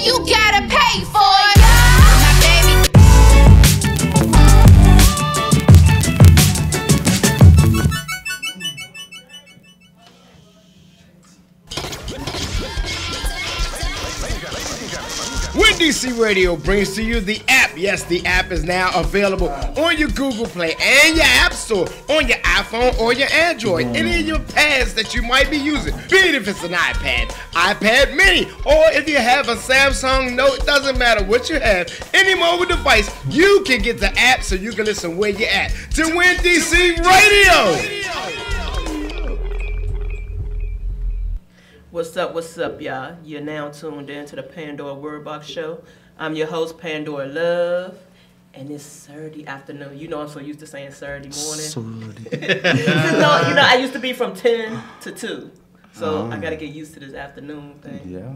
you gotta pay for it. My baby. When DC Radio brings to you the app. Yes, the app is now available on your Google Play and your App Store, on your iPhone or your Android, any of your pads that you might be using. Be it if it's an iPad, iPad mini, or if you have a Samsung Note, doesn't matter what you have, any mobile device, you can get the app so you can listen where you're at to Win DC Radio. What's up, y'all? You're now tuned in to the Pandora Wordbox Show. I'm your host, Pandora Love, and it's Saturday afternoon. You know I'm so used to saying Saturday morning. you know, I used to be from 10 to 2, so I got to get used to this afternoon thing. Yeah.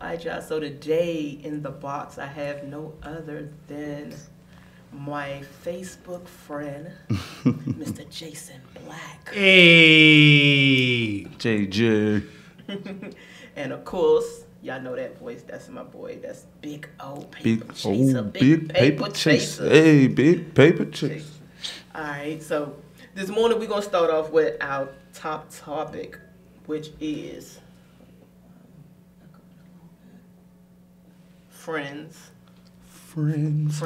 All right, y'all, so today in the box, I have no other than my Facebook friend, Mr. Jason Black. Hey, JJ. And of course, y'all know that voice. That's my boy. That's Big O Paper Chaser. Big paper chaser. Hey, big paper chaser. All right, so this morning we're going to start off with our top topic, which is friends. Friends.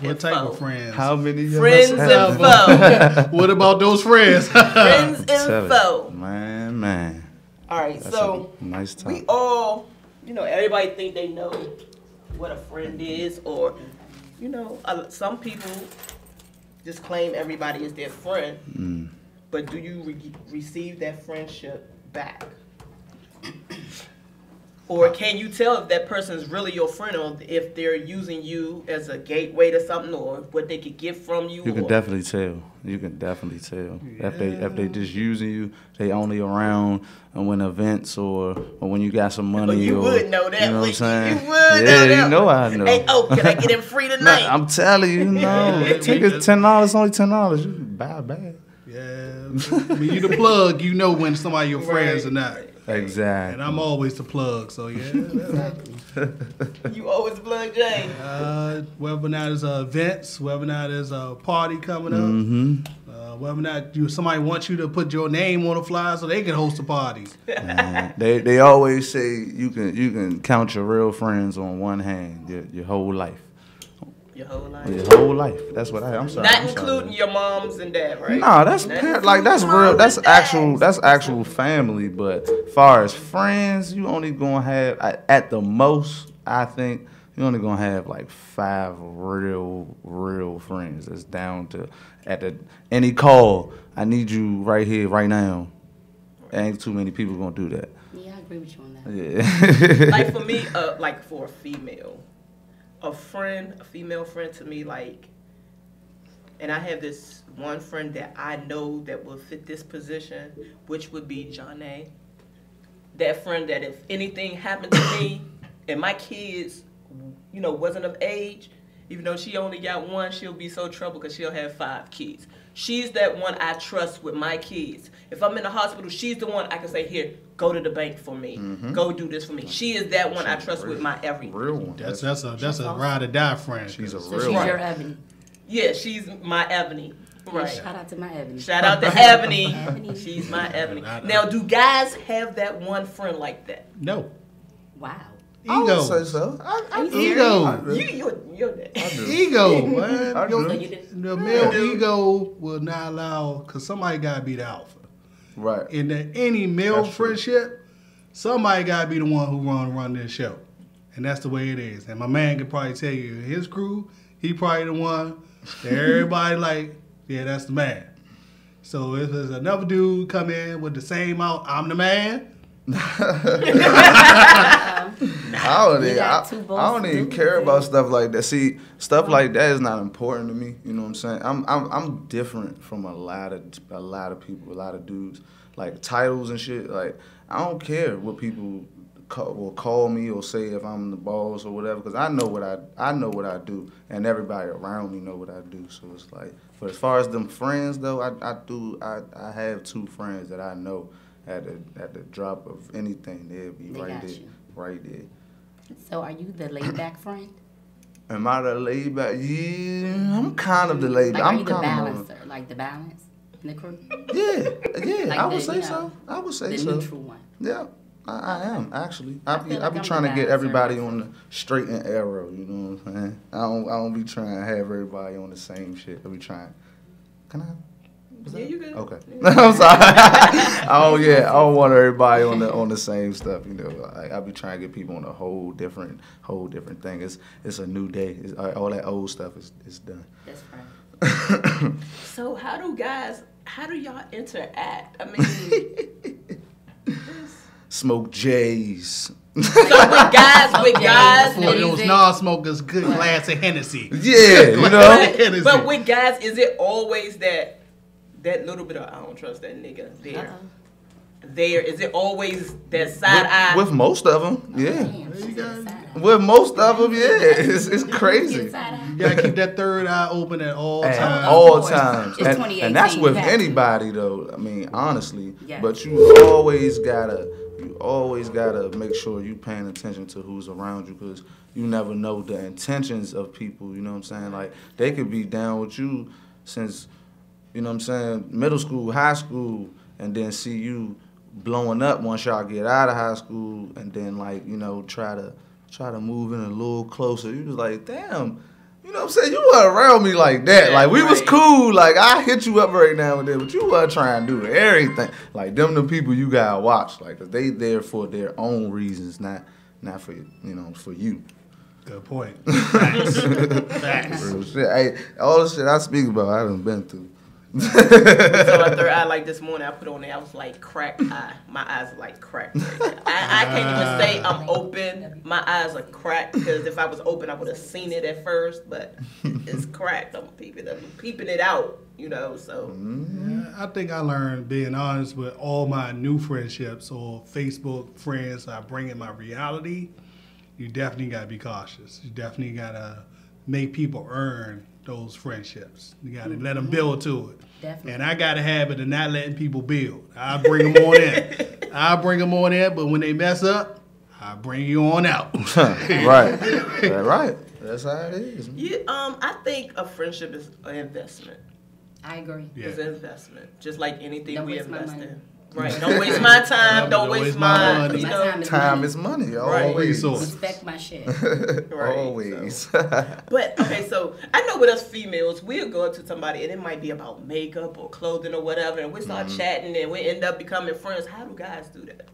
What type of friends? How many of friends us and have foe. What about those friends? Friends and foe. Man. All right, That's so a nice topic. we all, everybody think they know what a friend is, or, some people just claim everybody is their friend. But do you receive that friendship back? Or can you tell if that person is really your friend, or if they're using you as a gateway to something, or what they could get from you? You can definitely tell. Yeah. If they just using you, they only around when events or when you got some money. You would know that. You know what I'm saying? You would know that. You know I know. Hey, can I get him free tonight? I'm telling you, no. Take it $10, only $10. You can buy a bag. Yeah. When you the plug, you know when somebody your friends or not. Exactly. And I'm always the plug, so yeah. You always plug Jay. Whether or not there's events, whether or not there's a party coming up, whether or not somebody wants you to put your name on a flyer so they can host a party. They always say you can count your real friends on one hand your whole life. Your whole life. Your whole life. That's what I'm sorry. Not including your moms and dad, right? No, that's real. That's actual family. But far as friends, you only gonna have at the most. I think you're only gonna have like 5 real friends. That's down to any call. I need you right here, right now. Ain't too many people gonna do that. Yeah, I agree with you on that. Yeah. Like for me, like for a female. A female friend to me, and I have this one friend that I know that will fit this position, which would be Johnny. That friend that if anything happened to me and my kids, wasn't of age, even though she only got one, she'll be so troubled because she'll have 5 kids. She's that one I trust with my kids. If I'm in the hospital, she's the one I can say, here, go to the bank for me. Go do this for me. She is that one I trust with my everything. Real one. That's a ride or die friend. She's a So real she's one. your Ebony. Yeah, she's my Ebony. Right. Shout out to my Ebony. Shout out to Ebony. Ebony. She's my Ebony. Now, do guys have that one friend like that? No. Wow. I would Ego. say so. Ego. You're that. Ego, man. I do. The male ego will not allow, because somebody got to be the alpha. Right. In any male That's true. friendship, somebody got to be the one who run this show. And that's the way it is. And my man could probably tell you, his crew, he probably the one that everybody like, yeah, that's the man. So if there's another dude come in with the same out, I'm the man. I don't even care about stuff like that. See, stuff like that is not important to me. You know what I'm saying? I'm different from a lot of people, a lot of dudes. Like titles and shit. Like I don't care what people will call me or say if I'm the boss or whatever, because I know what I do, and everybody around me know what I do. So it's like, but as far as them friends though, I have 2 friends that I know at the drop of anything, they'll be right there. So are you the laid back friend? Am I the laid back? Yeah, I'm kind of the laid back. Like, are I'm you the kind balancer? Like the balance in the crew? Yeah, Like I would the, say you know, so. I would say the so. neutral one. Yeah, I am actually. I be feel like I'm trying to the get balancer. everybody on the straight and arrow. You know what I'm saying? I don't be trying to have everybody on the same shit. I be trying. Can I? Yeah, you good. Okay. I'm sorry. I don't want everybody on the same stuff. You know, I be trying to get people on a whole different thing. It's a new day. All that old stuff is done. That's right. So how do y'all interact? I mean, Smoke J's. so with guys, For those non-smokers, good glass of Hennessy. Yeah, you know. Hennessy. but with guys, is it always that little bit of I don't trust that nigga there? There is it always that side eye? With most of them, yeah. Damn, she's the side eye. With most of them, yeah. It's crazy. Side eye. You gotta keep that third eye open at all At times. all times. It's 2018, And that's with you have to. anybody though. I mean, honestly. Yeah. But you always gotta make sure you paying attention to who's around you, because you never know the intentions of people, you know what I'm saying? Like, they could be down with you since, you know what I'm saying, middle school, high school, and then see you blowing up once y'all get out of high school, and then, like, you know, try to move in a little closer. You was like, damn, you know what I'm saying? You weren't around me like that. Yeah, like, we was right. cool. Like, I hit you up right now and then, but you weren't trying to do everything. Like, them the people you gotta watch. Like, 'cause they there for their own reasons, not for, you know, for you. Good point. Facts. Facts. Real shit. Hey, all the shit I speak about, I done been through. So my third eye, like this morning, I put on there. I was like cracked eye. My eyes are like cracked. Right now. I can't even say I'm open. My eyes are cracked because if I was open, I would have seen it at first. But it's cracked. I'm peeping it out. You know. So Yeah, I think I learned, being honest, with all my new friendships or Facebook friends I bring in my reality, you definitely got to be cautious. You definitely got to make people earn those friendships. You got to let them build to it. Definitely. And I got a habit of not letting people build. I bring them on in. But when they mess up, I bring you on out. Right. That's how it is. yeah, I think a friendship is an investment. I agree. Yeah. It's an investment, just like anything Don't we waste my invest money. in. Right. Don't waste my time. Don't waste my mine. money. You My know. time Time is money. is money, Right. always. Resource. Respect my shit. Right, Always. But okay, so I know with us females, we'll go up to somebody and it might be about makeup or clothing or whatever, and we start chatting and we end up becoming friends. How do guys do that?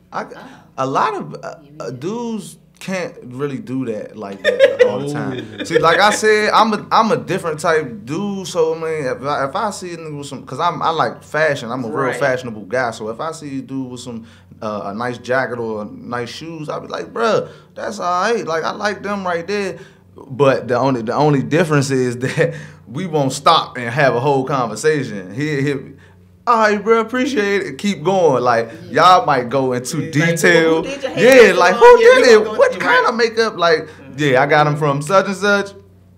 A lot of dudes can't really do that like that all the time. See, like I said, I'm a different type dude. So I mean, if I see a nigga with some, cause I like fashion. I'm a real Right. fashionable guy. So if I see a dude with some a nice jacket or nice shoes, I'll be like, bruh, that's all right. Like, I like them right there. But the only difference is that we won't stop and have a whole conversation. All right, bro, appreciate it. Keep going. Like, y'all might go into Like, detail. who did your hair? Yeah, like, Yeah, who we did gonna it? go What to- kind right. of makeup? Like, yeah, I got them from such and such.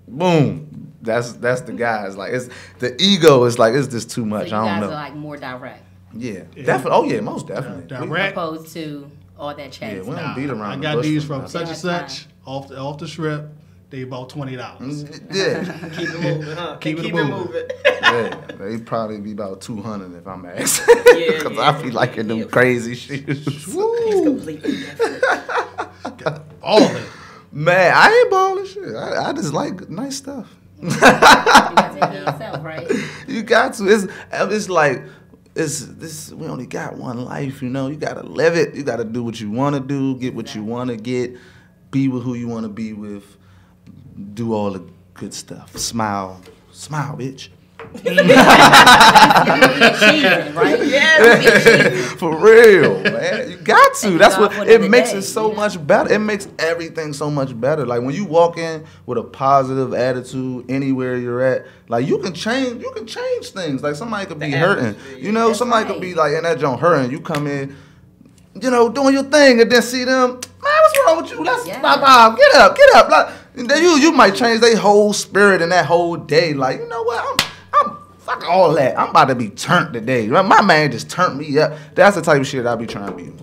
Boom. That's the guys. Like, it's the ego is like, it's just too So much. you I guys don't are know. like more direct, Yeah, definitely. Oh yeah, most definitely. Direct. opposed to all that chat. Yeah, we stuff. don't beat around I the got bush these for from nothing. such and such off the strip. They about $20. Yeah, Keep it moving, huh? Keep it Keep moving. it moving. yeah. They probably be about 200 if I'm asked. Yeah, Cause yeah, I be liking them yeah. crazy shoes. He's completely different. All of it. Man, I ain't balling shit. I just like nice stuff. You gotta take care of yourself, right? You got to. It's like this. We only got one life, you know. You gotta live it. You gotta do what you want to do. Get what you want to get. Be with who you want to be with. Do all the good stuff. Smile, bitch. Cheating, right? Yeah. For real, man. You got to. And That's you what got it for makes the it day, so you know? much better. It makes everything so much better. Like when you walk in with a positive attitude anywhere you're at, like you can change things. Like somebody could be The hurting. atmosphere, You know, That's somebody right. could be like in that joint hurting. You come in, you know, doing your thing, and then see them, man, what's wrong with you? Let's Yeah. stop, get up. Like, and then you might change their whole spirit in that whole day. Like, you know what? I'm fuck all that. I'm about to be turned today. My man just turned me up. That's the type of shit I be trying to be on.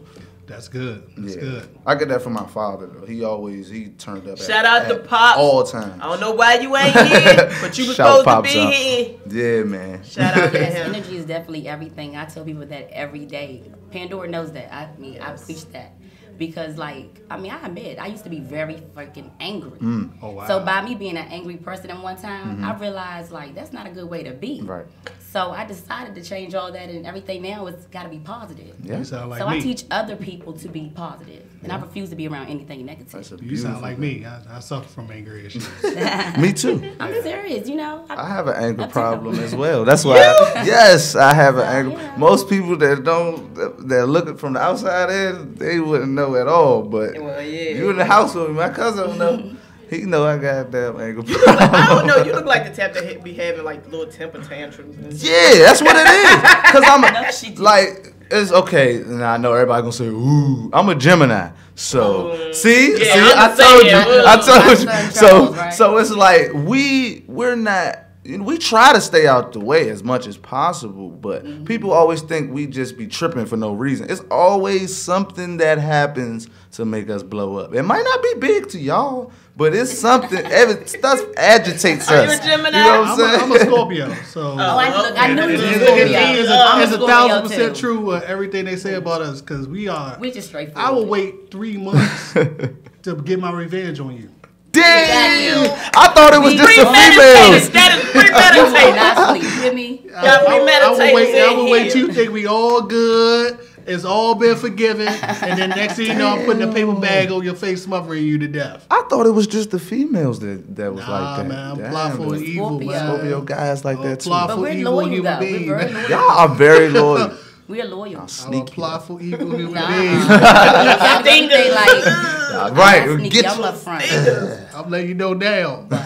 That's good. That's good. I get that from my father though. He turned up. Shout out to Pops. All time. I don't know why you ain't here, but you was supposed to be here. Yeah, man. Shout out to Yes, him. energy is definitely everything. I tell people that every day. Pandora knows that. I preach that. Because, I admit, I used to be very freaking angry. Oh, wow. So, by me being an angry person at one time, I realized, that's not a good way to be. Right. So, I decided to change all that, and everything now is got to be positive. Yeah. You sound like So, me. I teach other people to be positive. And I refuse to be around anything negative. That's a You sound beautiful like me. I suffer from anger issues. Me too. I'm serious, I have an anger I problem as well. That's why. Yes, I have an anger. Yeah. Most people that look at from the outside in, they wouldn't know at all. But Well, yeah. you in the house with me, my cousin know. He know I got damn anger I problem. don't know. You look like the type that be having little temper tantrums. And Yeah, that's what it is. Cause I'm No, she did. it's okay. And I know everybody gonna say, "Ooh, I'm a Gemini." So see, Yeah, I I'm told saying, you, I told My you. son So Charles, right? so it's like we're not. We try to stay out the way as much as possible, but people always think we just be tripping for no reason. It's always something that happens to make us blow up. It might not be big to y'all, but it's something. Stuff agitates Are you us. a Gemini? You know what I'm I'm a saying? Scorpio, so Oh, I knew you was a It Scorpio. I'm a is Scorpio, 1,000% too. true everything they say about us because we are. We're just straightforward. I will wait 3 months to get my revenge on you. Damn! I thought it was just the premeditated. females. That is You will premeditated. not sleep. You hear me? I will wait till you think we all good. It's all been forgiven, and then next thing you know, I'm putting a paper bag on your face, smothering you to death. I thought it was just the females that was like that. Man, I'm Damn, plotful and the evil, Scorpio. man. Scorpio guys like that too. Plot But for we're evil loyal, human though. being. We're very loyal. Y'all are very loyal. We're loyal. Y'all I'm a sneaky. plotful evil human Nah. being. Y'all think they like, Right, I'm sneaky, get I'm you. up front. I'm letting you know now. But,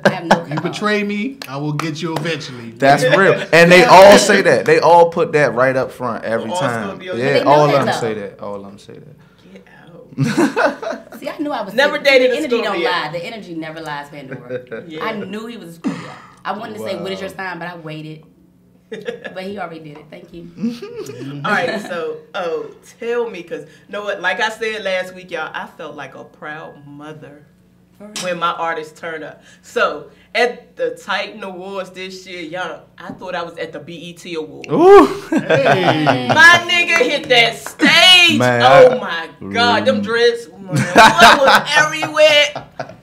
I have no You control. betray me, I will get you eventually. That's real. And they all say that. They all put that right up front every All time. Scorpios. Yeah, They know all of that, them though. say that. All of them say that. Get out. See, I knew I was Never sick. dated a The energy don't Scorpio. lie. The energy never lies, Pandora. Yeah. I knew he was a Scorpio. I wanted to say, what is your Wow. sign? But I waited. But he already did it. Thank you. All right, so tell me, cause you know what? Like I said last week, y'all, I felt like a proud mother when my artists turned up. So at the Titan Awards this year, y'all, I thought I was at the BET Awards. Ooh. Hey. My nigga hit that stage. Man, Oh my God, them dreads was everywhere.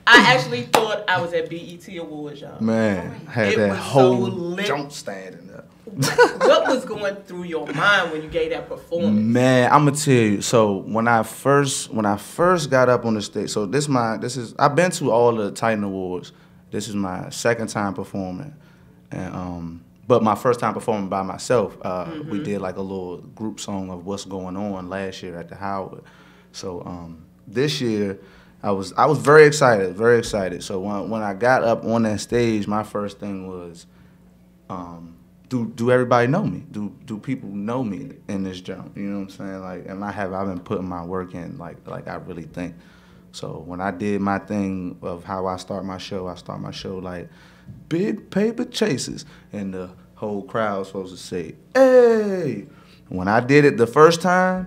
I actually thought I was at BET Awards, y'all. Man, had It that was so whole lit. jump standing up. What was going through your mind when you gave that performance? Man, I'm gonna tell you. So when I first got up on the stage, so I've been to all the Titan Awards. This is my second time performing, and but my first time performing by myself. We did like a little group song of what's going on last year at the Howard. So this year I was very excited. So when I got up on that stage, my first thing was, do everybody know me? Do people know me in this jump? You know what I'm saying? Like, and I've been putting my work in like I really think. So when I did my thing of how I start my show like big paper chases, and the whole crowd's supposed to say, "Hey!" When I did it the first time,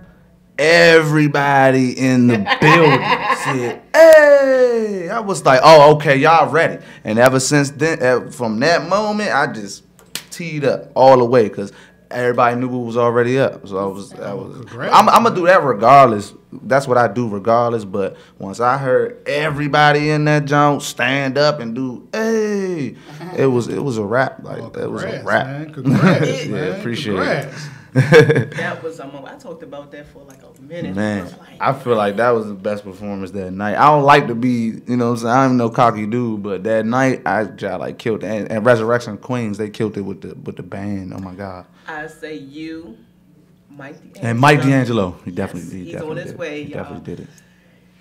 everybody in the building said, "Hey!" I was like, "Oh, okay, y'all ready." And ever since then, from that moment, I just teed up all the way because everybody knew it was already up. So I was. Congrats, I'm gonna do that regardless. That's what I do regardless. But once I heard everybody in that joint stand up and do, "Hey!" it was a wrap. Like it was a Congrats, wrap. man. Congrats, Yeah, man. appreciate Congrats. That was a moment. I talked about that for like a minute. I Man, was like, I feel like that was the best performance that night. I don't like to be, you know what I'm saying? I'm no cocky dude, but that night I just like killed it. And Resurrection Queens, they killed it with the band. Oh my God. I say you, Mike D'Angelo. And Mike D'Angelo, he Yes, definitely he's definitely on his did. way, He y'all. definitely did it.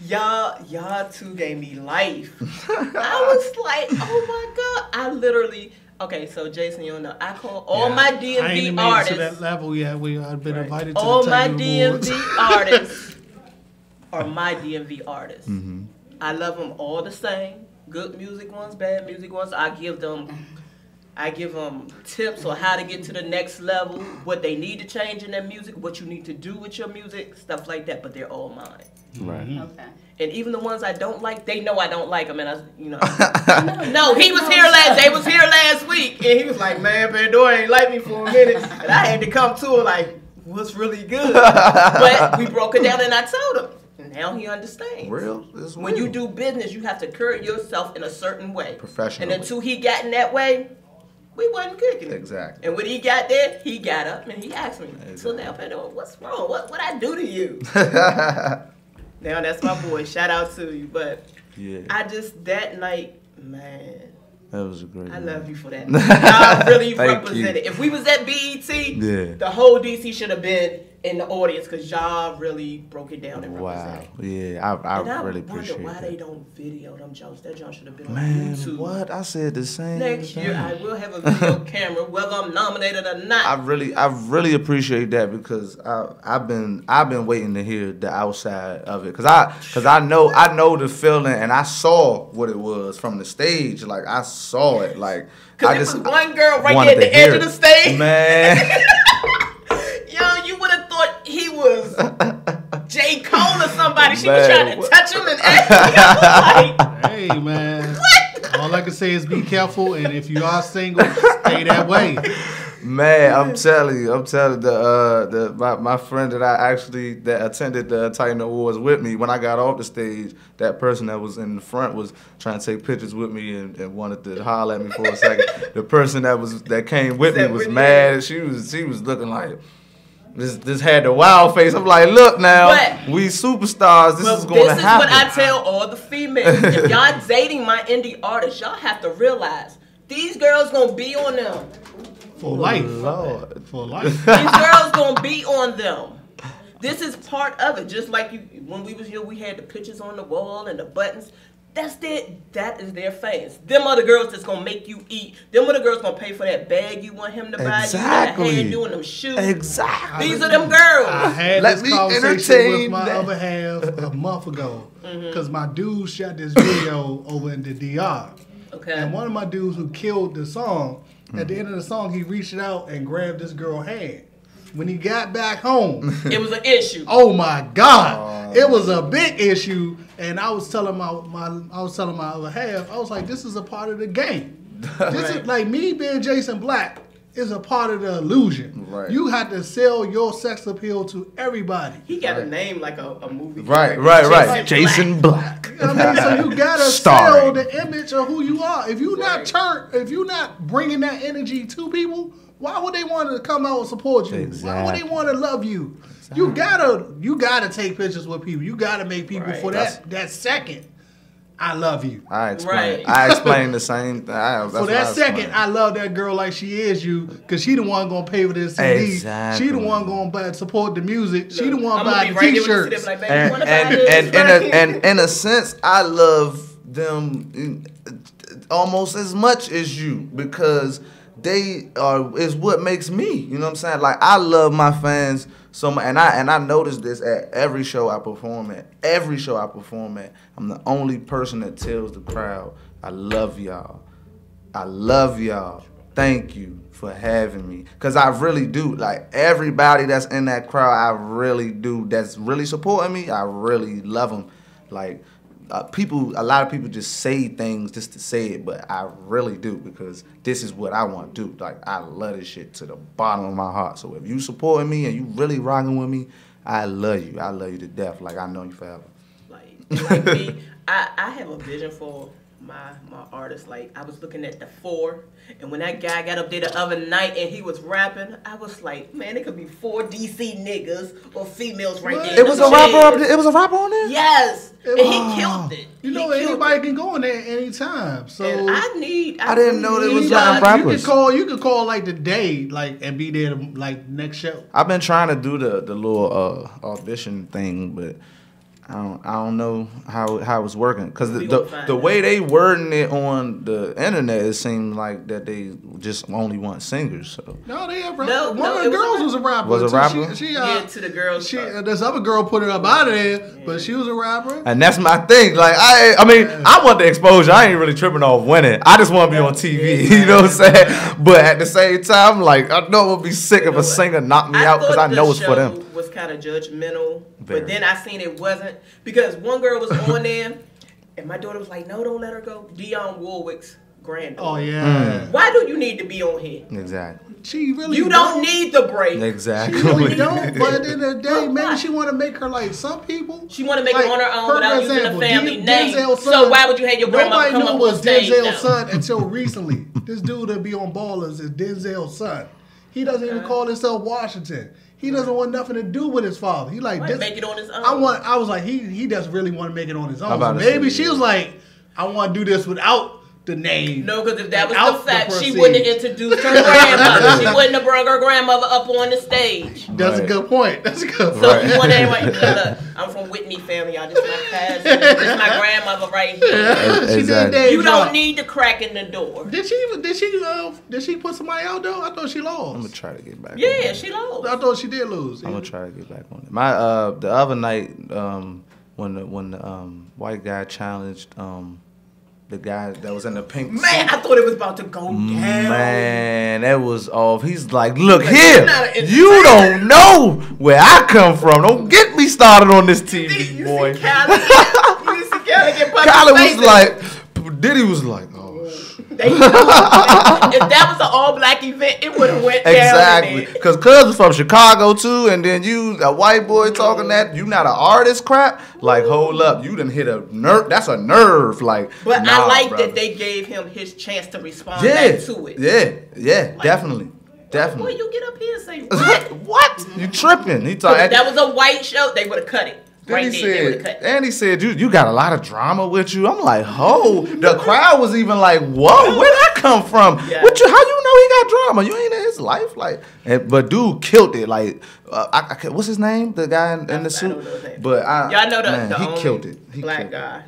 Y'all two gave me life. I was like, oh my God. I literally, okay, so Jason, you don't know, I call all Yeah, my I ain't DMV even made it artists. to that level yet. I've been invited to All the my Titan Awards. DMV artists are my DMV artists. Mm-hmm. I love them all the same. Good music ones, bad music ones. I I give them tips on how to get to the next level, what they need to change in their music, what you need to do with your music, stuff like that. But they're all mine. Right. Okay. And even the ones I don't like, they know I don't like them. And no, he was here they was here last week, and he was like, man, Pandora ain't like me for a minute, and I had to come to her like, what's really good? But we broke it down, and I told him. And now he understands. When you do business, you have to carry yourself in a certain way. Professional. And until he got in that way, we wasn't cooking it. Exactly. And when he got there, he got up and he asked me, so now, Pandora, what's wrong? What I do to you? Now, that's my boy. Shout out to you. But yeah. I just, that night, man. That was a great I night. love you for that. I really Thank represented. you. If we was at BET, Yeah. the whole DC should have been in the audience because y'all really broke it down and Wow. represented. Yeah, I really wonder appreciate why that. they don't video them jokes. That junk should have been on Man, YouTube. what? I said the same Next thing. year, I will have a video camera, whether I'm nominated or not. I really appreciate that because I've been waiting to hear the outside of it because I know the feeling and I saw what it was from the stage. Like I saw it. Like Because there was one girl right there at the edge of the stage. Man. Yo, you would have thought he was J. Cole or somebody. She was Man, trying to touch him and everything. I was like, Hey, man. All I can say is be careful, and if you are single, stay that way. Man, I'm telling you, my friend that attended the Titan Awards with me, when I got off the stage, that person that was in the front was trying to take pictures with me and wanted to holler at me for a second. The person that came with me was mad. She was looking like this had the wild face. I'm like, look now, we superstars. This is going to happen. This is what I tell all the females. If y'all dating my indie artists, y'all have to realize these girls gonna be on them. For life. Lord. For life. These girls gonna be on them. This is part of it. Just like when we was here, we had the pictures on the wall and the buttons. That is their fans. Them other girls that's gonna make you eat. Them other girls gonna pay for that bag you want him to buy. Exactly. You got hair doing them shoes. Exactly. These are them girls. I had Let this me conversation entertain with my that. other half a month ago because my dude shot this video over in the DR. Okay. And one of my dudes who killed the song, at the end of the song, he reached out and grabbed this girl's hand. When he got back home, It was an issue. oh my God, it was a big issue. And I was telling my other half, I was like, this is a part of the game. This is like me being Jason Black is a part of the illusion. Right. You have to sell your sex appeal to everybody. He got a name like a movie. Right. Jason Black. I mean, so you gotta Starring. sell the image of who you are. If you're not bringing that energy to people, why would they want to come out and support you? Why would they want to love you? Exactly. You gotta take pictures with people. You gotta make people for that second. I love you. I explained the same thing. For that second, I love that girl like she is you, because she the one gonna pay for this CD. Exactly. She the one gonna support the music. She the one I'm buying gonna be the right there with t-shirts. the like, baby, you wanna buy this? And in a sense, I love them almost as much as you because they is what makes me. You know what I'm saying? Like I love my fans so much, and I notice this at every show I perform at. Every show I perform at, I'm the only person that tells the crowd, "I love y'all. I love y'all. Thank you for having me." Cause I really do. Like everybody that's in that crowd, I really do. That's really supporting me. I really love them. Like. A lot of people just say things just to say it, but I really do because this is what I want to do. Like I love this shit to the bottom of my heart. So if you supporting me and you really rocking with me, I love you. I love you to death. Like I know you forever. Like me, I have a vision for my artists. Like I was looking at the 4, and when that guy got up there the other night and he was rapping, I was like, man, it could be 4 DC niggas or females right there. It was a rapper up there. It was a rapper on there. Yes, and he killed it. You know, anybody can go in there anytime. So and I didn't know there was rappers. You could call like the day, like, and be there like next show. I've been trying to do the little audition thing, but I don't know how it was working because the way they wording it on the internet, it seemed like that they just only want singers. So no, they have one of the girls was a rapper. Was a rapper? She to the girls. This other girl put her up out of there, but she was a rapper. And that's my thing. Like I mean, I want the exposure. I ain't really tripping off winning. I just want to be on TV. You know what I'm saying? But at the same time, like I know it would be sick if a singer knocked me out because I know it's for them. Was kind of judgmental, but then I seen it wasn't because one girl was on there, and my daughter was like, "No, don't let her go." Dionne Warwick's granddaughter. Oh yeah. Why do you need to be on here? Exactly. She really. You don't need the break. Exactly. She really don't. But at the end of the day, maybe she want to make her like some people. She want to make it on her own without using a family name. Denzel's son, so why would you have your grandmother come up on stage? Nobody knew it was Denzel's son until recently. This dude that be on Ballers is Denzel's son. He doesn't even call himself Washington. He doesn't want nothing to do with his father. He like this. Make it on his own. I was like, he doesn't really want to make it on his own. So maybe she was like, I want to do this without the name. No, because if that was the fact, she wouldn't have introduced her grandmother. She wouldn't have brought her grandmother up on the stage. That's a good point. That's a good point. So you want everybody, I'm from Whitney family, y'all. This my cousin. This my grandmother right here. Exactly. You don't need to crack in the door. Did she put somebody out though? I thought she lost. I'm gonna try to get back. Yeah, she lost. I thought she did lose. I'm gonna try to get back on it. My the other night when the white guy challenged the guy that was in the pink suit. Man, I thought it was about to go down. Man, that was off. He's like, look here, you don't know where I come from. Don't get me started on this TV, boy. You see Khaled get punched. Khaled was like, Diddy was like, oh, shit. If that was an all-black event, it would have went down. Exactly, because Cuz was from Chicago too, and then you, a white boy talking that, you not an artist crap. Like, hold up, you done hit a nerve. That's a nerve. Like, but nah, I like brother. that they gave him his chance to respond back to it. Yeah, like, definitely. Boy, you get up here and say what? What? You tripping? He talking. If that was a white show, they would have cut it. Right And he said, you got a lot of drama with you. I'm like, ho. The crowd was even like, whoa, where'd that come from? Yeah. How you know he got drama? You ain't in his life. Like, but dude killed it. Like, what's his name? The guy in the suit? But y'all know he killed it. He black guy.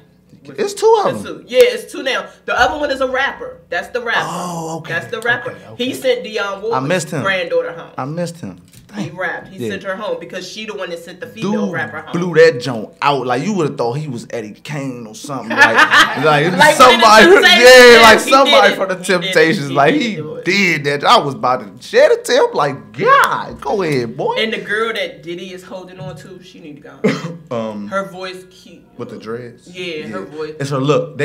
It's two of them. Yeah, it's two now. The other one is a rapper. That's the rapper. Oh, okay. That's the rapper. Okay. He sent Dionne Warwick's granddaughter home. I missed him. He rapped. He sent her home because she the one that sent the female rapper home. Blew that joint out. Like you would have thought he was Eddie Kane or something. Like like somebody, like somebody from the Temptations. Like he did that. I was about to shed a tear. I'm like, God, go ahead, boy. And the girl that Diddy is holding on to, she need to go. Her voice cute. With the dreads. Yeah, her voice. It's her look.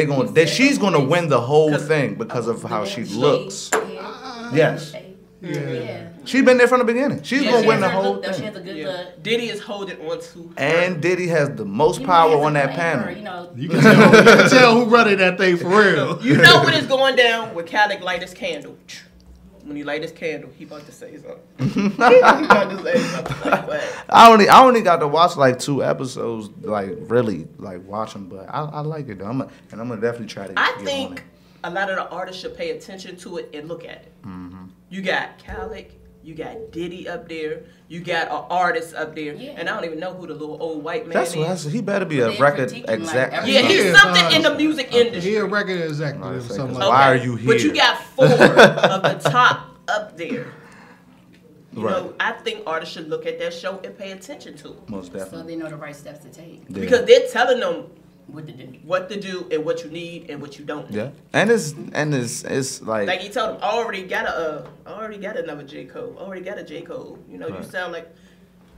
She's gonna win the whole thing because of how she looks. Yes. Yeah. She been there from the beginning. She's gonna win the whole thing. She has a good look. Diddy is holding on to her. And Diddy has the most power on that panel. You can tell who running that thing for real. You know what is going down with Khaled light his candle. When he light his candle, he about to say something. I only got to watch like 2 episodes, like really like watch them, but I like it though. I'm gonna definitely try to. I think a lot of the artists should pay attention to it and look at it. Mm-hmm. You got Khaled, you got Diddy up there, you got an artist up there, and I don't even know who the little old white man is. He better be a record exec. Yeah, he's something in the music industry. He a record executive. Something like why are you here? But you got 4 of the top up there. You know, I think artists should look at that show and pay attention to it. Most definitely. So they know the right steps to take. Yeah. Because they're telling them what to do and what you need and what you don't need. Yeah, and it's like he told him, I already got another J. Cole. I already got a J. Cole. You know, you sound like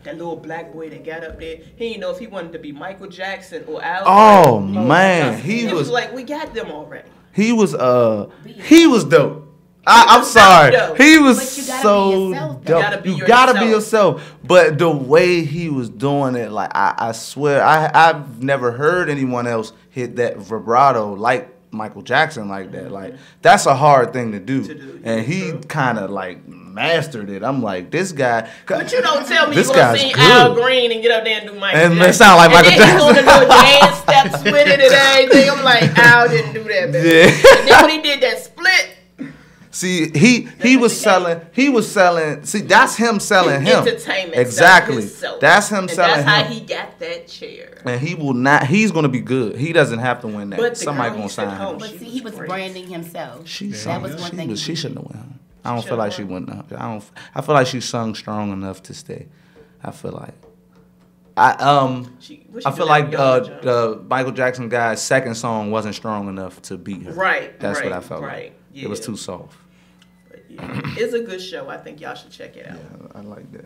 that little black boy that got up there. He didn't know if he wanted to be Michael Jackson or Al. Oh man, he was like, we got them already. He was dope. I'm sorry. He was so dope. You gotta be yourself. But the way he was doing it, like I swear, I've never heard anyone else hit that vibrato like Michael Jackson like that. Like that's a hard thing to do. And he kind of like mastered it. I'm like, this guy. But you don't tell me you're gonna sing Al Green and get up there and do Michael Jackson. And it sound like Michael Jackson. And then he's gonna do dance steps with it and everything. I'm like, Al didn't do that, baby. Yeah. And then when he did that split. See, he was selling. See, that's him selling him. Entertainment. Exactly. That's him selling him. That's how him. he got that chair. And he will not. He's gonna be good. He doesn't have to win that. But the Somebody girl gonna he sent sign home, him. But she see, he was great. branding himself. She That was one thing. She shouldn't have went home. I don't She feel like she should've went up. I feel like she sung strong enough to stay. I feel like. I feel like the Michael Jackson guy's second song wasn't strong enough to beat her. Right. That's right, what I felt right. like. Yeah. It was too soft. But yeah, it's a good show. I think y'all should check it out. Yeah, I like that.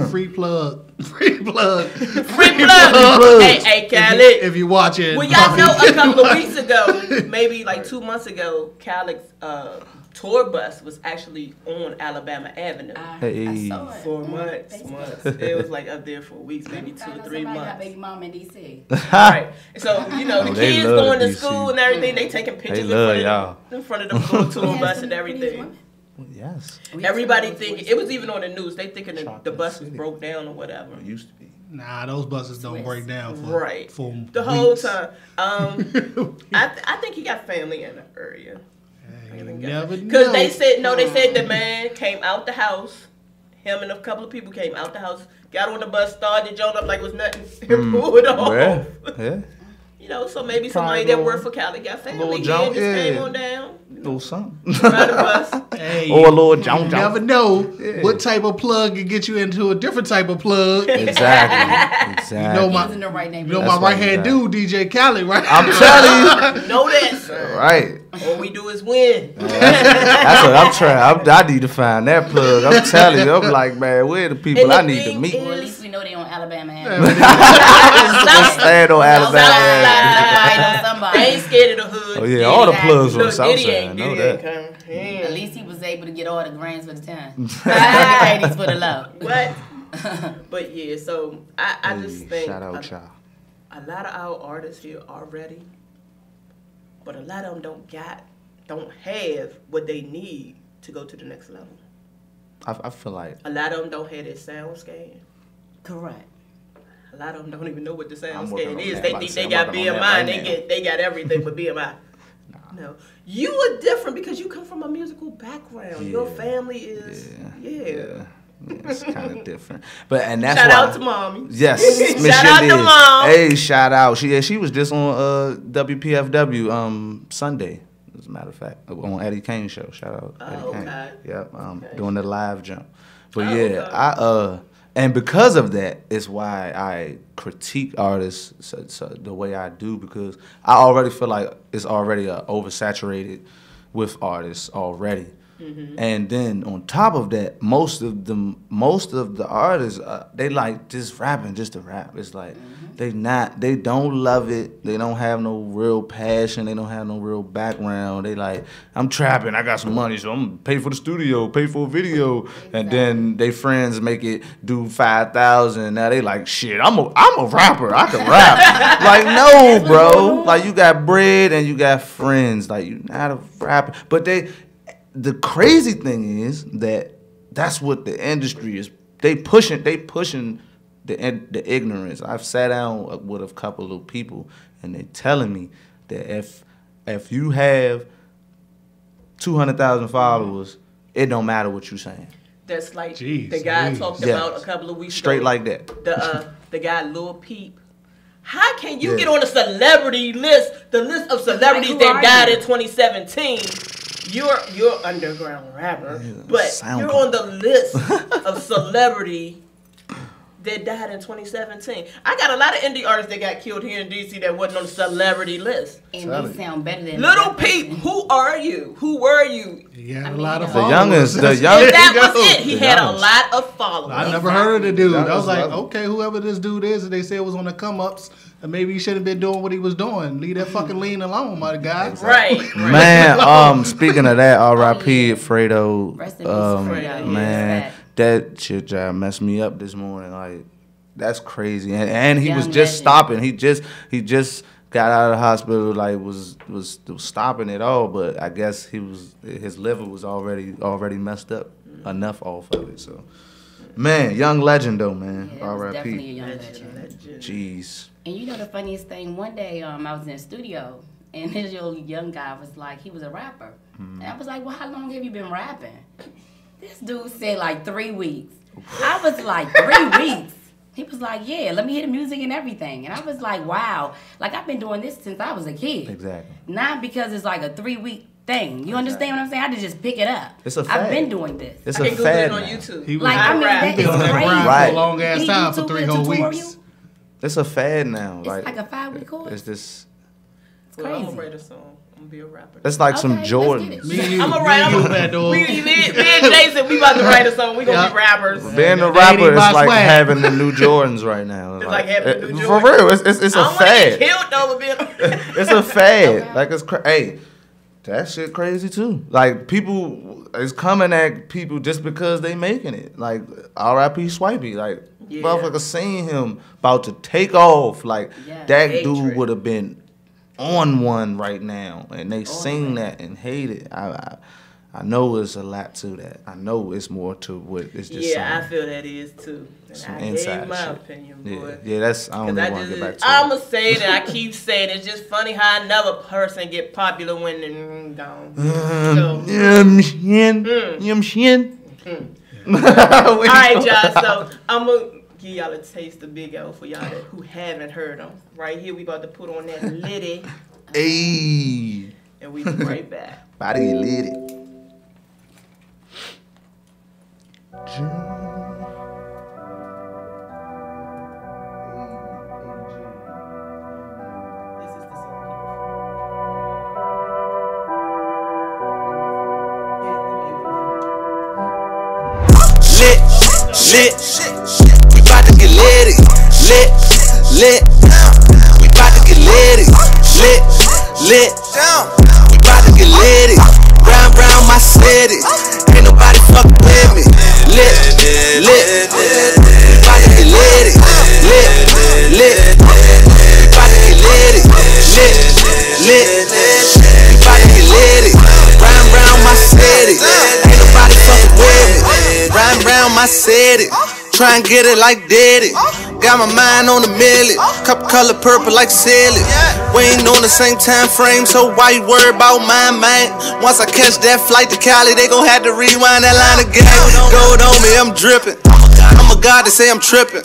Free plug. Free plug. Free plug. Hey, Khaled. If you watch it. Well, y'all know a couple of weeks ago, maybe like 2 months ago, Khaled's tour bus was actually on Alabama Avenue I saw it. for months. It was like up there for weeks, maybe 2 or 3 Somebody got months. baby mama in D.C. Right. So, you know, the they kids love going to DC. school and everything, they taking pictures love in y'all. front of the little tour Yeah, bus some and pretty everything. women. Yes. Everybody thinking, it was even on the news, they thinking the Chocolate bus was City. broke down or whatever. It used to be. Nah, those buses don't break down for Right. for The whole weeks. time. I think he got family in the area. You never know. Because they said the man came out the house. Him and a couple of people came out the house, got on the bus, started Joan up like it was nothing, and pulled off. Yeah. You know, so maybe somebody that worked for Cali got family. Little Yeah, Joan, just yeah. came on down. Little something. Ride the bus. Hey, Or a little you Joan never Joan. know what type of plug can get you into a different type of plug. Exactly. You know my, Using the right name. you know for my That's what right hand he dude, DJ Khaled, right? I'm telling you. Know that, son. Right. All we do is win. That's what I'm trying. I need to find that plug. I'm telling you. I'm like, man, where the people And the I need to thing meet? Well, at is- least we know they on Alabama Avenue. Just stand on Alabama. Somebody know somebody. They ain't scared of the hood. Oh yeah, all the plugs on the Look, south Diddy side. I ain't know Diddy ain't that. come. At least he was able to get all the grants for the time. Ladies for the love. What? But yeah, so I just think Shout out, y'all. a lot of our artists here are ready, but a lot of them don't have what they need to go to the next level. I feel like A lot of them don't have their sound scan. Correct. A lot of them don't even know what the I'm sound working scan on is. that. They About think to they say, got I'm working on BMI that and right now. they got everything but BMI. No, you are different because you come from a musical background. Your Yeah. family is Yeah, it's kind of different. But and that's Shout why, out to mommy. Yes, Miss Shout out to Shandy. mom. Hey, shout out. She was just on WPFW Sunday. As a matter of fact, on Eddie Kane's show. Shout out Eddie Kane. okay. Yep, Okay. doing the live jump. But Oh, yeah, okay. and because of that is why I critique artists so the way I do, because I already feel like it's already oversaturated with artists already. Mm-hmm. And then on top of that, most of the artists they like just rapping just to rap. It's like they don't love it. They don't have no real passion. They don't have no real background. They like, I'm trapping. I got some money, so I'm gonna pay for the studio, pay for a video, and then they friends make it do 5,000. Now they like, shit. I'm a rapper. I can rap. Like no, bro. Like you got bread and you got friends. Like you're not a rapper, but the crazy thing is that that's what the industry is. They pushing the ignorance. I've sat down with a couple of people and they telling me that if you have 200,000 followers, it don't matter what you saying. That's like Jeez, the guy Louise. talked Yeah. about a couple of weeks Straight ago. like that. The guy Lil Peep. How can you Yeah. get on a celebrity list, the list of celebrities Like, who that are died you? in 2017? You're underground rapper, but sound you're good. on the list of celebrity that died in 2017. I got a lot of indie artists that got killed here in DC that wasn't on the celebrity list. And they sound better than Little that Peep, person. who are you? Who were you? He had I a mean, lot you of know. The followers. youngest, the And youngest. that was it. He The had a youngest. lot of followers. I never heard of the dude. That I was was like, level. okay, whoever this dude is, and they said was on the come ups, and maybe he shouldn't have been doing what he was doing. Leave that fucking lean alone, my guy. Right. Man, speaking of that, R.I.P. Fredo. Rest in peace, Fredo. Man, Yes, that shit just messed me up this morning. Like, that's crazy. And he was Young just legend. stopping. He just got out of the hospital. Like, was stopping it all. But I guess his liver was already messed up enough off of it. So, man, young legend though, man. Yeah, it was definitely a R.I.P. young legend. Jeez. And you know the funniest thing, one day I was in the studio and this young guy was like, he was a rapper. And I was like, well, how long have you been rapping? This dude said like 3 weeks. I was like, 3 weeks? He was like, yeah, let me hear the music and everything. And I was like, wow. Like, I've been doing this since I was a kid. Exactly. Not because it's like a 3-week thing. You understand what I'm saying? I had to just pick it up. It's a fad. I've been doing this. It's I a can Google fad it on now. YouTube. He was Like, I mean, that been is on that crazy. grind Right. for a long ass Any time for YouTube 3 whole tutorial? weeks. It's a fad now. It's Like like a 5-week course. It's this. It's Well, I'm crazy. gonna write a song. I'm gonna be a rapper. It's like some Okay, let's Jordans. get it. Me and you, I'm gonna me write. and I'm you, Pandora. me and Jason, we about to write a song. We gonna be rappers. Being a They rapper ain't is my like swag. having the new Jordans right now. It's like having the new For Jordans. real, it's I a don't want to fad. get killed though, but being. It's a fad. Like it's hey, that shit crazy too. Like people is coming at people just because they making it. Like R.I.P. Swipey. Like Yeah. motherfucker seen him about to take off. Like Yeah. that Hatred. dude would have been on one right now, and they sing one. that and hate it. I know there's a lot to that. I know it's more to what it's just. Yeah, I saying. feel that is too. And Some I inside gave my shit. opinion, boy. Yeah, that's I don't Cause even want to get back to I'ma it. say it and I keep saying it. It's just funny how another person get popular when they're gone. So, All all right, y'all. So I'm gonna give y'all a taste of Big L for y'all that who haven't heard him. Right here, we about to put on that Liddy, Hey, and we be right back. body lit it. This is the song. Lit, lit, we bout to get litty. Lit, lit, we bout to get litty. Lit, lit, we bout to get litty. Round, round my city, ain't nobody fuck with me. Lit, lit, we bout to get litty. Lit, lit, we bout to get litty. Lit, lit, we bout to get litty. Round, round my city, ain't nobody fuck with me. Round, round my city, try and get it like Diddy. Got my mind on a million, cup color purple like silly. We ain't on the same time frame, so why you worry about my man? Once I catch that flight to Cali, they gon' have to rewind that line again. Gold on me, I'm drippin'. I'm a god to say I'm trippin'.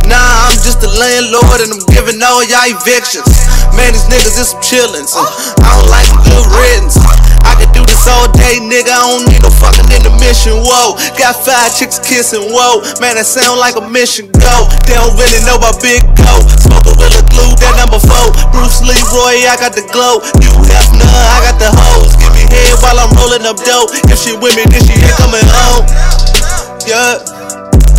Nah, I'm just a landlord and I'm giving all y'all evictions. Man, these niggas is some chillins. I don't like them good riddance. I could do this all day, nigga. I don't need no fucking intermission. Whoa, got 5 chicks kissing. Whoa, man, that sound like a mission. Go, they don't really know about Big Go. Smoke a Gorilla Glue, that number 4. Bruce Leroy, I got the glow. You have none, I got the hoes. Give me head while I'm rolling up dope. If she with me, then she ain't coming home. Yeah.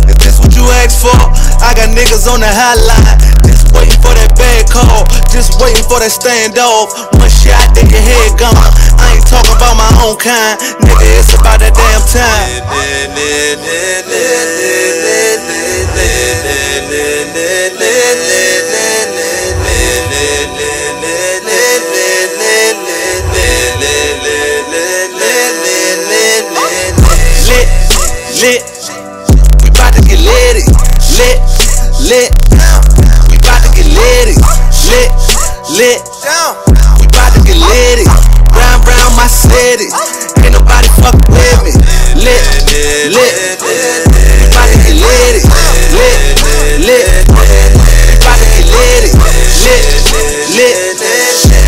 If this what you asked for, I got niggas on the hotline, just waiting for that bad call, just waiting for that standoff. One shot, then your head gone. I ain't talking about my own kind, nigga, it's about that damn time. Lit, lit, we bout to get litty. Lit, lit, we bout to get litty. Lit, lit, we bout to get litty. Round, round my city, ain't nobody fuck with me. Lit, lit, we bout to get litty. Lit, lit, we bout to get litty. Lit, lit,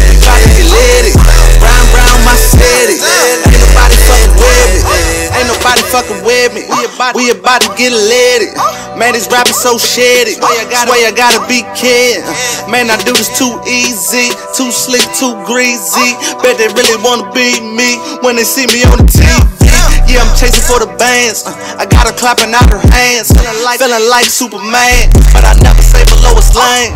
we bout to get litty. Round, round my city, ain't nobody fucking with me. Ain't nobody fucking with me. We about to get litty. Man, these rappers so shitty. Swear I gotta be kidding. Man, I do this too easy, too slick, too greasy. Bet they really wanna beat me when they see me on the TV. Yeah, I'm chasing for the bands. I got her clapping out her hands. Feeling like Superman, but I never say below a slang.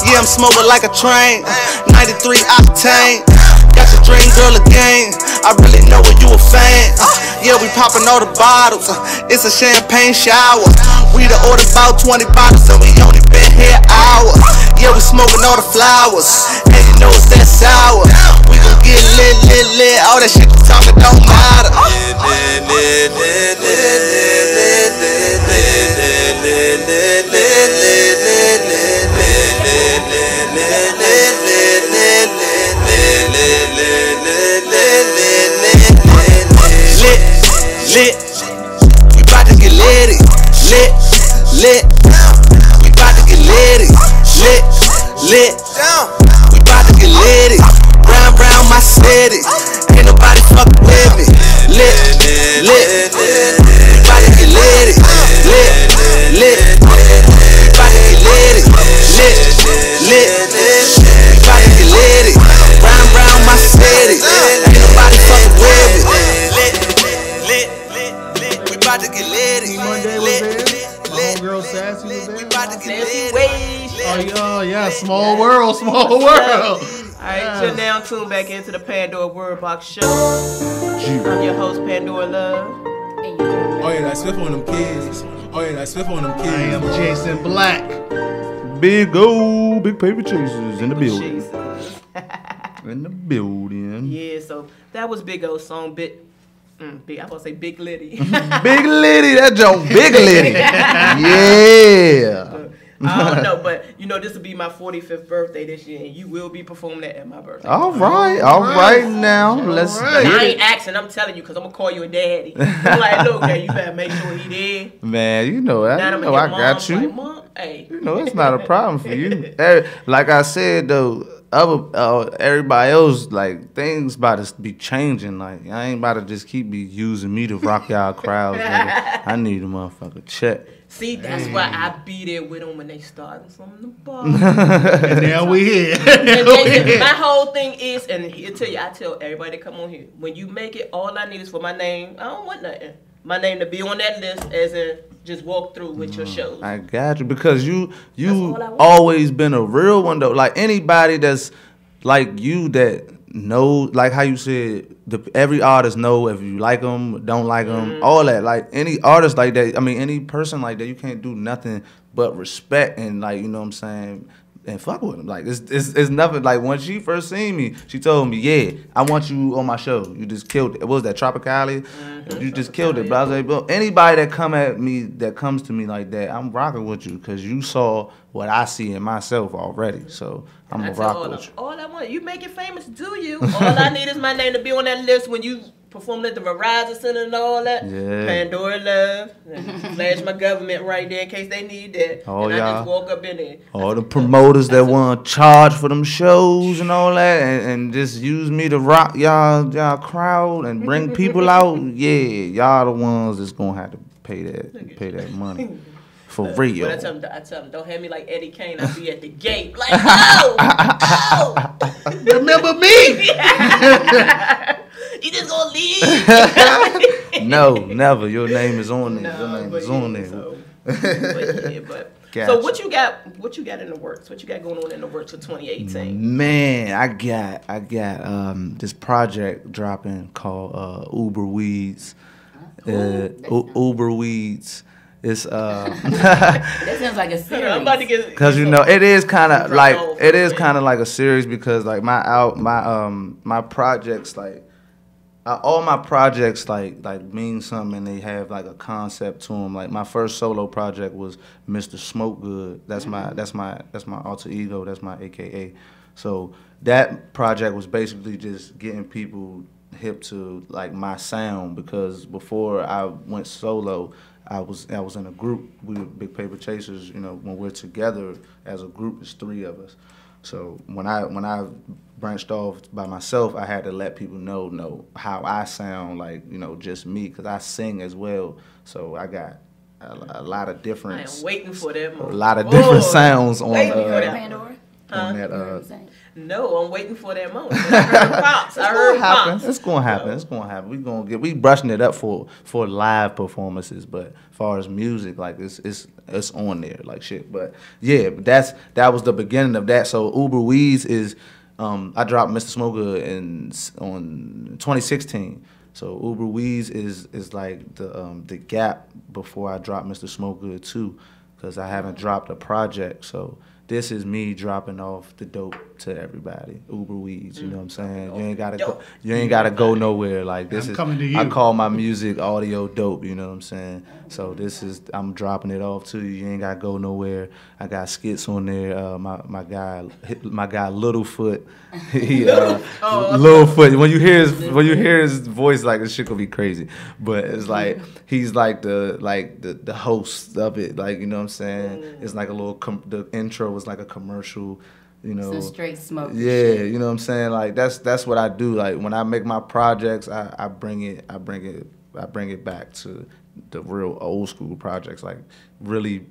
Yeah, I'm smoking like a train. 93 octane. Got your dream girl again. I really know when you a fan. Yeah, we popping all the bottles. It's a champagne shower. We done ordered about 20 bottles and we only been here an hour. Yeah, we smoking all the flowers. And you know it's that sour. We gon' get lit, lit, lit. All that shit you talking don't matter. Lit, we bout to get litty. Lit, lit, we litty. Ain't nobody fucking with me. Lit, lit, we bout to get litty. Lit, lit, we bout to get litty. Lit, lit, we bout to get litty. Round, round my city. Ain't nobody fucking with me. Lit, lit, lit, we bout to get litty. Monday was there. My homegirl Sassy was there. We bout to get Sassy litty. Oh yeah, small world, small world. All right, you're now tuned back into the Pandora Word Box Show. I'm your host, Pandora Love. Oh yeah, that's Swift on them kids. Oh yeah, that's Swift on them kids. I am Jason Black. Big paper chasers in the building. Jesus. In the building. Yeah, so that was Big O's song, I was gonna say Big Liddy. Big Liddy, that joke, Big Liddy. Yeah. I don't know, but you know, this will be my 45th birthday this year, and you will be performing that at my birthday. All right now. Let's I get ain't it. asking, I'm telling you, because I'm gonna call you a daddy. I'm like, look, man, you better make sure he there. Man, you know, Now I I'm know I got you. Like, Mom, hey. You know, it's not a problem for you. Like I said though, everybody else, like, things about to be changing. Like, I ain't about to just keep using me to rock y'all crowds. Nigga. I need a motherfucker check. See, that's why I be there with them when they starting from the bar. And now we here. And my whole thing is, and he'll tell you, I tell everybody that come on here, when you make it, all I need is for my name. I don't want nothing. My name to be on that list, as in just walk through with your shows. I got you, because you all I want. always been a real one though. Like anybody that's like you that know, like how you said, every artist know if you like them, don't like them, all that. Like any artist like that, I mean any person like that, you can't do nothing but respect and, like, you know what I'm saying, and fuck with them. Like it's nothing. Like when she first seen me, she told me, yeah, I want you on my show. You just killed it. What was that, Tropicali? You just killed it. But I was like, well, anybody that comes to me like that, I'm rocking with you because you saw what I see in myself already. So I'm gonna rock with you. All I want, you make it famous, do you? All I need is my name to be on that list when you perform at the Verizon Center and all that. Yeah. Pandora Love. Flash my government right there in case they need that. Oh, and I y'all. just walk up in there. All the promoters that want to charge for them shows and all that, and just use me to rock y'all crowd and bring people out. Yeah, y'all the ones that's gonna have to pay that money for real. But I tell them, don't have me like Eddie Kane. I'll be at the gate like, oh, Remember me? you just gonna leave? No, never. Your name is on there. Your name but is on there. So, but Gotcha. So what you got in the works? What you got going on in the works for 2018? Man, I got this project dropping called Uber Weeds. Uber Weeds. It's That sounds like a series. I'm about to get because you know it is kind of like a a series because like my projects like all my projects like mean something and they have like a concept to them. Like my first solo project was Mr. Smoke Good. That's my alter ego. That's my AKA. So that project was basically just getting people hip to like my sound because before I went solo, I was in a group. We were Big Paper Chasers. You know, when we're together as a group, there's 3 of us. So when I branched off by myself, I had to let people know how I sound, like, you know, just me, because I sing as well. So I got a lot of different. I am waiting for that moment. A lot of different sounds on waiting for that. Pandora? on that. No, I'm waiting for that moment. I heard pops. I heard pops. It's gonna happen. It's gonna happen. We brushing it up for live performances, but as far as music, like it's on there like shit. But yeah, that was the beginning of that. So Uber Weeds is I dropped Mr. Smoker on 2016. So Uber Weeds is like the gap before I dropped Mr. Smoker 2, because I haven't dropped a project. So this is me dropping off the dope to everybody. Uber Weeds, you know what I'm saying? You ain't gotta go nowhere. Like this I'm is coming to you. I call my music audio dope, you know what I'm saying? So I'm dropping it off to you. You ain't gotta go nowhere. I got skits on there. My guy Littlefoot. He Littlefoot. When you hear his voice, like this shit gonna be crazy. But it's like he's like the host of it, like, you know what I'm saying? It's like a little the intro was like a commercial You know, some straight smoke. Yeah, you know what I'm saying. Like that's what I do. Like when I make my projects, I bring it back to the real old school projects. Like really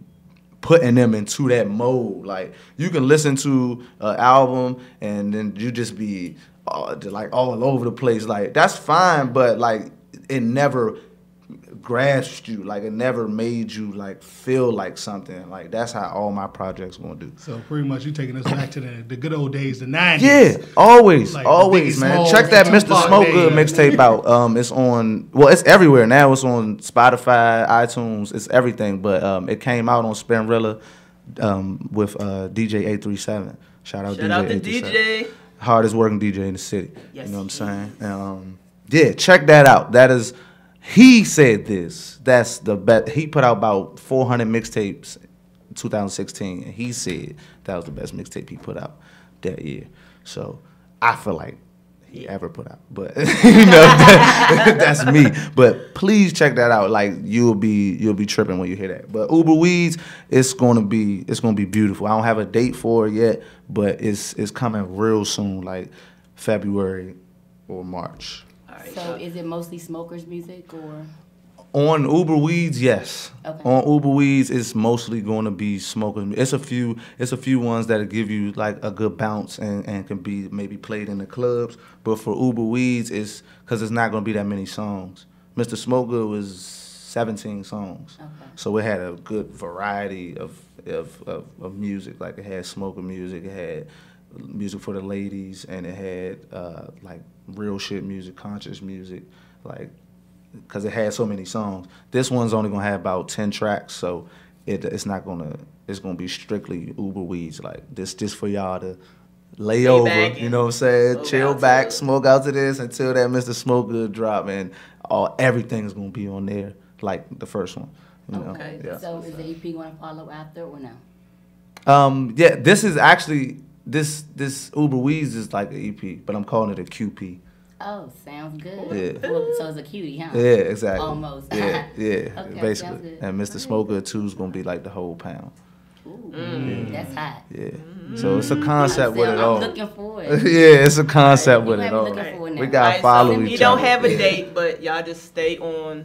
putting them into that mode. Like you can listen to an album and then you just be like all over the place. Like that's fine, but like it never grasped you. Like it never made you like feel like something. Like that's how all my projects gonna do. So pretty much you taking us back to the good old days, the 90s. Yeah, always, Like always, Biggie man. Smalls Check that and Mr. Tupac Smoke days. Good mixtape out. It's on. Well, it's everywhere now. It's on Spotify, iTunes. It's everything. But it came out on Spinrilla with DJ 837. Shout out Shout DJ out to 837. DJ. Hardest working DJ in the city. Yes, you know what I'm he saying? And, yeah, check that out. That is. He said this. That's the best. He put out about 400 mixtapes in 2016, and he said that was the best mixtape he put out that year. So I feel like he ever put out, but you know that's me. But please check that out. Like you'll be tripping when you hear that. But Uber Weeds, it's gonna be beautiful. I don't have a date for it yet, but it's coming real soon, like February or March. So is it mostly smokers music or? On Uber Weeds, yes. Okay. On Uber Weeds, it's mostly going to be smoking. It's a few ones that'll give you like a good bounce and can be maybe played in the clubs. But for Uber Weeds, it's because it's not going to be that many songs. Mr. Smoke Good was 17 songs, Okay. so it had a good variety of music. Like it had smoker music, it had music for the ladies, and it had like real shit music, conscious music, like. Because it had so many songs. This one's only gonna have about 10 tracks, so it's gonna be strictly Uber Weeds. Like this just for y'all to lay over, you know what I'm saying? Chill back, smoke out to this until that Mr. Smoke Good drop, and everything's gonna be on there like the first one. You know? Okay. Yeah. So is the EP gonna follow after or no? Yeah, this is actually this Uber Weeds is like an EP, but I'm calling it a QP. Oh, sounds good. Yeah. Well, so it's a cutie, huh? Yeah, exactly. Almost. Yeah, Okay, basically. sounds good. And Mr. Smoker 2 is gonna be like the whole pound. Ooh, that's hot. Yeah. So it's a concept with it all. I'm looking forward. Yeah, it's a concept with it I'm all. looking forward now. We gotta Alright, follow so each other. you don't have a Yeah. date, but y'all just stay on.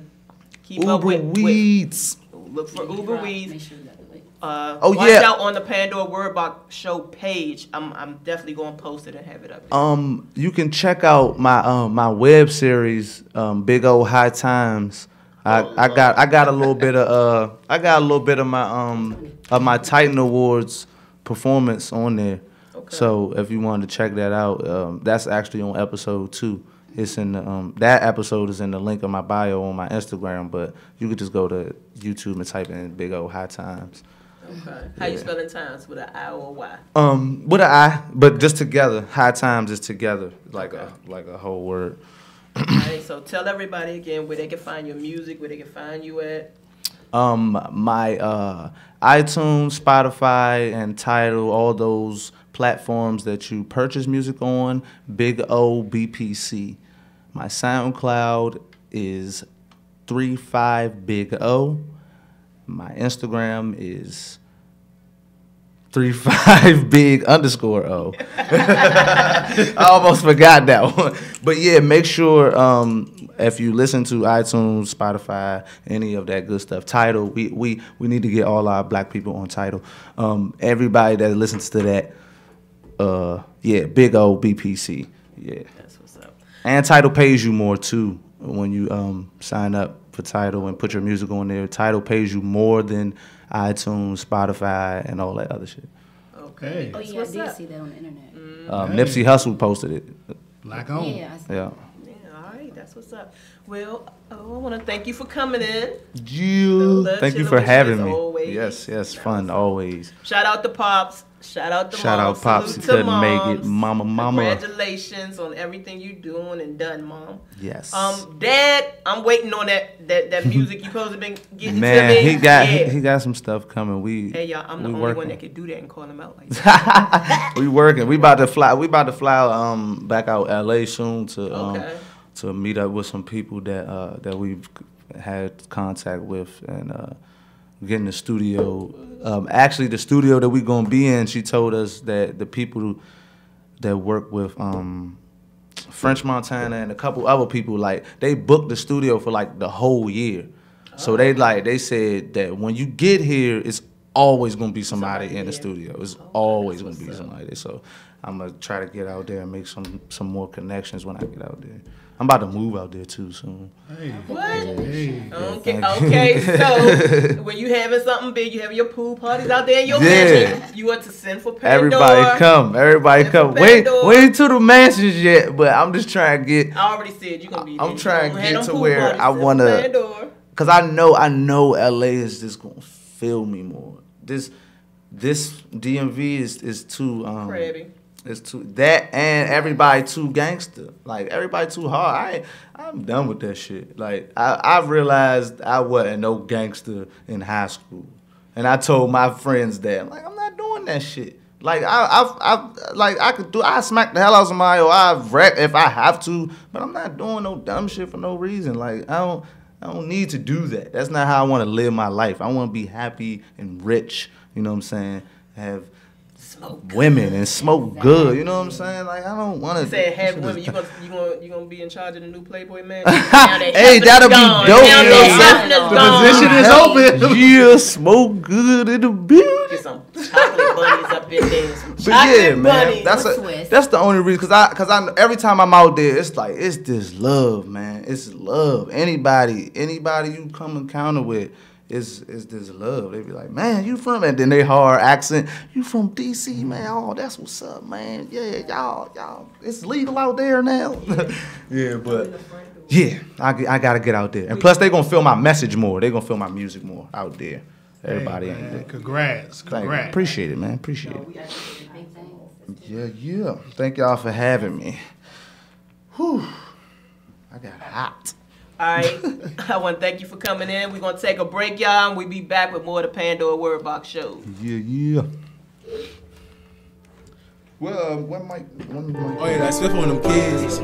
Keep up Uber with. Weeds. Look for Uber Weeds. Make sure you got the link. Watch yeah. out on the Pandora Word Box Show page. I'm definitely gonna post it and have it up there. You can check out my my web series, Big O High Times. I got a little bit of my Titan Awards performance on there. Okay. So if you wanted to check that out, that's actually on episode 2. It's in the that episode is in the link of my bio on my Instagram, but you could just go to YouTube and type in Big O High Times. Okay. How you spelling times, with an I or a Y? With an I, but just together. High Times is together, like a whole word. Alright, so tell everybody again where they can find your music, where they can find you at. My iTunes, Spotify, and Tidal, all those platforms that you purchase music on, Big O BPC. My SoundCloud is 35BigO. My Instagram is 35big_O. I almost forgot that one. But yeah, make sure if you listen to iTunes, Spotify, any of that good stuff, Tidal, we need to get all our black people on Tidal. Everybody that listens to that, Big O BPC. Yeah. That's what's up. And Tidal pays you more too when you sign up for Tidal and put your music on there. Tidal pays you more than iTunes, Spotify, and all that other shit. Okay. Oh, yeah, I did see that on the internet. Nipsey Hussle posted it. Black on. Yeah, I see. Yeah. Yeah, all right, that's what's up. Well, I want to thank you for coming in. Thank you for chilling having with me. you as always. Yes, fun always. Shout out to Pops. Shout out to Shout Mom. out Pops. Salute He to couldn't make it. moms. Mama. Congratulations on everything you doing and done, Mom. Yes. Dad, I'm waiting on that music you supposed to been getting Man, to me. he got some stuff coming. Hey y'all, I'm the only working. one that can do that and call him out like that. We working. We about to fly back out LA soon Okay. to meet up with some people that we've had contact with, and getting the studio. Actually, the studio that we gonna be in, she told us that the people that work with French Montana and a couple other people, like, they booked the studio for like the whole year. So they said that when you get here, it's always gonna be somebody in the studio. It's always gonna be somebody there. So I'm gonna try to get out there and make some more connections when I get out there. I'm about to move out there too soon. Hey. What? Hey. Okay. So when you having something big, you having your pool parties out there in your mansion, you want to send for Pandora. Everybody come. Wait till the mansions yet, but I'm just trying to get. I already said you're gonna be there. I'm trying to get to where I wanna. Cause I know LA is just gonna fill me more. This DMV is too crabby. It's too that, and everybody too gangster. Like, everybody too hard. I'm done with that shit. Like, I realized I wasn't no gangster in high school, and I told my friends that. I'm like, I'm not doing that shit. Like, I smack the hell out of somebody, or I wreck if I have to, but I'm not doing no dumb shit for no reason. Like, I don't need to do that. That's not how I want to live my life. I want to be happy and rich. You know what I'm saying? Have women and smoke good. You know what I'm saying? Like, I don't want to. Say have women. You gonna be in charge of the new Playboy man? Hey, that'll be dope. Now the position is open. Yeah, smoke good in the building. Get some chocolate bunnies up in there. But yeah, man, that's the only reason. Cause I every time I'm out there, it's like, it's this love, man. It's love. Anybody you come encounter with, is this love. They be like, man, you from, and then they hard accent, you from DC, man. Oh, that's what's up, man. Yeah, y'all, it's legal out there now. Yeah, but yeah, I gotta get out there. And plus, they gonna feel my message more. They gonna feel my music more out there. Everybody ain't there. Congrats. Appreciate it, man. Appreciate it. Yeah. Thank y'all for having me. Whew. I got hot. All right. I want to thank you for coming in. We're going to take a break, y'all, and we'll be back with more of the Pandora Word Box show. Yeah. Well, when mic? Oh, yeah, that's Swift on them kids.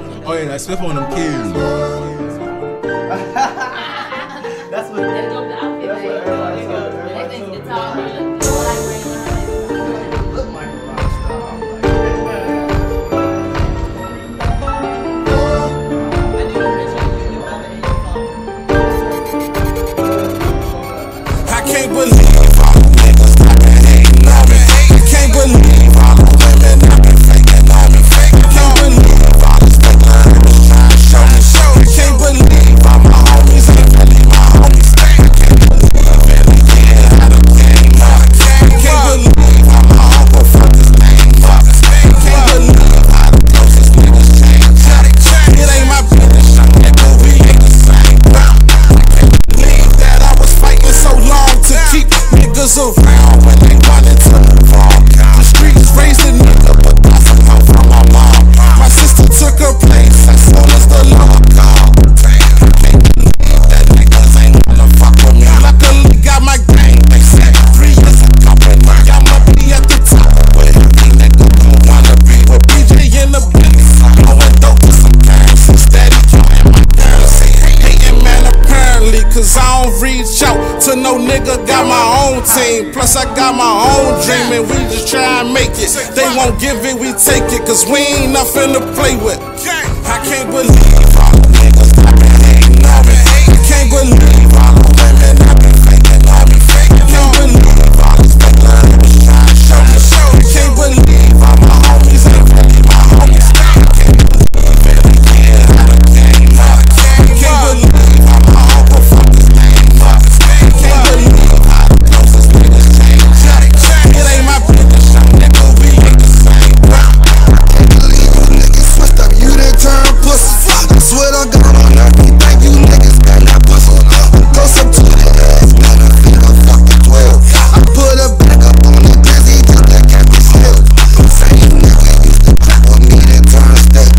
That's what everybody Can't believe all the niggas that been hating on me. Can't believe all the women that been faking on me. Can't believe all the stuff that they was trying to show me. Can't believe all my homies ain't really my homies. Can't believe in the year how the game up. Can't believe how my uncle fucked his name up. Can't believe how the closest niggas change. It ain't my business, nigga, we ain't the same. Can't believe that I was fighting so long to keep niggas around when they wanted to move on. The streets raised a nigga, but got some help from my mom. My sister took her place as soon as the law called. Can't believe that niggas ain't wanna fuck with me. Luckily got my gang, they said 3 years of company. I'ma be at the top with every nigga who wanna be with BJ in the business. Going dope to some gangs, so steady joining my girls. Hating man apparently, cause I don't reach out to no nigga, got my own team. Plus I got my own dream and we just try and make it. They won't give it, we take it, cause we ain't nothing to play with. I can't believe all the niggas that been hating on me. Can't believe all the women that been faking on me. Can't believe all the stuff that they was trying to show me. Can't believe all my homies ain't really my homies. Can't believe in the year how the game up. Can't believe how my uncle fucked his name up. Can't believe how the closest niggas change. It ain't my business, nigga, we ain't the same. Can't believe you niggas switched up, you done turned pussy. I swear to God on everything, you niggas been that pussy. Close up to the ass, man, I feel a fucking 12. I put a back up on the glizzy just to catch me still. Same nigga used to crack with me, then turn state.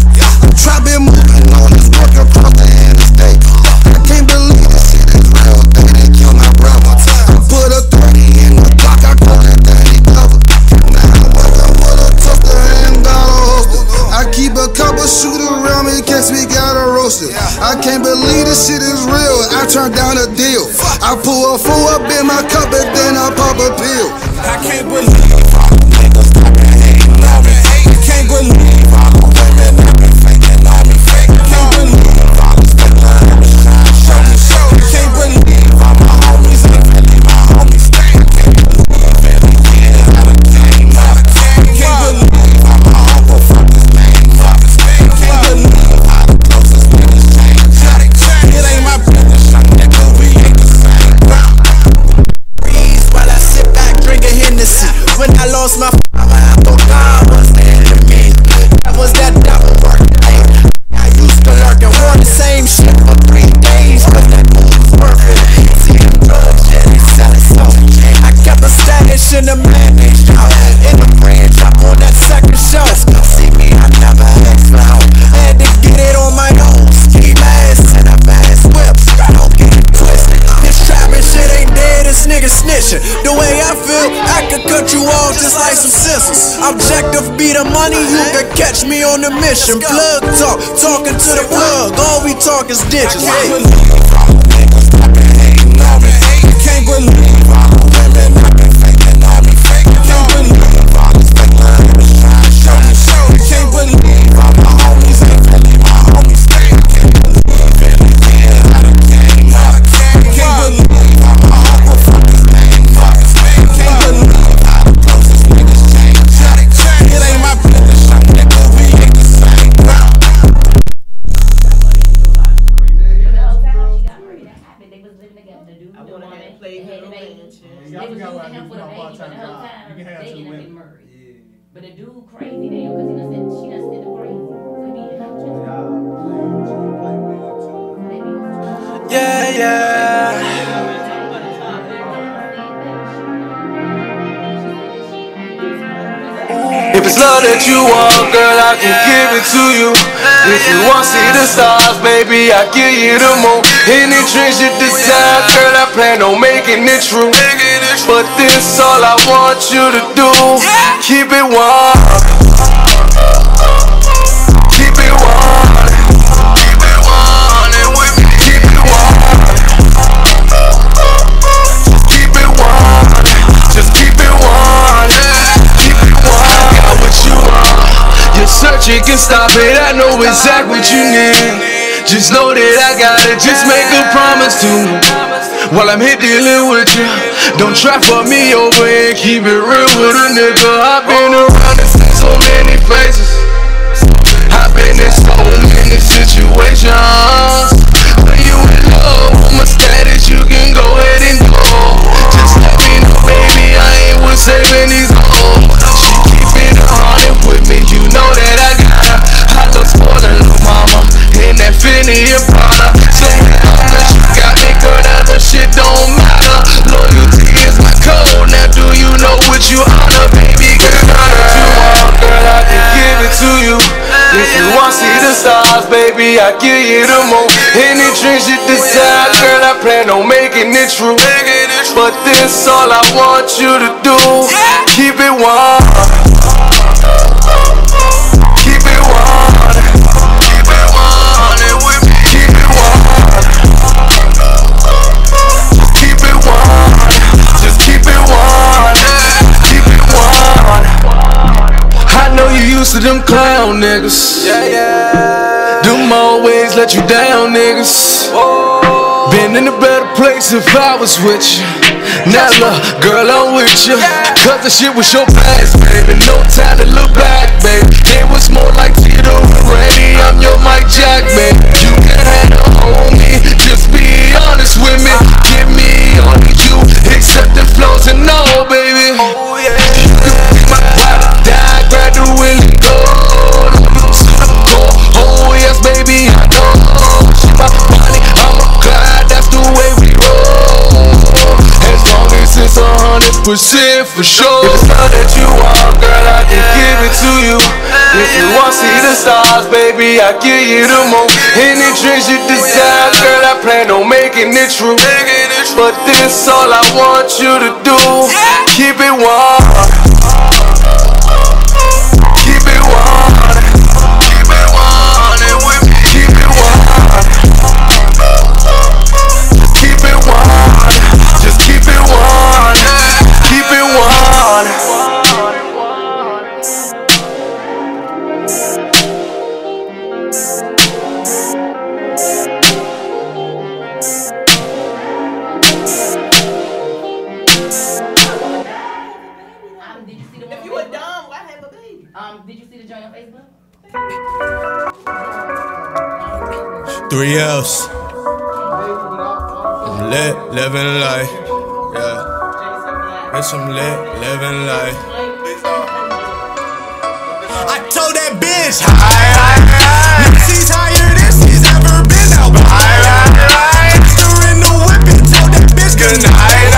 Trap been moving on this work across the interstate. I can't believe this shit is real, they kill my brother. I put a 30 in the block, I call it dirty cover. Now I woke up with a toaster and got a holster. I keep a couple shooters around me in case we got a roast. emotion. I can't believe this shit is real. I turned down a deal. I pull a fool up in my cup and then I pop a pill. I can't believe all the niggas that been hating on me. I can't believe all the women that been faking on me. I can't believe all the stuff that been trying to show me. I can't believe all my homies ain't really my homies. I can't believe every year I done came up. I can't believe all my uncle fucked his name up. I can't believe all the closest niggas changed. It ain't my business, young nigga, we ain't the same. Breeze while I sit back drinking Hennessy. When I lost my I thought God was the enemy. That was that double work. I used to work and wore the same shit for 3 days, but that move was worth it. See them drugs, yeah, they selling so. I kept a stash in the managed house, in the branch up on that second shelf. See me, I never asked for help. Had to get it on my own. Ski mask and a fast whip. Don't get it twisted. This trapping shit ain't dead, this nigga snitching. The way I feel, I could cut you off just like some scissors. Objective be the money, you can catch me on the mission. Plug talk, talking to the plug. All we talk is ditches. I can't believe all the niggas that been hating on me. I can't believe all the women that been faking on me. I can't believe all the stuff that been trying to show me. I can't believe all my homies ain't really my homies. I can't believe every year I done came up. I can't believe all my uncle fucked his name up. I can't believe all the closest niggas changed. It ain't my business, young nigga, we ain't the same. I wanna have played with them. Y'all forgot what I do for my part-time job. You can have 2 women. But the dude crazy now because she done sent him crazy. Yeah, yeah. If it's love that you want, girl, I can give it to you. If you want to see the stars, baby, I give you the moon. Any dreams you desire, girl, I plan on making it true. But this all I want you to do. Keep it warm. Keep it warm. Keep it warm and with me. Keep it warm. Just keep it warm. Just keep it warm. Keep it warm. I got what you want. Your search, you can stop it. I know exactly what you need. Just know that I got it. Just make a promise to me while I'm here dealing with you. Don't try for me over and keep it real with a nigga. I've been around and seen so many places. I've been in so many situations. When you in love with my status, you can go ahead and go. Just let me know, baby, I ain't with saving these hoes. She keeping it honest with me, you know that I got her. I look spoiled, little mama, in that Finny and Prada. So how much you got me, girl, that other shit don't matter. Loyalty is my code, now do you know what you honor, baby girl? What you want, girl, I can give it to you. If you want to see the stars, baby, I give you the moon. Any dreams you desire, girl, I plan on making it true. But this all I want you to do. Keep it warm. Keep it warm. Keep it warm and with me. Keep it warm. Just keep it warm. Just keep it warm. Keep it warm. I know you used to them clown niggas. Yeah, yeah. Them always let you down niggas. Been in a better place if I was with you. Now look, girl, I'm with you. Cause the shit was your past, baby. No time to look back, baby. It was more like Tito and Randy. I'm your Mike Jack, baby. You can handle homie. Just be honest with me. Give me all of you, except the flows and all, baby. Oh yeah. You can be my ride or die, gradually go. Oh yes, baby, I know. She my body, I'm a Clyde. That's the way we roll. As long as it's 100% for sure. If it's love that you want, girl, I can give it to you. If you want to see the stars, baby, I give you the moon. Any dreams you desire, girl, I plan on making it true. But this all I want you to do. Keep it warm. Keep it warm. Keep it warm and with me. Keep it warm. 3 L's. I'm lit, living life. Yeah. Bitch, I'm lit, living life. I told that bitch, she's higher than she's ever been out. Her in the whip and told that bitch good night.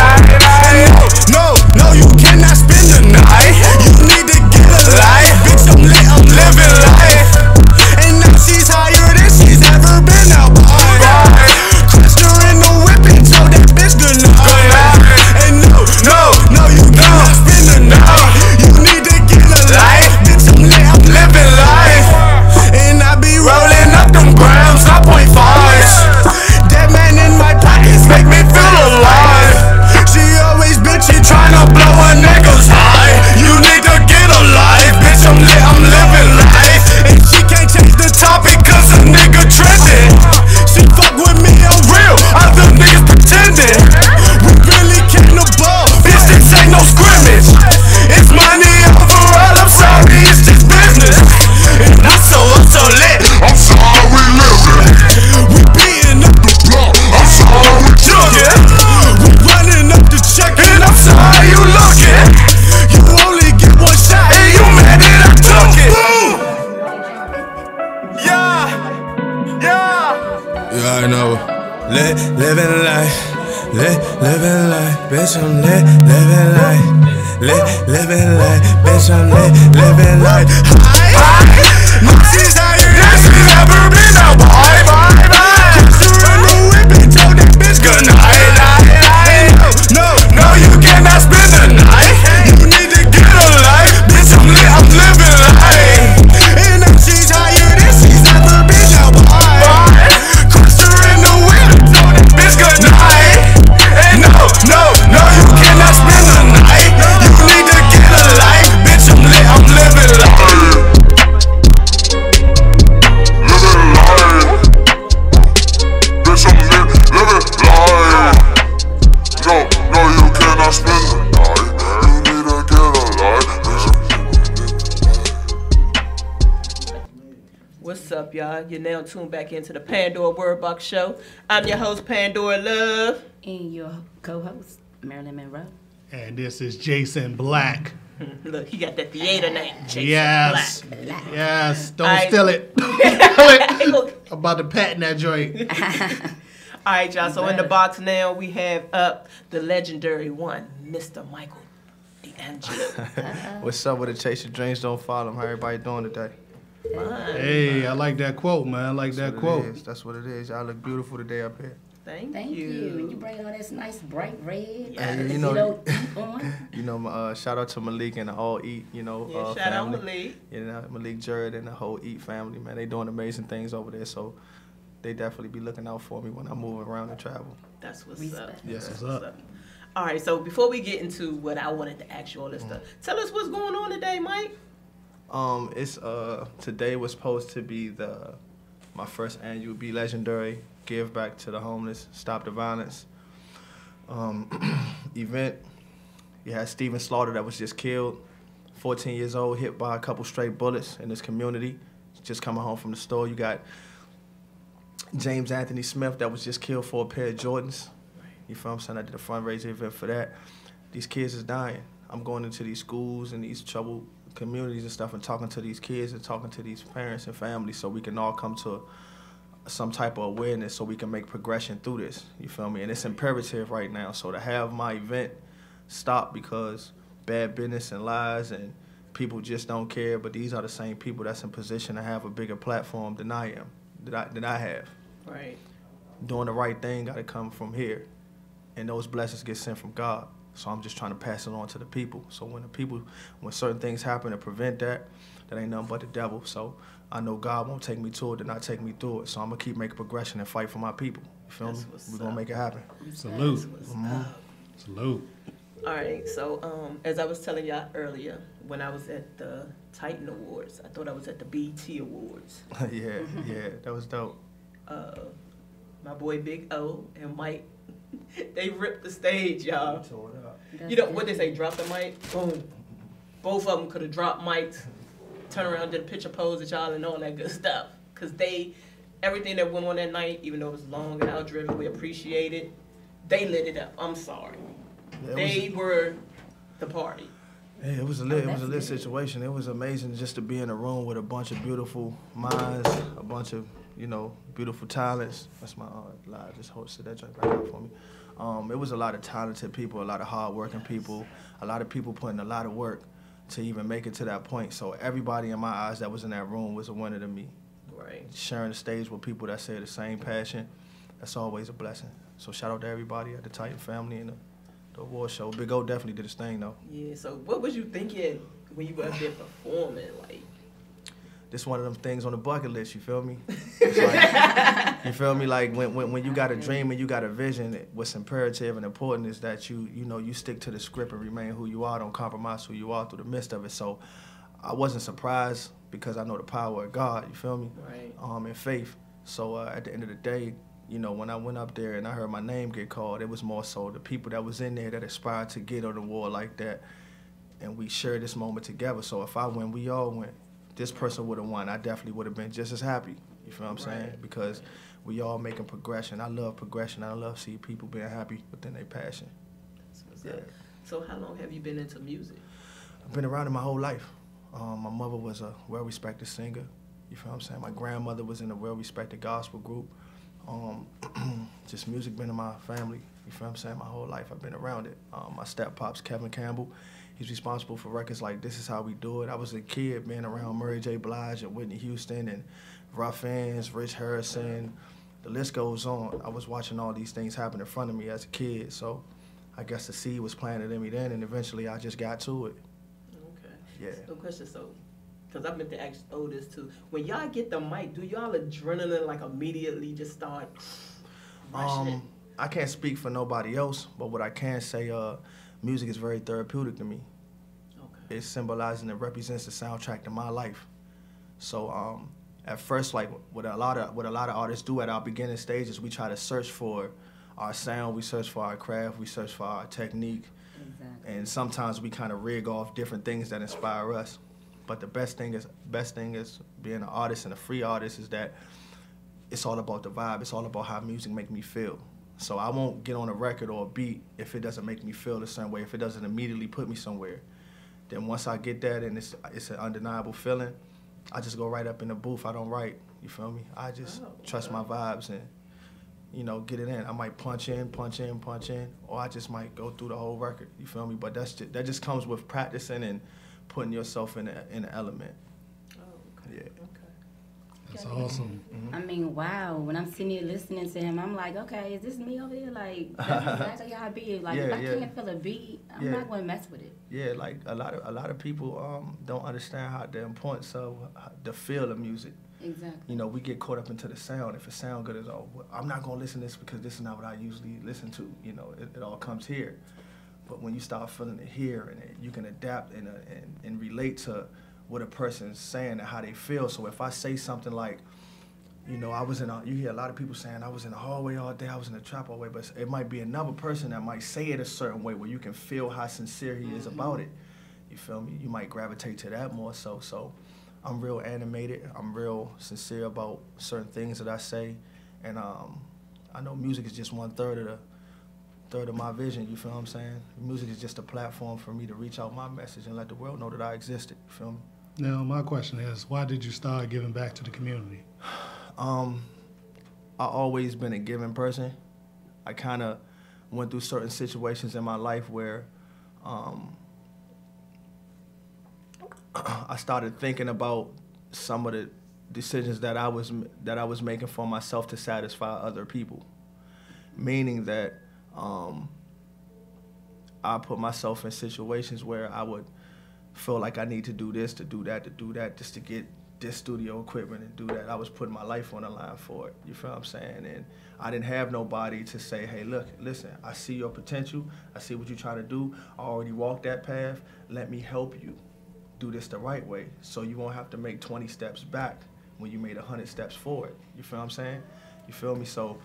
No, you cannot spend the night. You need to get a life. Bitch, I'm lit, I'm living life. And now she's higher than she's ever been out. Crushed her in the whip and told that bitch good night. And no, you cannot spend the night. You need to get a life. Bitch, I'm lit, I'm living life. And I be rolling up them grams, 9.5s. That man in my pockets make me feel alive. She always bitchin' tryna blow her niggas high. You need to get a life. Bitch, I'm lit, I'm living life. And she can't change the topic cause a nigga trending. She fuck with me, I'm real, other niggas pretending. We really came to ball, bitch, this ain't no scrimmage. It's money overall, I'm sorry, it's just business. And I'm so lit, I'm sorry we living. We beating up the block, I'm sorry we jugging. We running up the check and I'm sorry you looking. You only get one shot and you mad that I took it. Yeah, I know. Living life, living life, bitch, I'm living life. Living life, bitch, I'm living life. Now she's higher than she's ever been out. Kissed her in the whip and told that bitch good night. No, you cannot spend the night. You need to get a life. Bitch, I'm lit, I'm living life. And now she's higher than she's ever been out. Crushed her in the whip and told that bitch good night. And no, you cannot spend the night. You need to get a life. Bitch, I'm lit, I'm living life. What's up, y'all? You're now tuned back into the Pandora Word Box Show. I'm your host, Pandora Love. And your co-host, Marilyn Monroe. And this is Jason Black. Look, he got that theater name, Jason Yes. Black. Yes. Don't steal it. Don't steal it. I'm about to patent that joint. All right, y'all. So in the box now, we have up the legendary one, Mr. Michael D'Angelo. What's up with the Chase Your Dreams Don't Follow 'em? How everybody doing today? Hey, I like that quote, man. I like that quote. That's what it is. Y'all look beautiful today up here. Thank you. And you bring on this nice bright red. Yes. You know, you know, shout out to Malik and the All Eat, shout family. out Malik. Malik Jared and the whole Eat family, man. They doing amazing things over there, so they definitely be looking out for me when I move around and travel. That's what's Respect. up. Yes. That's what's up. All right, so before we get into what I wanted to ask you all this stuff, tell us what's going on today, Mike. It's today was supposed to be my first annual Be Legendary Give Back to the Homeless, Stop the Violence event. You had Steven Slaughter that was just killed, 14 years old, hit by a couple straight bullets in his community, just coming home from the store. You got James Anthony Smith that was just killed for a pair of Jordans. You feel what I'm saying? I did a fundraiser event for that. These kids is dying. I'm going into these schools and these troubled communities and stuff and talking to these kids and talking to these parents and families so we can all come to some type of awareness so we can make progression through this. You feel me? And it's imperative right now. So to have my event stop because bad business and lies and people just don't care, but these are the same people that's in position to have a bigger platform than I am, that I have. Right. Doing the right thing got to come from here. And those blessings get sent from God. So I'm just trying to pass it on to the people. So when certain things happen to prevent that ain't nothing but the devil. So I know God won't take me to it and not take me through it. So I'm going to keep making progression and fight for my people. You feel me? We're going to make it happen. Salute. Salute. All right, so as I was telling y'all earlier, when I was at the Titan Awards, I thought I was at the BET Awards. yeah, that was dope. My boy Big O and Mike, they ripped the stage, y'all. You know what they say, drop the mic? Boom. Both of them could have dropped mics, turn around, did a picture pose at y'all and all that good stuff. Because they everything that went on that night, even though it was long and out-driven, we appreciate it. They lit it up. I'm sorry. They were the party. Yeah, it was a lit situation. It was amazing just to be in a room with a bunch of beautiful minds, a bunch of, you know, beautiful talents. That's my lie. Just hosted that joint right now for me. It was a lot of talented people, a lot of hard-working people, a lot of people putting a lot of work to even make it to that point. So everybody in my eyes that was in that room was a winner to me. Right. Sharing the stage with people that share the same passion, that's always a blessing. So shout out to everybody at the Titan family and the award show. Big O definitely did his thing though. Yeah, so what was you thinking when you were up there performing? Like, this one of them things on the bucket list, you feel me? Like, you feel me? Like when you got a dream and you got a vision, what's imperative and important is that you know, you stick to the script and remain who you are, don't compromise who you are through the midst of it. So I wasn't surprised because I know the power of God, you feel me? Right. And faith. So at the end of the day, you know, when I went up there and I heard my name get called, it was more so the people that was in there that aspired to get on the wall like that, and we shared this moment together. So if I win, we all win. This person would have won, I definitely would have been just as happy. You feel what I'm saying? Because we all making progression. I love progression. I love seeing people being happy within their passion. That's what's up. So how long have you been into music? I've been around it my whole life. My mother was a well-respected singer. You feel what I'm saying? My grandmother was in a well-respected gospel group. Just music been in my family. You feel what I'm saying? My whole life I've been around it. My step-pop's Kevin Campbell. He's responsible for records like This Is How We Do It. I was a kid being around Mary J. Blige and Whitney Houston and Ruffins, Rich Harrison. The list goes on. I was watching all these things happen in front of me as a kid, so I guess the seed was planted in me then, and eventually I just got to it. Okay. Yeah. No question, so, because I've been to ask this too. When y'all get the mic, do y'all adrenaline like immediately just start rushing? I can't speak for nobody else, but what I can say, music is very therapeutic to me. Okay. It symbolizes and represents the soundtrack to my life. So at first, like what a lot of artists do at our beginning stages, we try to search for our sound, we search for our craft, we search for our technique. Exactly. And sometimes we kind of rig off different things that inspire us. But the best thing is being an artist and a free artist is that it's all about the vibe. It's all about how music make me feel. So I won't get on a record or a beat if it doesn't make me feel the same way, if it doesn't immediately put me somewhere. Then once I get that and it's an undeniable feeling, I just go right up in the booth. I don't write, you feel me? I just trust my vibes and, you know, get it in. I might punch in, or I just might go through the whole record, you feel me? But that just comes with practicing and putting yourself in an element. Oh, okay. Yeah. Okay. That's awesome. I mean, wow. When I'm sitting here listening to him, I'm like, okay, is this me over here? Like, that's exactly how I be. Like, if I can't feel a beat, I'm not going to mess with it. Yeah, like a lot of people don't understand how the importance of the feel of music. Exactly. You know, we get caught up into the sound. If it sound good, it's all. I'm not gonna listen to this because this is not what I usually listen to. You know, it all comes here. But when you start feeling it here, and you can adapt and relate to what a person's saying and how they feel. So if I say something like, you know, you hear a lot of people saying I was in the hallway all day, I was in the trap all day, but it might be another person that might say it a certain way where you can feel how sincere he is about it. You feel me? You might gravitate to that more so. So I'm real animated. I'm real sincere about certain things that I say. And I know music is just 1/3 of my vision, you feel what I'm saying? Music is just a platform for me to reach out my message and let the world know that I existed, you feel me? Now, my question is, why did you start giving back to the community? I always been a giving person. I kind of went through certain situations in my life where I started thinking about some of the decisions that I was making for myself to satisfy other people, meaning that I put myself in situations where I would feel like I need to do this, to do that, just to get this studio equipment and do that. I was putting my life on the line for it, you feel what I'm saying? And I didn't have nobody to say, hey, look, listen, I see your potential, I see what you're trying to do, I already walked that path, let me help you do this the right way so you won't have to make 20 steps back when you made 100 steps forward, you feel what I'm saying? You feel me? So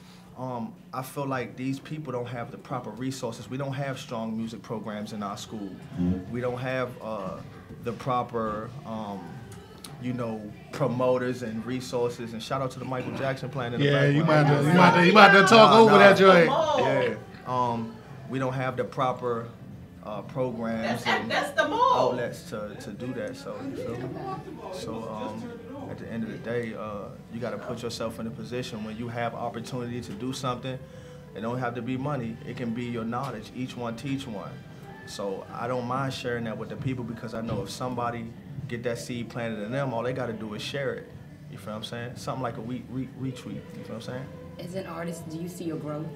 I feel like these people don't have the proper resources. We don't have strong music programs in our school. We don't have the proper you know, promoters and resources. And shout out to the Michael Jackson playing in the background. You might have to talk over that joint. Yeah. We don't have the proper programs and outlets to do that. So you feel me? So at the end of the day, you got to put yourself in a position when you have opportunity to do something. It don't have to be money. It can be your knowledge. Each one teach one. So I don't mind sharing that with the people because I know if somebody get that seed planted in them, all they got to do is share it. You feel what I'm saying? Something like a retweet. You feel what I'm saying? As an artist, do you see your growth?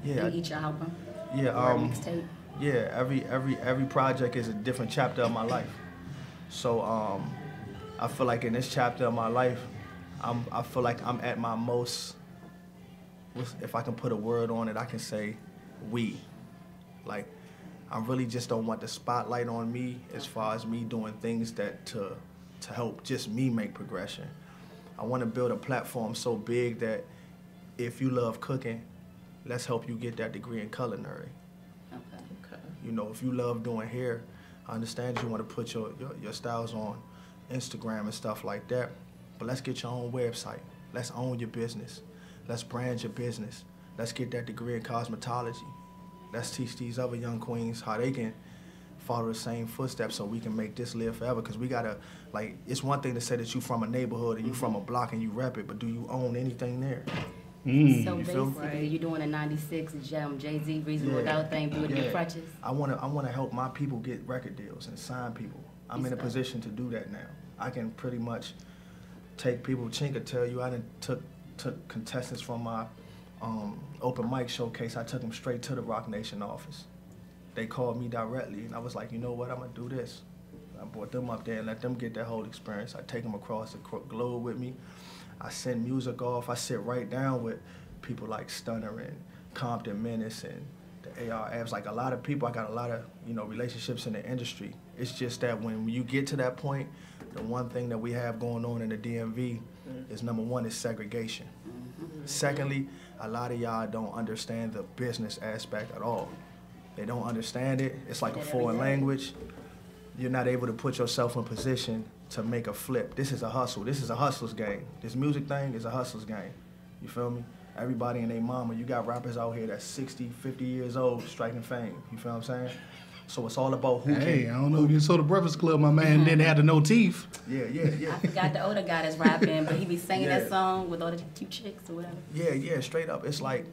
Yeah. In each album? Yeah. Or mixtape? Yeah. Every project is a different chapter of my life. So I feel like in this chapter of my life, I feel like I'm at my most. If I can put a word on it, I can say we. Like, I really just don't want the spotlight on me as far as me doing things that to help just me make progression. I want to build a platform so big that if you love cooking, let's help you get that degree in culinary. Okay. You know, if you love doing hair, I understand you want to put your styles on Instagram and stuff like that, but let's get your own website. Let's own your business. Let's brand your business. Let's get that degree in cosmetology. Let's teach these other young queens how they can follow the same footsteps so we can make this live forever. Because we gotta, like, it's one thing to say that you from a neighborhood and you from a block and you rep it, but do you own anything there? So basically, you're doing a 96 Jay-Z Reasonable Doubt thing, but with your crutches. I wanna help my people get record deals and sign people. I'm in a position to do that now. I can pretty much take people. Chinka tell you I done took contestants from my open mic showcase. I took them straight to the Rock Nation office. They called me directly, and I was like, you know what, I'm gonna do this. I brought them up there and let them get that whole experience. I take them across the globe with me. I send music off. I sit right down with people like Stunner and Compton Menace and the AR Abs. Like a lot of people, I got a lot of relationships in the industry. It's just that when you get to that point, the one thing that we have going on in the DMV is number one is segregation. Secondly, a lot of y'all don't understand the business aspect at all. They don't understand it. It's like a foreign language. You're not able to put yourself in position to make a flip. This is a hustle. This is a hustler's game. This music thing is a hustler's game. You feel me? Everybody and their mama. You got rappers out here that's 60, 50 years old striking fame. You feel what I'm saying? So it's all about who I don't know if you saw the Breakfast Club, my man didn't have no teeth. Yeah. I forgot the older guy that's rapping, but he be singing that song with all the two chicks or whatever. Yeah, straight up. It's like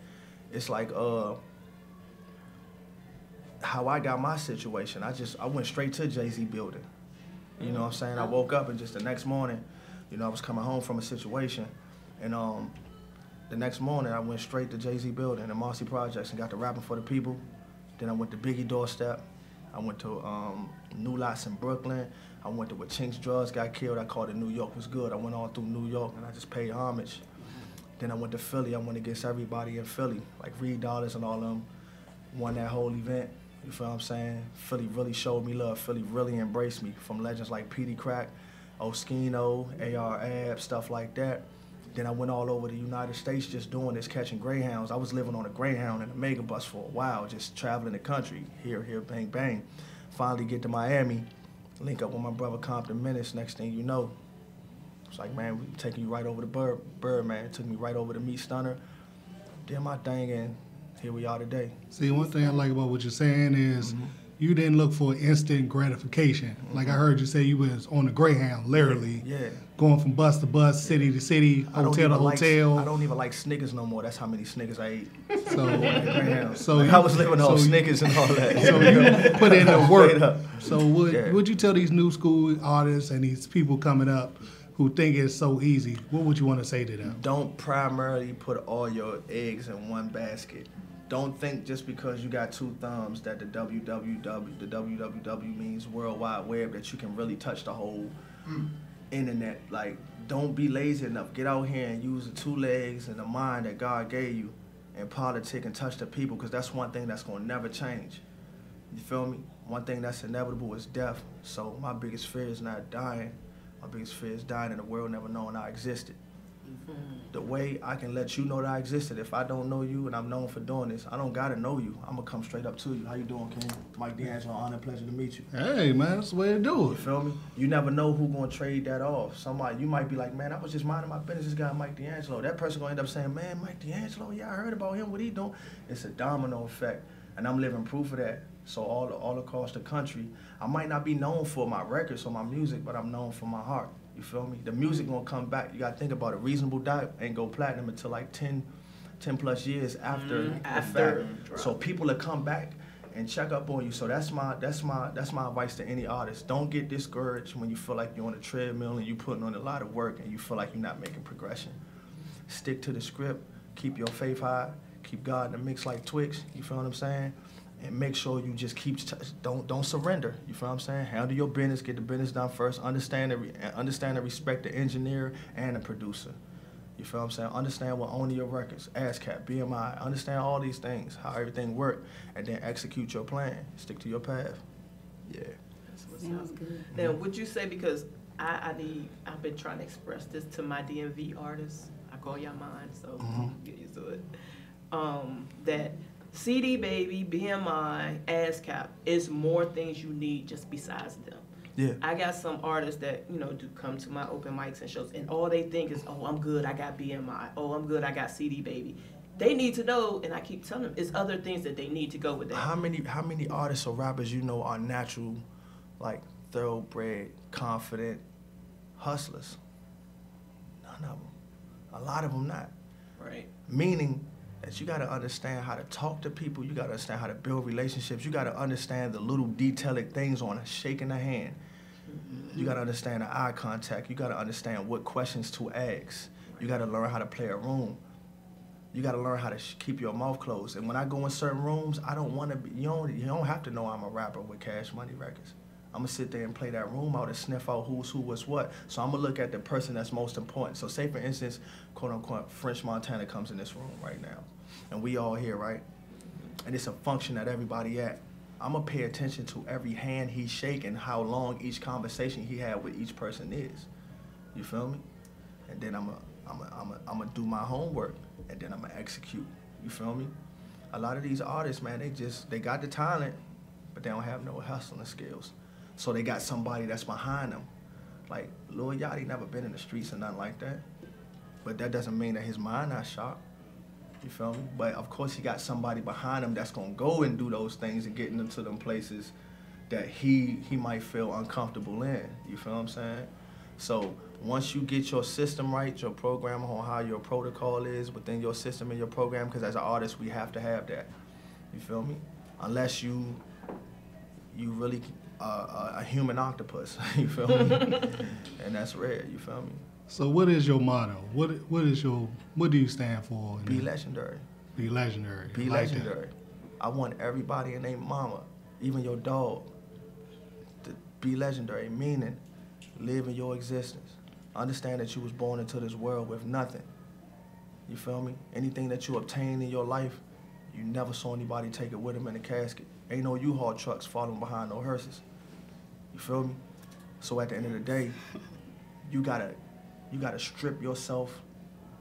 how I got my situation. I went straight to Jay-Z building. You know what I'm saying? I woke up and just the next morning, I was coming home from a situation, and the next morning I went straight to Jay-Z building and Marcy Projects and got to rapping for the people. Then I went to Biggie Doorstep. I went to New Lots in Brooklyn. I went to where Chinks Drugs got killed. I called it New York was good. I went all through New York and I just paid homage. Then I went to Philly. I went against everybody in Philly, like Reed Dollars and all of them. Won that whole event. You feel what I'm saying? Philly really showed me love. Philly really embraced me, from legends like Petey Crack, Oskino, AR Ab, stuff like that. Then I went all over the United States just doing this, catching Greyhounds. I was living on a Greyhound and a mega bus for a while, just traveling the country, here, bang, bang. Finally get to Miami, link up with my brother Compton Menace. Next thing you know, it's like, man, we taking you right over the bird, man. Took me right over to meet Stunner, did my thing, and here we are today. See, one thing I like about what you're saying is you didn't look for instant gratification. Like I heard you say you was on the Greyhound, literally. Yeah. Going from bus to bus, city to city, hotel to hotel. I don't even like Snickers no more. That's how many Snickers I ate. So I was living off Snickers and all that. So you put in the work. So would you tell these new school artists and these people coming up who think it's so easy, what would you want to say to them? Don't primarily put all your eggs in one basket. Don't think just because you got two thumbs that the www means World Wide Web, that you can really touch the whole internet. Like, don't be lazy enough. Get out here and use the two legs and the mind that God gave you and politic and touch the people, because that's one thing that's going to never change. You feel me? One thing that's inevitable is death. So my biggest fear is not dying. My biggest fear is dying in the world never knowing I existed. The way I can let you know that I existed. If I don't know you and I'm known for doing this, I don't gotta know you. I'm gonna come straight up to you. How you doing, King? Mike D'Angelo, honor and pleasure to meet you. Hey, man, that's the way to do You it. feel me? You never know who gonna trade that off. Somebody, you might be like, man, I was just minding my business. This guy, Mike D'Angelo. That person gonna end up saying, man, Mike D'Angelo, yeah, I heard about him. What he doing? It's a domino effect, and I'm living proof of that. So all across the country, I might not be known for my records or my music, but I'm known for my heart. You feel me? The music gonna come back. You gotta think about it. Reasonable Doubt ain't go platinum until like 10 plus years after the fact. So people will come back and check up on you. So that's my advice to any artist. Don't get discouraged when you feel like you're on a treadmill and you putting on a lot of work and you feel like you're not making progression. Stick to the script. Keep your faith high. Keep God in the mix like Twix. You feel what I'm saying? And make sure you just keep don't surrender. You feel what I'm saying? Handle your business, get the business done first. Understand and respect the engineer and the producer. You feel what I'm saying? Understand what owning your records, ASCAP, BMI. Understand all these things, how everything works, and then execute your plan. Stick to your path. Yeah. Sounds good. Now, would you say, because I've been trying to express this to my DMV artists. I call y'all mine, so get used to it. That CD Baby, BMI, ASCAP is more things you need just besides them. Yeah. I got some artists that, do come to my open mics and shows, and all they think is, oh, I'm good, I got BMI. Oh, I'm good, I got CD Baby. They need to know, and I keep telling them, it's other things that they need to go with that. How many artists or rappers you know are natural, like thoroughbred, confident hustlers? None of them. A lot of them not. Right. Meaning that you got to understand how to talk to people. You got to understand how to build relationships. You got to understand the little detailed things on shaking a hand. You got to understand the eye contact. You got to understand what questions to ask. You got to learn how to play a room. You got to learn how to keep your mouth closed. And when I go in certain rooms, I don't want to be, you don't have to know I'm a rapper with Cash Money Records. I'm going to sit there and play that room out and sniff out who's who, what's what. So I'm going to look at the person that's most important. So say, for instance, quote unquote, French Montana comes in this room right now. And we all here, right? And it's a function that everybody at. I'm going to pay attention to every hand he's shaking, how long each conversation he had with each person is. You feel me? And then I'm going to do my homework, and then I'm going to execute. You feel me? A lot of these artists, man, they got the talent, but they don't have no hustling skills. So they got somebody that's behind them. Like, Lil Yachty never been in the streets or nothing like that. But that doesn't mean that his mind not sharp. You feel me? But of course he got somebody behind him that's gonna go and do those things and get into them places that he might feel uncomfortable in. You feel what I'm saying? So once you get your system right, your program on how your protocol is within your system and your program, because as an artist we have to have that. You feel me? Unless you really a human octopus. You feel me? And that's rare. You feel me? So what is your motto? What do you stand for? Be legendary. Be legendary. Be legendary. I want everybody and their mama, even your dog, to be legendary, meaning live in your existence. Understand that you was born into this world with nothing. You feel me? Anything that you obtain in your life, you never saw anybody take it with them in a casket. Ain't no U-Haul trucks following behind no hearses. You feel me? So at the end of the day, you gotta strip yourself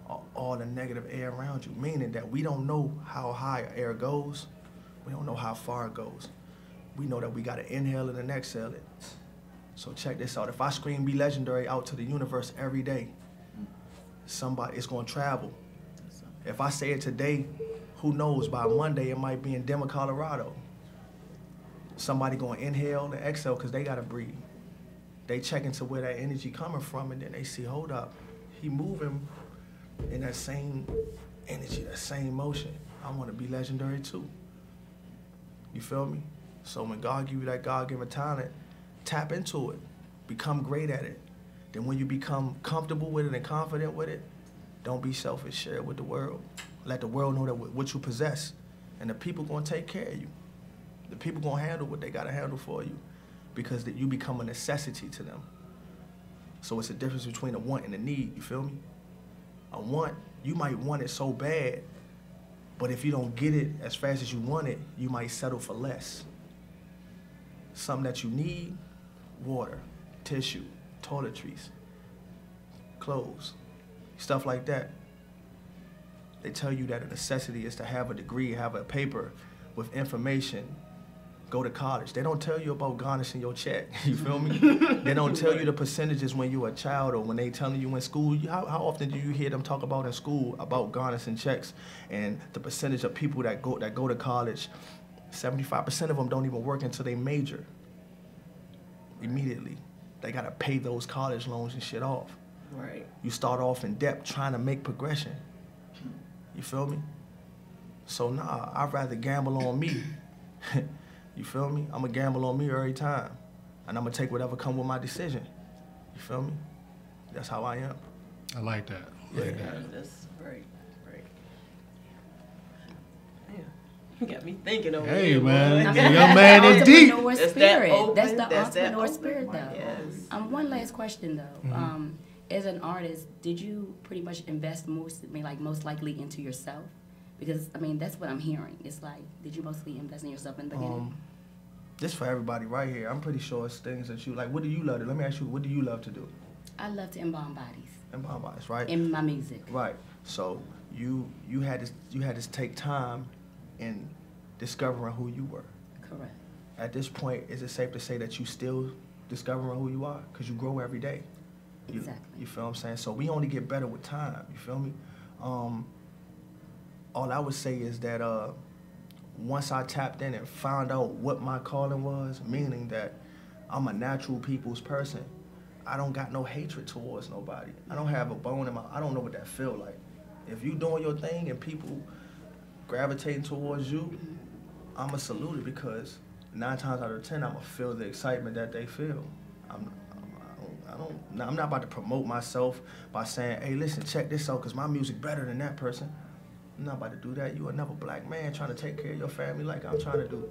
of all the negative air around you, meaning that we don't know how high air goes. We don't know how far it goes. We know that we gotta inhale it and exhale it. So check this out. If I scream "Be legendary" out to the universe every day, it's gonna travel. If I say it today, who knows, by Monday it might be in Denver, Colorado. Somebody gonna inhale and exhale because they gotta breathe. They check into where that energy coming from, and then they see, hold up, he moving in that same energy, that same motion. I want to be legendary too. You feel me? So when God give you that God-given talent, tap into it, become great at it. Then when you become comfortable with it and confident with it, don't be selfish, share it with the world. Let the world know that what you possess, and the people gonna take care of you. The people gonna handle what they gotta handle for you, because you become a necessity to them. So it's a difference between a want and a need, you feel me? A want, you might want it so bad, but if you don't get it as fast as you want it, you might settle for less. Something that you need, water, tissue, toiletries, clothes. stuff like that. They tell you that a necessity is to have a degree, have a paper with information, go to college. They don't tell you about garnishing your check, you feel me? They don't tell you the percentages when you're a child or when they telling you in school. How often do you hear them talk about in school about garnishing checks and the percentage of people that go to college? 75% of them don't even work until they major. Immediately. They gotta pay those college loans and shit off. Right. You start off in debt trying to make progression. You feel me? So nah, I'd rather gamble on me. You feel me? I'm gonna gamble on me every time. And I'm gonna take whatever come with my decision. You feel me? That's how I am. I like that. That's right. You got me thinking over Hey, here, man. boy. Young man is deep. Entrepreneur spirit. That's the entrepreneur spirit, though. Yes. One last question, though. As an artist, did you pretty much invest most likely into yourself? Because, I mean, that's what I'm hearing. It's like, did you mostly invest in yourself in the beginning? This for everybody right here. I'm pretty sure it's things that you like. What do you love to do? Let me ask you, what do you love to do? I love to embalm bodies. Embalm bodies, right? In my music. Right. So you had to take time in discovering who you were. Correct. At this point, is it safe to say that you still discovering who you are? Because you grow every day. Exactly. You feel what I'm saying? So we only get better with time. You feel me? All I would say is that once I tapped in and found out what my calling was, meaning that I'm a natural people's person, I don't got no hatred towards nobody. I don't have a bone in my, I don't know what that feel like. If you doing your thing and people gravitating towards you, I'ma salute it because 9 times out of 10, I'ma feel the excitement that they feel. I'm not about to promote myself by saying, hey, listen, check this out, because my music better than that person. I'm not about to do that. You another black man trying to take care of your family like I'm trying to do.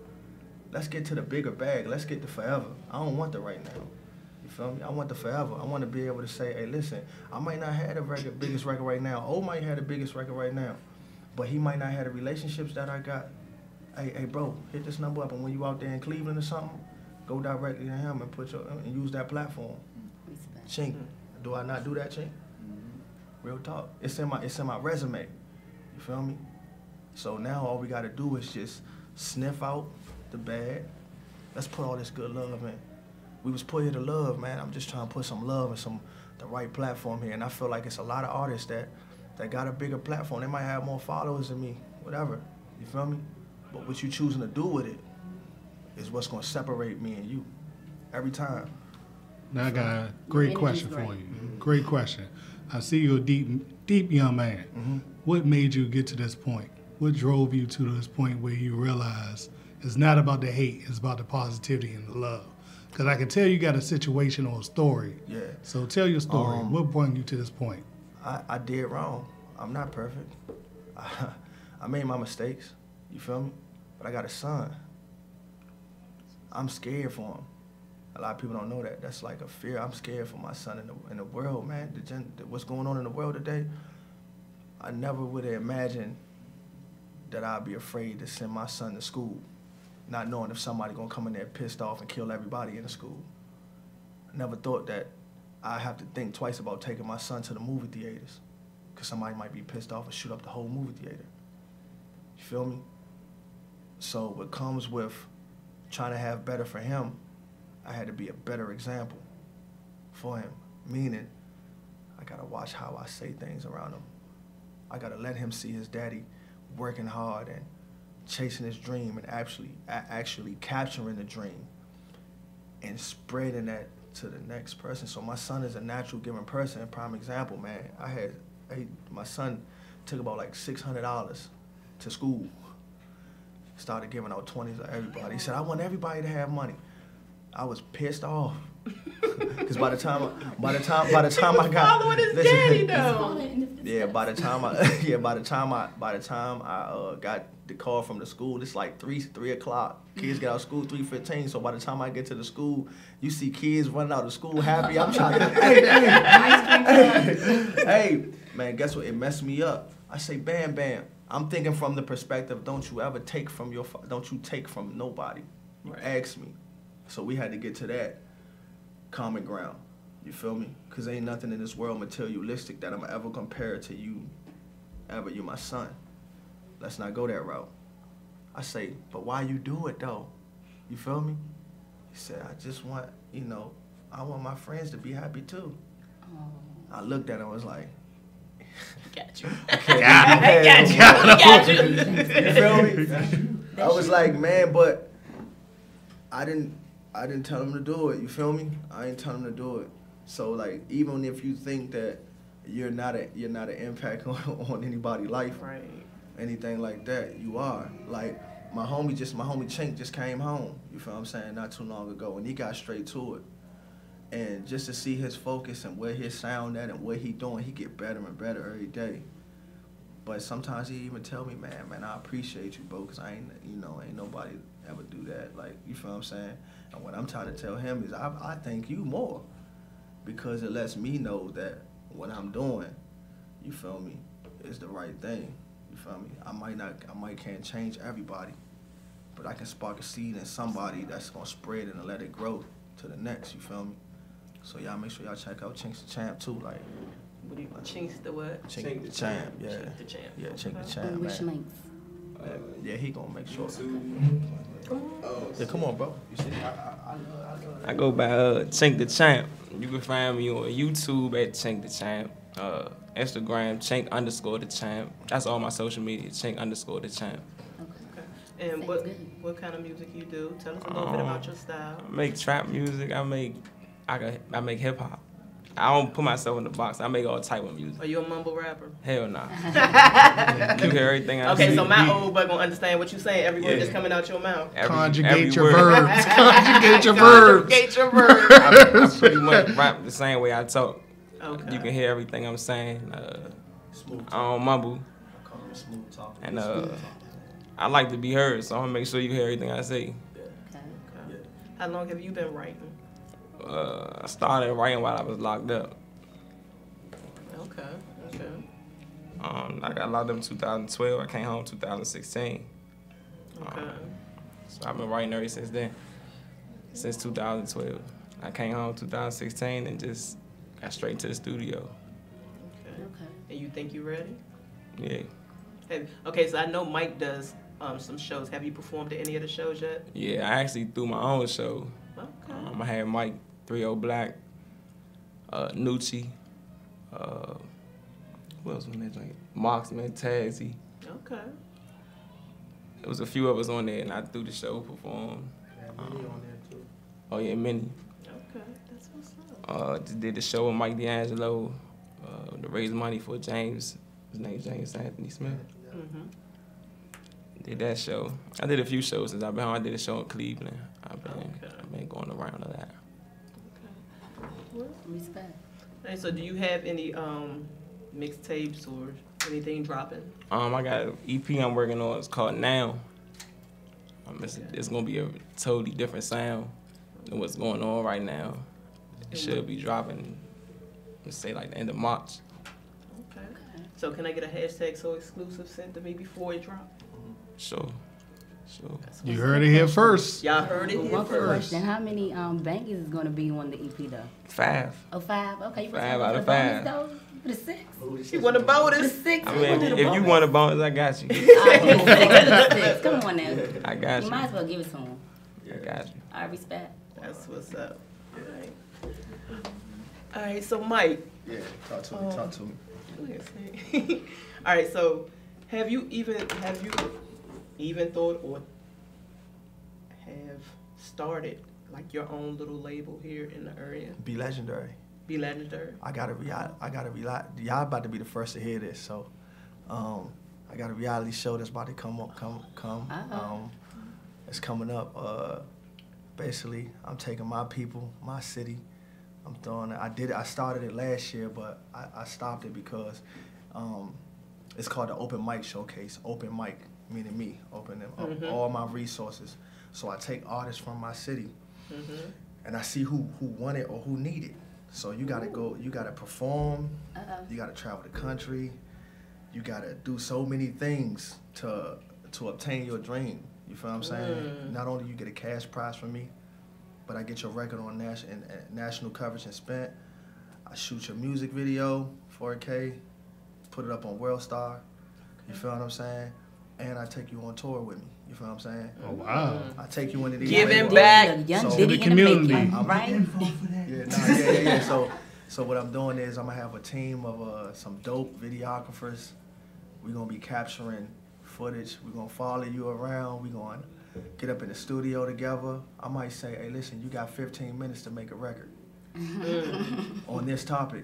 Let's get to the bigger bag. Let's get to forever. I don't want the right now. You feel me? I want the forever. I want to be able to say, hey, listen, I might not have the biggest record right now. O might have the biggest record right now, but he might not have the relationships that I got. Hey, bro, hit this number up, and when you out there in Cleveland or something, go directly to him and use that platform. Chink, do I not do that, Chink? Real talk. It's in my resume. You feel me? So now all we gotta do is just sniff out the bad. Let's put all this good love in. We was put here to love, man. I'm just trying to put some love and the right platform here. And I feel like it's a lot of artists that got a bigger platform. They might have more followers than me, whatever. You feel me? But what you choosing to do with it is what's gonna separate me and you every time. Now I got a great question for you. Great question. I see you're a deep young man. What made you get to this point? What drove you to this point where you realize it's not about the hate, it's about the positivity and the love? Because I can tell you got a situation or a story. Yeah. So tell your story. What brought you to this point? I did wrong. I'm not perfect. I made my mistakes. You feel me? But I got a son. I'm scared for him. A lot of people don't know that. That's like a fear. I'm scared for my son in the world, man. What's going on in the world today? I never would have imagined that I'd be afraid to send my son to school, not knowing if somebody gonna come in there pissed off and kill everybody in the school. I never thought that I have to think twice about taking my son to the movie theaters, because somebody might be pissed off and shoot up the whole movie theater. You feel me? So what comes with trying to have better for him, I had to be a better example for him, meaning I gotta watch how I say things around him. I gotta let him see his daddy working hard and chasing his dream and actually capturing the dream and spreading that to the next person. So my son is a natural giving person. Prime example, man. My son took about like $600 to school. Started giving out 20s to everybody. He said, I want everybody to have money. I was pissed off. Because by the time I got following his daddy though. Yeah, by the time I got the call from the school, it's like 3 o'clock. Kids get out of school 3:15. So by the time I get to the school, you see kids running out of school happy. I'm trying to hey, man, guess what? It messed me up. I say, bam, bam. I'm thinking from the perspective, don't you take from nobody. You ask me. So we had to get to that common ground. You feel me? Because ain't nothing in this world materialistic that I'm ever compare to you. Ever, you my son. Let's not go that route. I say, but why you do it though? You feel me? He said, I just want, you know, I want my friends to be happy too. Oh. I looked at him, I was like, got you. Okay, got you. You feel me? I was like, man, but I didn't tell him to do it. You feel me? I didn't tell him to do it. So like, even if you think that you're not an impact on anybody's life, right? Anything like that, you are. Like my homie Chink just came home. You feel what I'm saying? Not too long ago, and he got straight to it. And just to see his focus and where his sound at and what he doing, he get better and better every day. But sometimes he even tell me, man, I appreciate you, bro, because ain't nobody ever do that. Like, you feel what I'm saying? And what I'm trying to tell him is I thank you more, because it lets me know that what I'm doing, you feel me, is the right thing. You feel me? I can't change everybody, but I can spark a seed in somebody that's gonna spread and let it grow to the next. You feel me? So y'all make sure y'all check out Chink's the Champ too. Like, what do you want? Chink's the what? Chink the Champ. Yeah. Chink the Champ. Yeah, Chink the Champ. Which Man. links? Yeah, he gonna make sure. Yeah, come on, bro. You see? I go by Chink the Champ. You can find me on YouTube at Chink the Champ. Instagram, Chink_the Champ. That's all my social media, Chink_the Champ. Okay. And what kind of music you do? Tell us a little bit about your style. I make trap music. I make hip hop. I don't put myself in the box. I make all type of music. Are you a mumble rapper? Hell nah. You hear everything I say. Okay, so my old butt gonna understand what you saying. Every word that's coming out your mouth. Conjugate your verbs. Conjugate your verbs. Conjugate your verbs. I pretty much rap the same way I talk. Okay. You can hear everything I'm saying. I don't mumble. And I like to be heard, so I'm gonna make sure you hear everything I say. Okay. How long have you been writing? I started writing while I was locked up. Okay. I got locked up in 2012. I came home 2016. Okay. So I've been writing ever since then. Since 2012. I came home 2016 and just got straight to the studio. Okay. And you think you ready? Yeah. Okay, so I know Mike does some shows. Have you performed at any of the shows yet? Yeah, I actually threw my own show. Okay. I had Mike 3-0 Black, Nucci, who else was in that joint? Marksman, Tazzy. Okay. There was a few of us on there, and I threw the show, performed. Oh yeah, Minnie. Okay, that's what's up. Just did the show with Mike D'Angelo to raise money for James. His name's James Anthony Smith. Mm-hmm. Did that show. I did a few shows since I've been home. I did a show in Cleveland. I've been going around to that. Okay. Respect. Hey, so do you have any mixtapes or anything dropping? I got an EP I'm working on. It's called Now. It's gonna be a totally different sound than what's going on right now. It should be dropping, let's say like the end of March. Okay. So can I get a hashtag so exclusive sent to me before it drops? Sure. You heard it here first. Y'all heard it here One first. question: how many bangers is going to be on the EP though? 5. Oh, 5. Okay, you 5 out of 5. The 6. She want a bonus. The 6. I mean, if you want a bonus, I got you. Come on now. I got you. You might as well give it to him. I got you. I respect. That's what's up. All right, so Mike. Yeah, talk to me. All right, so have you even thought or have started like your own little label here in the area? Be legendary. Be legendary. I got a y'all about to be the first to hear this, so I got a reality show that's about to come. It's coming up. Basically, I'm taking my people, my city. I'm throwing it. I started it last year, but I stopped it because it's called the Open Mic Showcase. Open mic, meaning me, opening up all my resources. So I take artists from my city, and I see who want it or who need it. So you gotta go, you gotta perform, you gotta travel the country, you gotta do so many things to obtain your dream. You feel what I'm saying? Not only you get a cash prize from me, but I get your record on national coverage and spent. I shoot your music video, 4K, put it up on WorldStar. You feel what I'm saying? And I take you on tour with me. You feel what I'm saying? Oh, wow. I take you into these giving back to the community. Right? Yeah. So what I'm doing is I'm gonna have a team of some dope videographers. We're gonna be capturing footage. We're gonna follow you around. We're gonna get up in the studio together. I might say, hey, listen, you got 15 minutes to make a record on this topic.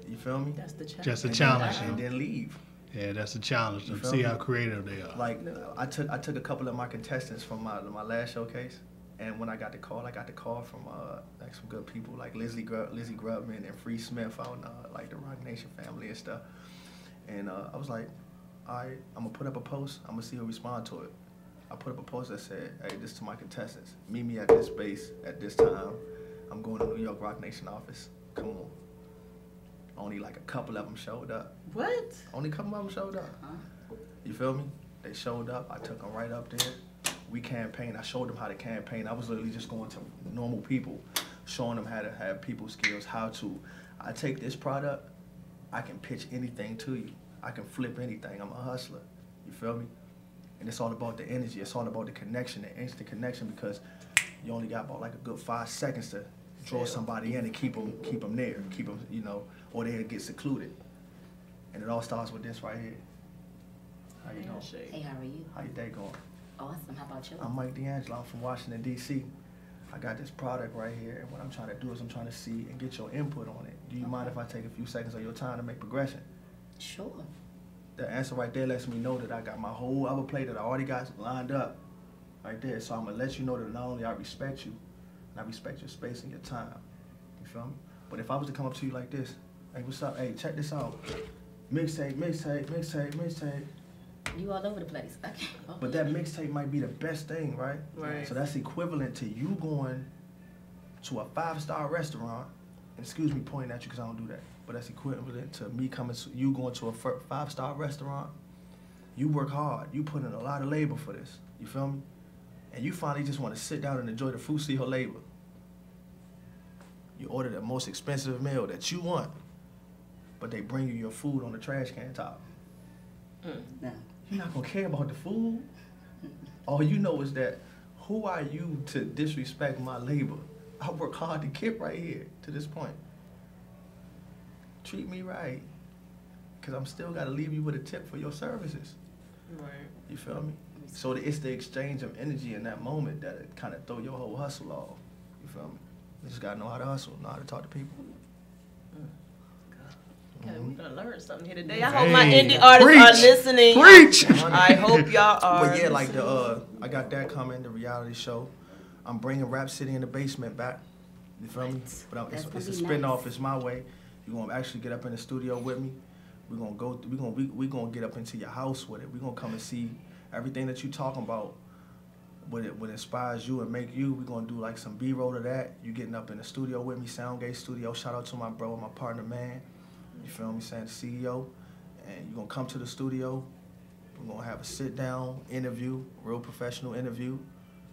You feel me? That's the challenge. Just a challenge. And then leave. Yeah, that's a challenge to You feel see me? how creative they are. Like I took a couple of my contestants from my last showcase, and when I got the call from like some good people like Lizzie Grubman and Free Smith on like the Rock Nation family and stuff. And I was like, all right, I'm gonna put up a post. I'm gonna see who respond to it. I put up a post that said, hey, this to my contestants. Meet me at this base at this time. I'm going to New York Rock Nation office. Come on. Only like a couple of them showed up. What? Only a couple of them showed up. You feel me? They showed up. I took them right up there. We campaigned. I showed them how to campaign. I was literally just going to normal people, showing them how to have people skills, I take this product, I can pitch anything to you. I can flip anything. I'm a hustler. You feel me? And it's all about the energy. It's all about the connection, the instant connection, because you only got about like a good 5 seconds to draw somebody in and keep them there, keep them, you know, or they'll get secluded. And it all starts with this right here. How you doing? Hey, how are you? How your day going? Awesome. How about you? I'm Mike D'Angelo. I'm from Washington, D.C. I got this product right here, and what I'm trying to do is I'm trying to see and get your input on it. Do you mind if I take a few seconds of your time to make progression? Sure. The answer right there lets me know that I got my whole other play that I already got lined up right there. So I'm going to let you know that not only I respect you, and I respect your space and your time. You feel me? But if I was to come up to you like this, hey, what's up? Hey, check this out. Mixtape. You all over the place. Okay. But that mixtape might be the best thing, right? Right. So that's equivalent to you going to a 5-star restaurant, and excuse me pointing at you because I don't do that, but that's equivalent to me you going to a 5-star restaurant. You work hard. You put in a lot of labor for this. You feel me? And you finally just want to sit down and enjoy the fruits of your labor. You order the most expensive meal that you want, but they bring you your food on the trash can top. No. You're not gonna care about the food. All you know is that, who are you to disrespect my labor? I work hard to get right here to this point. Treat me right, because I'm still gotta leave you with a tip for your services. Right. You feel me? So it's the exchange of energy in that moment that it kind of throw your whole hustle off. You feel me? You just gotta know how to hustle, know how to talk to people. Okay, we're gonna learn something here today. I hope my indie artists are listening. Preach! I hope y'all are. But yeah, like I got that coming, the reality show. I'm bringing Rap City in the Basement back. You feel me? But it's a spin-off. It's my way. You're gonna actually get up in the studio with me. We're gonna get up into your house with it. We're gonna come and see everything that you talking about. What inspires you and make you. We're gonna do like some B-roll of that. You getting up in the studio with me, Soundgate Studio. Shout out to my bro, my partner, man. You feel me, saying the CEO, and you're gonna come to the studio. We're gonna have a sit-down interview, real professional interview,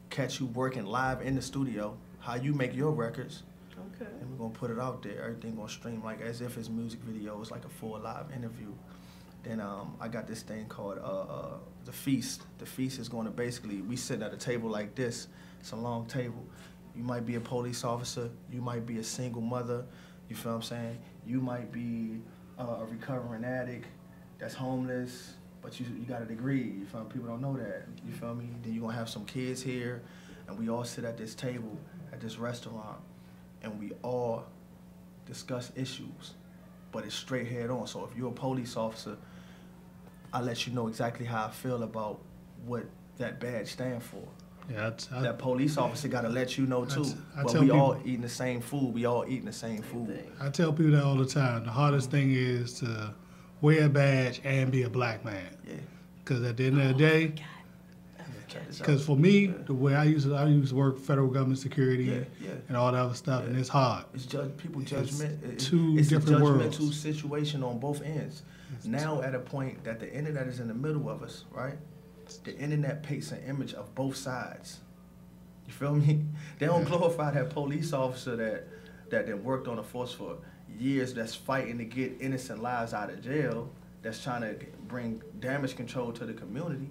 catch you working live in the studio, how you make your records, Okay. and we're gonna put it out there. Everything gonna stream like as if it's music videos, like a full live interview. Then I got this thing called The Feast. The Feast is gonna basically, we sitting at a table like this. It's a long table. You might be a police officer, you might be a single mother, you feel what I'm saying? You might be a recovering addict that's homeless, but you got a degree. You feel me? People don't know that. You feel me? Then you're gonna have some kids here, and we all sit at this table at this restaurant, and we all discuss issues, but it's straight head on. So if you're a police officer, I let you know exactly how I feel about what that badge stands for. Yeah, that police officer got to let you know too. But we all eating the same food. We all eating the same food. I tell people that all the time. The hardest thing is to wear a badge and be a black man. Yeah. Because at the end of the day, because for me, the way I used to work federal government security and all that other stuff, and it's hard. It's people judgment. It's different worlds. It's a judgmental situation on both ends. Now at a point that the internet is in the middle of us, right? The internet paints an image of both sides. You feel me? They don't glorify that police officer that worked on the force for years that's fighting to get innocent lives out of jail, that's trying to bring damage control to the community.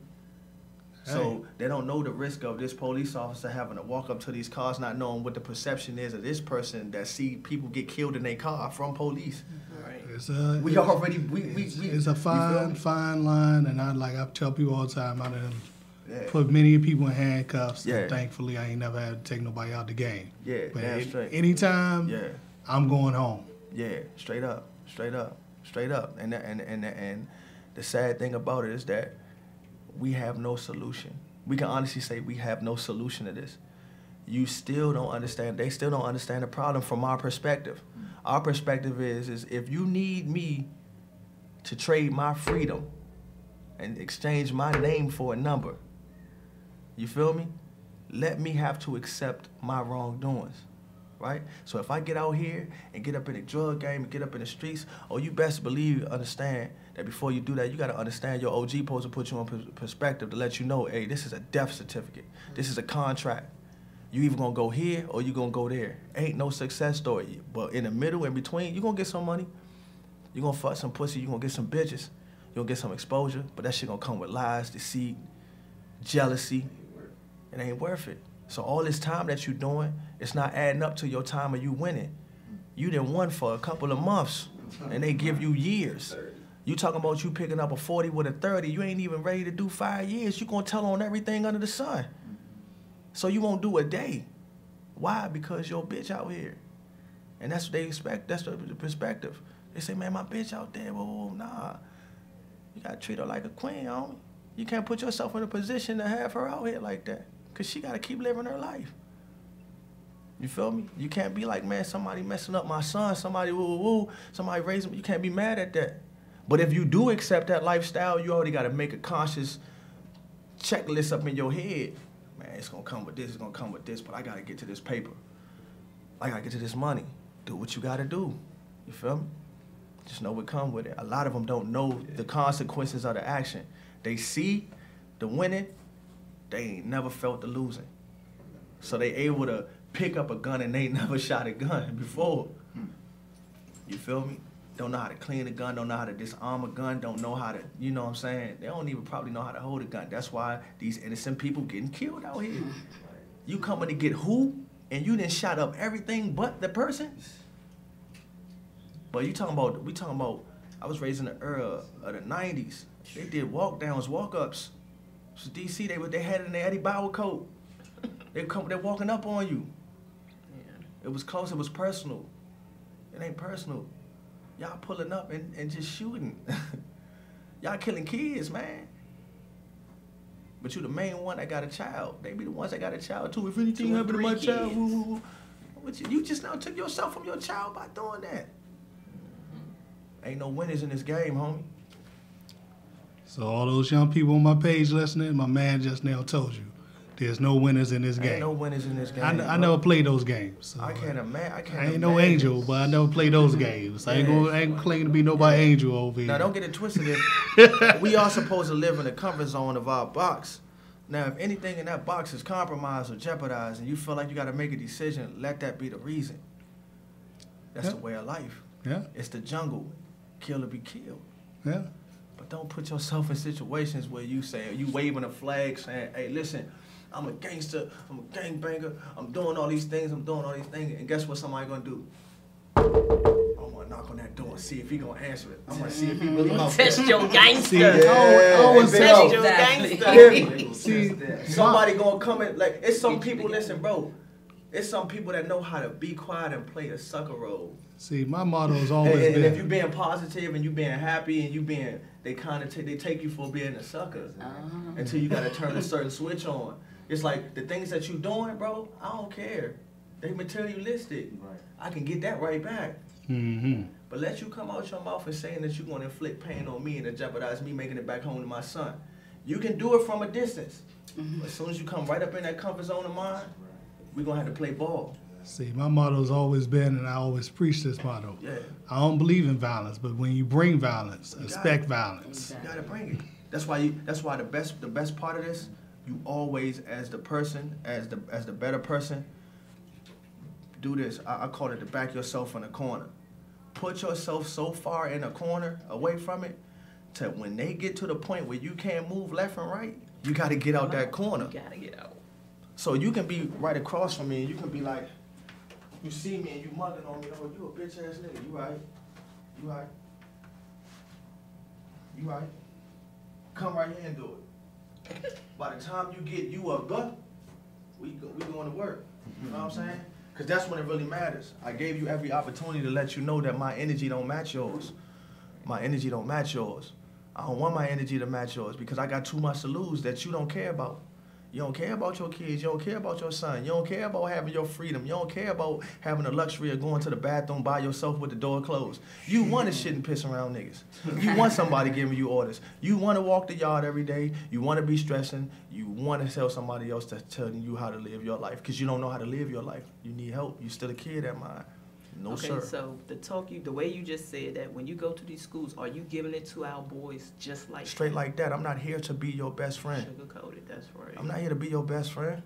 So they don't know the risk of this police officer having to walk up to these cars, not knowing what the perception is of this person that see people get killed in their car from police. Right. It's a fine line, and I tell people all the time, I done put many people in handcuffs. And thankfully, I ain't never had to take nobody out the game. Yeah, but straight. Anytime, I'm going home. Yeah, straight up. And the sad thing about it is that we have no solution. We can honestly say we have no solution to this. You still don't understand. They still don't understand the problem from our perspective. Our perspective is if you need me to trade my freedom and exchange my name for a number, you feel me? Let me have to accept my wrongdoings, right? So if I get out here and get up in the drug game and get up in the streets, you best understand that before you do that, you got to understand your OG supposed to put you on perspective to let you know, hey, this is a death certificate. This is a contract. You either going to go here or you going to go there. Ain't no success story. But in the middle, in between, you going to get some money. You going to fuck some pussy. You going to get some bitches. You going to get some exposure. But that shit going to come with lies, deceit, jealousy. It ain't worth it. So all this time that you doing, it's not adding up to your time of you winning. You done won for a couple of months, and they give you years. You talking about you picking up a 40 with a 30, you ain't even ready to do 5 years. You gonna tell on everything under the sun. So you won't do a day. Why? Because your bitch out here. And that's what they expect, that's the perspective. They say, man, my bitch out there, whoa, nah. You gotta treat her like a queen, homie. You can't put yourself in a position to have her out here like that, because she gotta keep living her life. You feel me? You can't be like, man, somebody messing up my son, somebody woo-woo-woo, somebody raising me. You can't be mad at that. But if you do accept that lifestyle, you already got to make a conscious checklist up in your head. Man, it's going to come with this, it's going to come with this, but I got to get to this paper. I got to get to this money. Do what you got to do. You feel me? Just know what come with it. A lot of them don't know the consequences of the action. They see the winning, they ain't never felt the losing. So they able to pick up a gun and they ain't never shot a gun before. You feel me? Don't know how to clean a gun, don't know how to disarm a gun, don't know how to, you know what I'm saying? They don't even probably know how to hold a gun. That's why these innocent people getting killed out here. You coming to get who? And you done shot up everything but the person? But we talking about, I was raised in the era of the 90s. They did walk downs, walk ups. So DC, they had it in their Eddie Bauer coat. They're walking up on you. It was close, it was personal. It ain't personal. Y'all pulling up and just shooting. Y'all killing kids, man. But you the main one that got a child. They be the ones that got a child too. If anything happened to my child, you just now took yourself from your child by doing that. Ain't no winners in this game, homie. So all those young people on my page listening, my man just now told you, there's no winners in this game. Ain't no winners in this game. I never played those games. So I can't imagine. I ain't no angel, but I never played those games. I ain't gonna claim to be nobody angel over here. Now don't get it twisted. We are supposed to live in the comfort zone of our box. Now if anything in that box is compromised or jeopardized and you feel like you gotta make a decision, let that be the reason. That's the way of life. Yeah. It's the jungle. Kill or be killed. Yeah. But don't put yourself in situations where you waving a flag saying, hey, listen, I'm a gangster, I'm a gangbanger, I'm doing all these things, and guess what somebody gonna do? I'm gonna knock on that door and see if he gonna answer it. I'm gonna see if he really gonna test your gangster. Test your gangster. See, somebody gonna come in, like, it's some people, listen, bro, it's some people that know how to be quiet and play the sucker role. See, my motto has always been. And if you being positive and you being happy and you being, they kind of they take you for being a sucker until you gotta turn a certain switch on. It's like the things that you doing, bro. I don't care. They materialistic. Right. I can get that right back. Mm-hmm. But let you come out your mouth and saying that you're gonna inflict pain on me and to jeopardize me making it back home to my son. You can do it from a distance. But as soon as you come right up in that comfort zone of mine, we're gonna have to play ball. See, my motto's always been, and I always preach this motto. Yeah. I don't believe in violence, but when you bring violence, expect violence. You gotta bring it. That's why the best part of this, you always, as the person, as the better person, do this. I call it to back yourself in a corner. put yourself so far in a corner away from it to when they get to the point where you can't move left and right, you got to get out that corner. You gotta get out. So you can be right across from me and you can be like, you see me and you mugging on me, oh, you a bitch ass nigga, you right? You right? You right? Come right here and do it. By the time you get you a gun, we going to work. You know what I'm saying? Because that's when it really matters. I gave you every opportunity to let you know that my energy don't match yours. My energy don't match yours. I don't want my energy to match yours because I got too much to lose that you don't care about. You don't care about your kids. You don't care about your son. You don't care about having your freedom. You don't care about having the luxury of going to the bathroom by yourself with the door closed. You want to shit and piss around niggas. You want somebody giving you orders. You want to walk the yard every day. You want to be stressing. You want to tell somebody else to tell you how to live your life because you don't know how to live your life. You need help. You're still a kid at mine. No, okay, sir. So the way you just said that, when you go to these schools, are you giving it to our boys just like straight like that? I'm not here to be your best friend. Sugar-coated, that's right. I'm not here to be your best friend.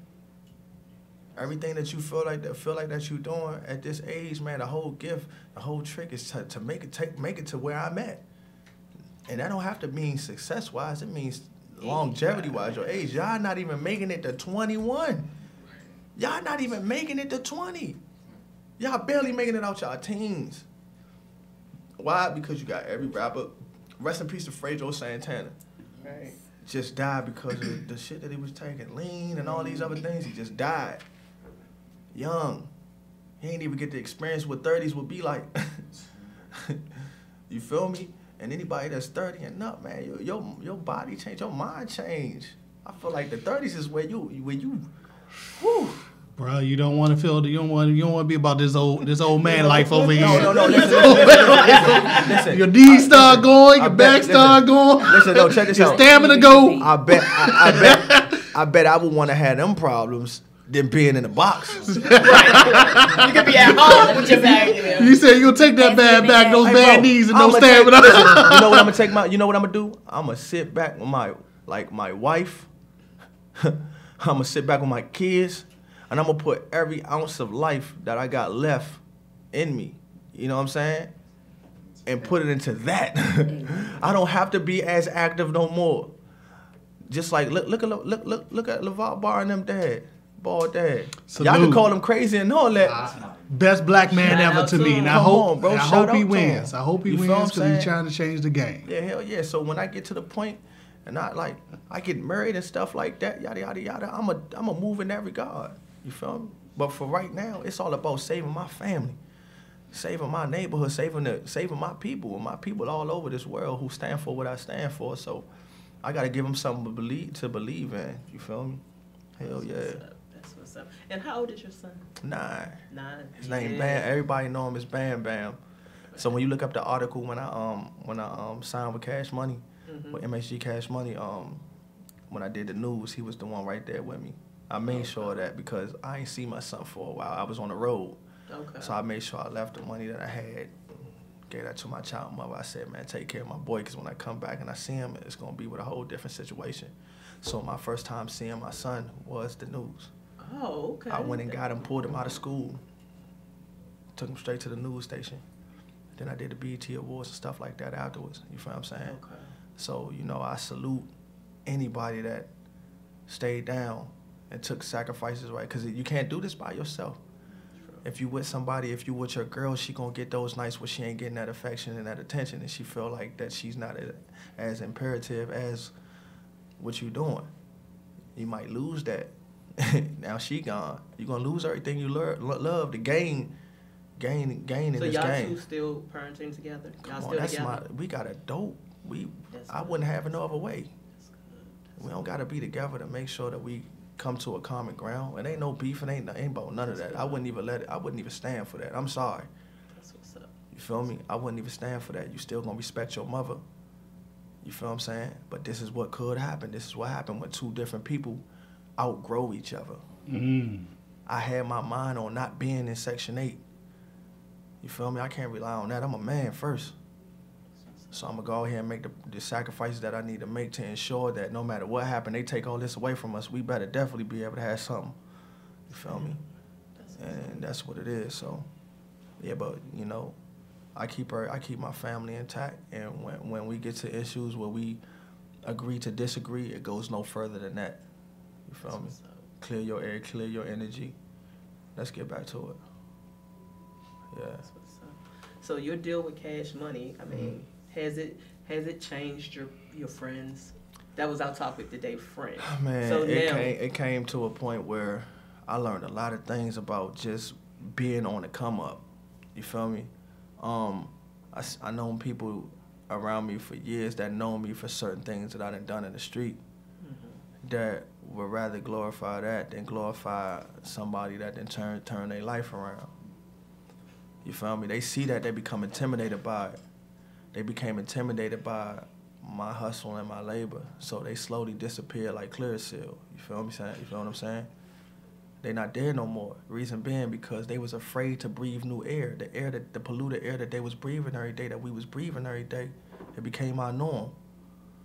Everything that you feel like that you're doing at this age, man, the whole gift, the whole trick is to make it to where I'm at. And that don't have to mean success-wise. It means longevity-wise, your age. Y'all not even making it to 21. Y'all not even making it to 20. Y'all barely making it out y'all teens. Why? Because you got every rapper. Rest in peace to Fredo Santana. Right. Just died because of the shit that he was taking. Lean and all these other things. He just died. Young. He ain't even get to experience what 30s would be like. You feel me? And anybody that's 30 and up, man, your body change, your mind change. I feel like the 30s is where you, whew. Bro, you don't want to feel. You don't want to be about this old man life over here. No. Listen. Your knees start going. Your back start going. Listen, no, check this out. Your stamina go. I bet I would want to have them problems than being in the box. Right. You could be at home with your bag. You said you'll take that bad back, those bad knees, and no stamina. You know what I'm gonna take you know what I'm gonna do? I'm gonna sit back with my wife. I'm gonna sit back with my kids. And I'm going to put every ounce of life that I got left in me, you know what I'm saying? And put it into that. I don't have to be as active no more. Just like, look at LeVar Bar and them dad. Bald dad. Y'all can call him crazy and all that. Best black man ever to me. And I hope he wins. I hope he wins because he's trying to change the game. Yeah, hell yeah. So when I get to the point and I get married and stuff like that, yada, yada, yada, I'm a move in that regard. You feel me? But for right now, it's all about saving my family, saving my neighborhood, saving my people all over this world who stand for what I stand for. So I got to give them something to believe in. You feel me? Hell yeah. That's what's up. And how old is your son? 9. 9. His name Bam. Everybody know him as Bam Bam. So when you look up the article when I signed with Cash Money, with MHG Cash Money, when I did the news, he was the one right there with me. I made sure of that because I ain't see my son for a while. I was on the road. Okay. So I made sure I left the money that I had, gave that to my child mother. I said, man, take care of my boy because when I come back and I see him, it's going to be with a whole different situation. So my first time seeing my son was the news. Oh, okay. I went and got him, pulled him out of school, took him straight to the news station. Then I did the BET Awards and stuff like that afterwards. You feel what I'm saying? Okay. So, you know, I salute anybody that stayed down and took sacrifices, right? Because you can't do this by yourself. True. If you with somebody, if you with your girl, she gonna get those nights where she ain't getting that affection and that attention, and she feel like that she's not as imperative as what you doing. You might lose that. Now she gone. You gonna lose everything you love to gain in this game. So y'all two still parenting together? Y'all still together? We got a dope. I wouldn't have it no other way. We don't gotta be together to make sure that we come to a common ground. It ain't no beef. It ain't about none of that. I wouldn't even stand for that. I'm sorry. That's what's up. You feel me? I wouldn't even stand for that. You still gonna respect your mother. You feel what I'm saying? But this is what could happen. This is what happened when two different people outgrow each other. Mm. I had my mind on not being in Section 8. You feel me? I can't rely on that. I'm a man first. So I'm going to go ahead and make the sacrifices that I need to make to ensure that no matter what happened, they take all this away from us. We better definitely be able to have something. You feel me? And that's what it is. So, yeah, but, you know, I keep my family intact, and when we get to issues where we agree to disagree, it goes no further than that. You feel me? Clear your air, clear your energy. Let's get back to it. Yeah. So your deal with Cash Money, I mean, has it changed your friends? That was our topic today, friends. Man, so it came to a point where I learned a lot of things about just being on the come up. You feel me? I known people around me for years that know me for certain things that I done in the street that would rather glorify that than glorify somebody that then turn their life around. You feel me? They see that, they become intimidated by it. They became intimidated by my hustle and my labor, so they slowly disappear like Clearasil. You feel me saying? You feel what I'm saying? They not there no more. Reason being because they was afraid to breathe new air. The polluted air that they was breathing every day, that we was breathing every day, it became our norm.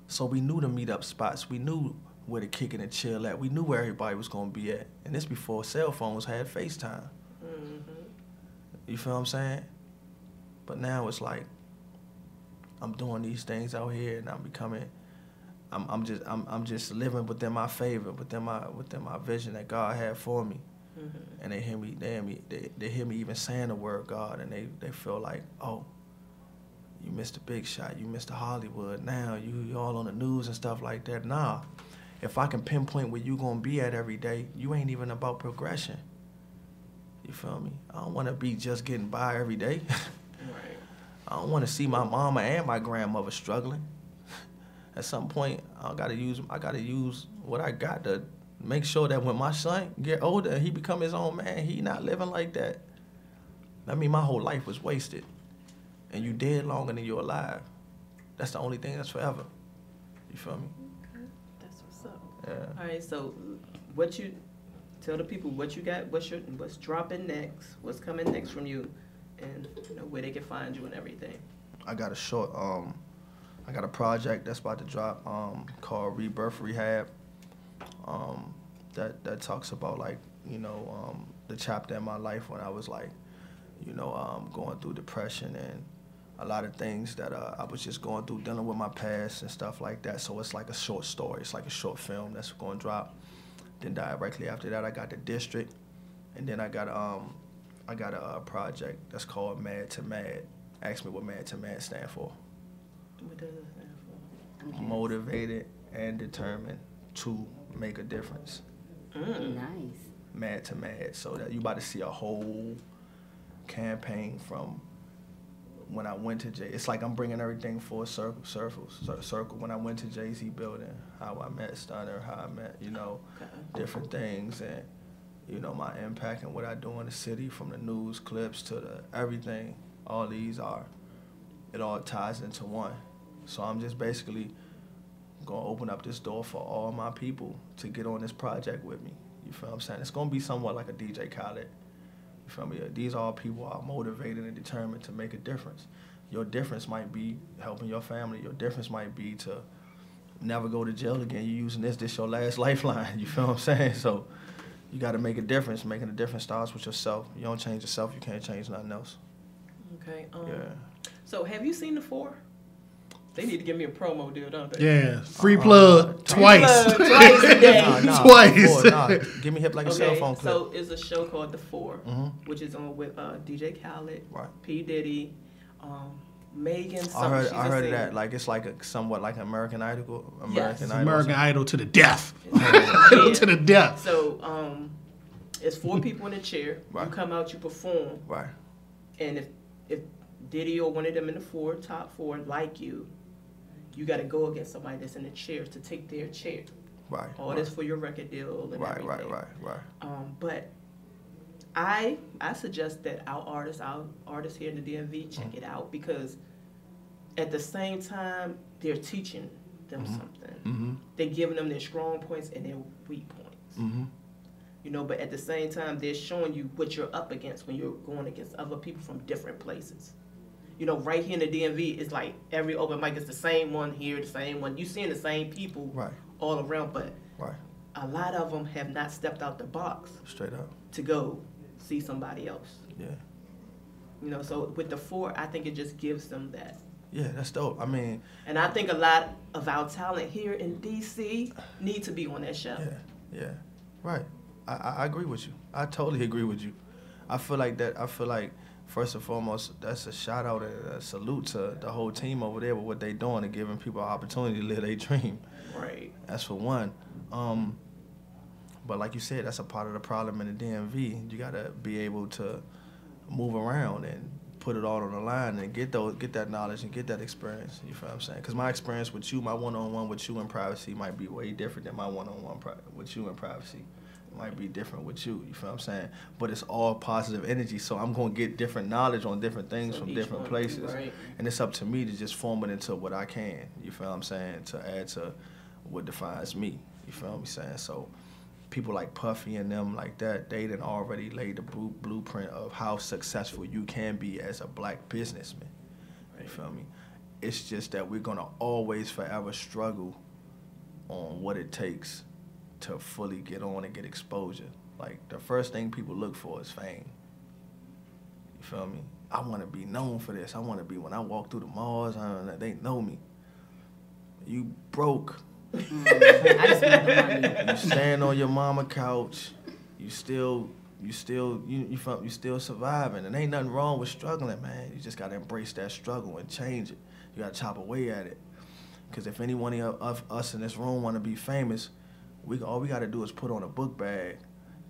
So we knew the meet up spots. We knew where to kick it and chill at. We knew where everybody was gonna be at. And this before cell phones had FaceTime. You feel what I'm saying? But now it's like I'm doing these things out here, and I'm just living within my favor, within my vision that God had for me. And they hear me even saying the word God, and they feel like, oh, you missed a big shot, you missed a Hollywood. Now you all on the news and stuff like that. Nah, if I can pinpoint where you gonna be at every day, you ain't even about progression. You feel me? I don't want to be just getting by every day. Right. I don't want to see my mama and my grandmother struggling. At some point, I gotta use what I got to make sure that when my son get older and he become his own man, he not living like that. I mean, my whole life was wasted, and you dead longer than you're alive. That's the only thing that's forever. You feel me? Okay. That's what's up. Yeah. All right. So, tell the people what you got, what's dropping next, what's coming next from you, and where they can find you and everything. I got a short. I got a project that's about to drop called Rebirth Rehab. That talks about the chapter in my life when I was going through depression and a lot of things that I was just going through, dealing with my past and stuff like that. So it's like a short story. It's like a short film that's going to drop. Then directly after that, I got The District, and then I got a project that's called Mad to Mad. Ask me what Mad to Mad stand for. What does it stand for? Motivated and determined to make a difference. Nice. Mad to Mad. So that you about to see a whole campaign from when I went to it's like I'm bringing everything full circle. When I went to Jay-Z building, how I met Stunner, how I met, different things, and, my impact and what I do in the city, from the news clips to the everything. All these it all ties into one. So I'm just basically going to open up this door for all my people to get on this project with me. You feel what I'm saying? It's going to be somewhat like a DJ Khaled. You feel me? These all people are motivated and determined to make a difference. Your difference might be helping your family. Your difference might be to never go to jail again. You're using this your last lifeline. You feel what I'm saying? So you got to make a difference. Making a difference starts with yourself. You don't change yourself, you can't change nothing else. Okay. Yeah. So have you seen The Four? They need to give me a promo deal, don't they? Yeah, free plug twice. Twice a day. Twice. Give me hip like a cell phone clip. So it's a show called The Four, which is on with DJ Khaled, P. Diddy, Megan. I heard of that. Like it's like somewhat like American Idol. American Idol to the death. To the death. So it's 4 people in a chair. Right. You come out, you perform. Right. And if Diddy or one of them in the top four like you got to go against somebody that's in the chair to take their chair. Right. All this for your record deal and everything. Right. But I suggest that our artists here in the DMV check it out, because at the same time they're teaching them something. They're giving them their strong points and their weak points. But at the same time they're showing you what you're up against when you're going against other people from different places. Right here in the DMV, it's like every open mic is the same one here, the same one. You're seeing the same people all around, but a lot of them have not stepped out the box. Straight up. To go see somebody else. Yeah. You know, so with the 4, I think it just gives them that. Yeah, that's dope. I mean, and I think a lot of our talent here in DC need to be on that show. Yeah, right. I agree with you. I totally agree with you. I feel like first and foremost, that's a shout out and a salute to the whole team over there with what they doing and giving people an opportunity to live their dream. Right. That's for one. But like you said, that's a part of the problem in the DMV. You gotta be able to move around and put it all on the line and get that knowledge and get that experience. You feel what I'm saying? Because my experience with you, my one-on-one with you in privacy might be way different than my one-on-one with you in privacy. It might be different with you. You feel what I'm saying? But it's all positive energy, so I'm gonna get different knowledge on different things from different places. Right. And it's up to me to just form it into what I can. You feel what I'm saying? To add to what defines me. You feel what I'm saying? So people like Puffy and them like that, they done already laid the blueprint of how successful you can be as a black businessman. You feel me? It's just that we're gonna always forever struggle on what it takes to fully get on and get exposure. Like the first thing people look for is fame. You feel me? I wanna be known for this. I wanna be, when I walk through the malls, they know me. You broke. You stand on your mama couch, you still surviving, and ain't nothing wrong with struggling, man. You just gotta embrace that struggle and change it. You gotta chop away at it, because if any one of us in this room want to be famous, all we gotta do is put on a book bag,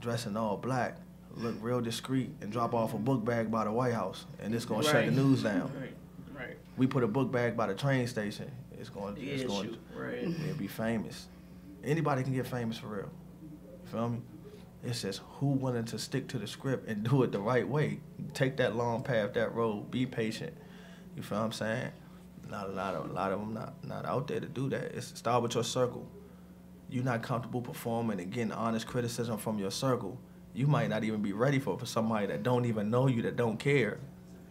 dress in all black, look real discreet, and drop off a book bag by the White House, and it's gonna shut the news down. Right. We put a book bag by the train station. It's going right. It'll be famous. Anybody can get famous for real. You feel me? It's just who willing to stick to the script and do it the right way. Take that long path, that road. Be patient. You feel what I'm saying? Not a lot of them not out there to do that. It's start with your circle. You're not comfortable performing and getting honest criticism from your circle. You might not even be ready for somebody that don't even know you, that don't care.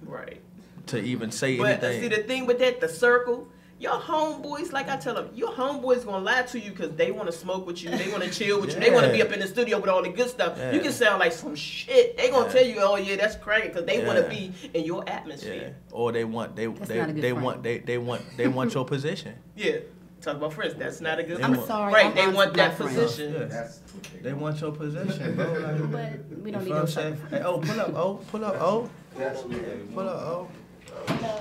Right. To even say anything. But see, the thing with that, the circle, your homeboys, like I tell them, your homeboys gonna lie to you because they want to smoke with you, they want to chill with you, they want to be up in the studio with all the good stuff. You can sound like some shit. They gonna tell you, oh yeah, that's crazy, because they want to be in your atmosphere. Or they want your position. Yeah. Talk about friends. That's not a good. I'm sorry. Right. They want that position. They want your position, bro. Like, but we don't need no hey, pull up, pull up, pull up,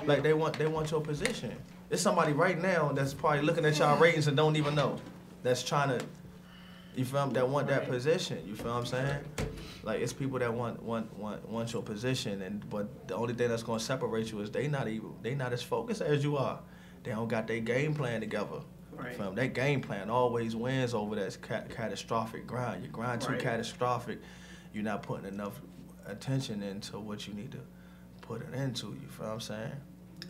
Like they want your position. There's somebody right now that's probably looking at y'all ratings and don't even know. That's trying to, you feel me, that want that position. You feel what I'm saying? Like it's people that want your position, but the only thing that's gonna separate you is they not as focused as you are. They don't got their game plan together. Right. That game plan always wins over that catastrophic grind. You grind too catastrophic, you're not putting enough attention into what you need to put it into. You feel what I'm saying?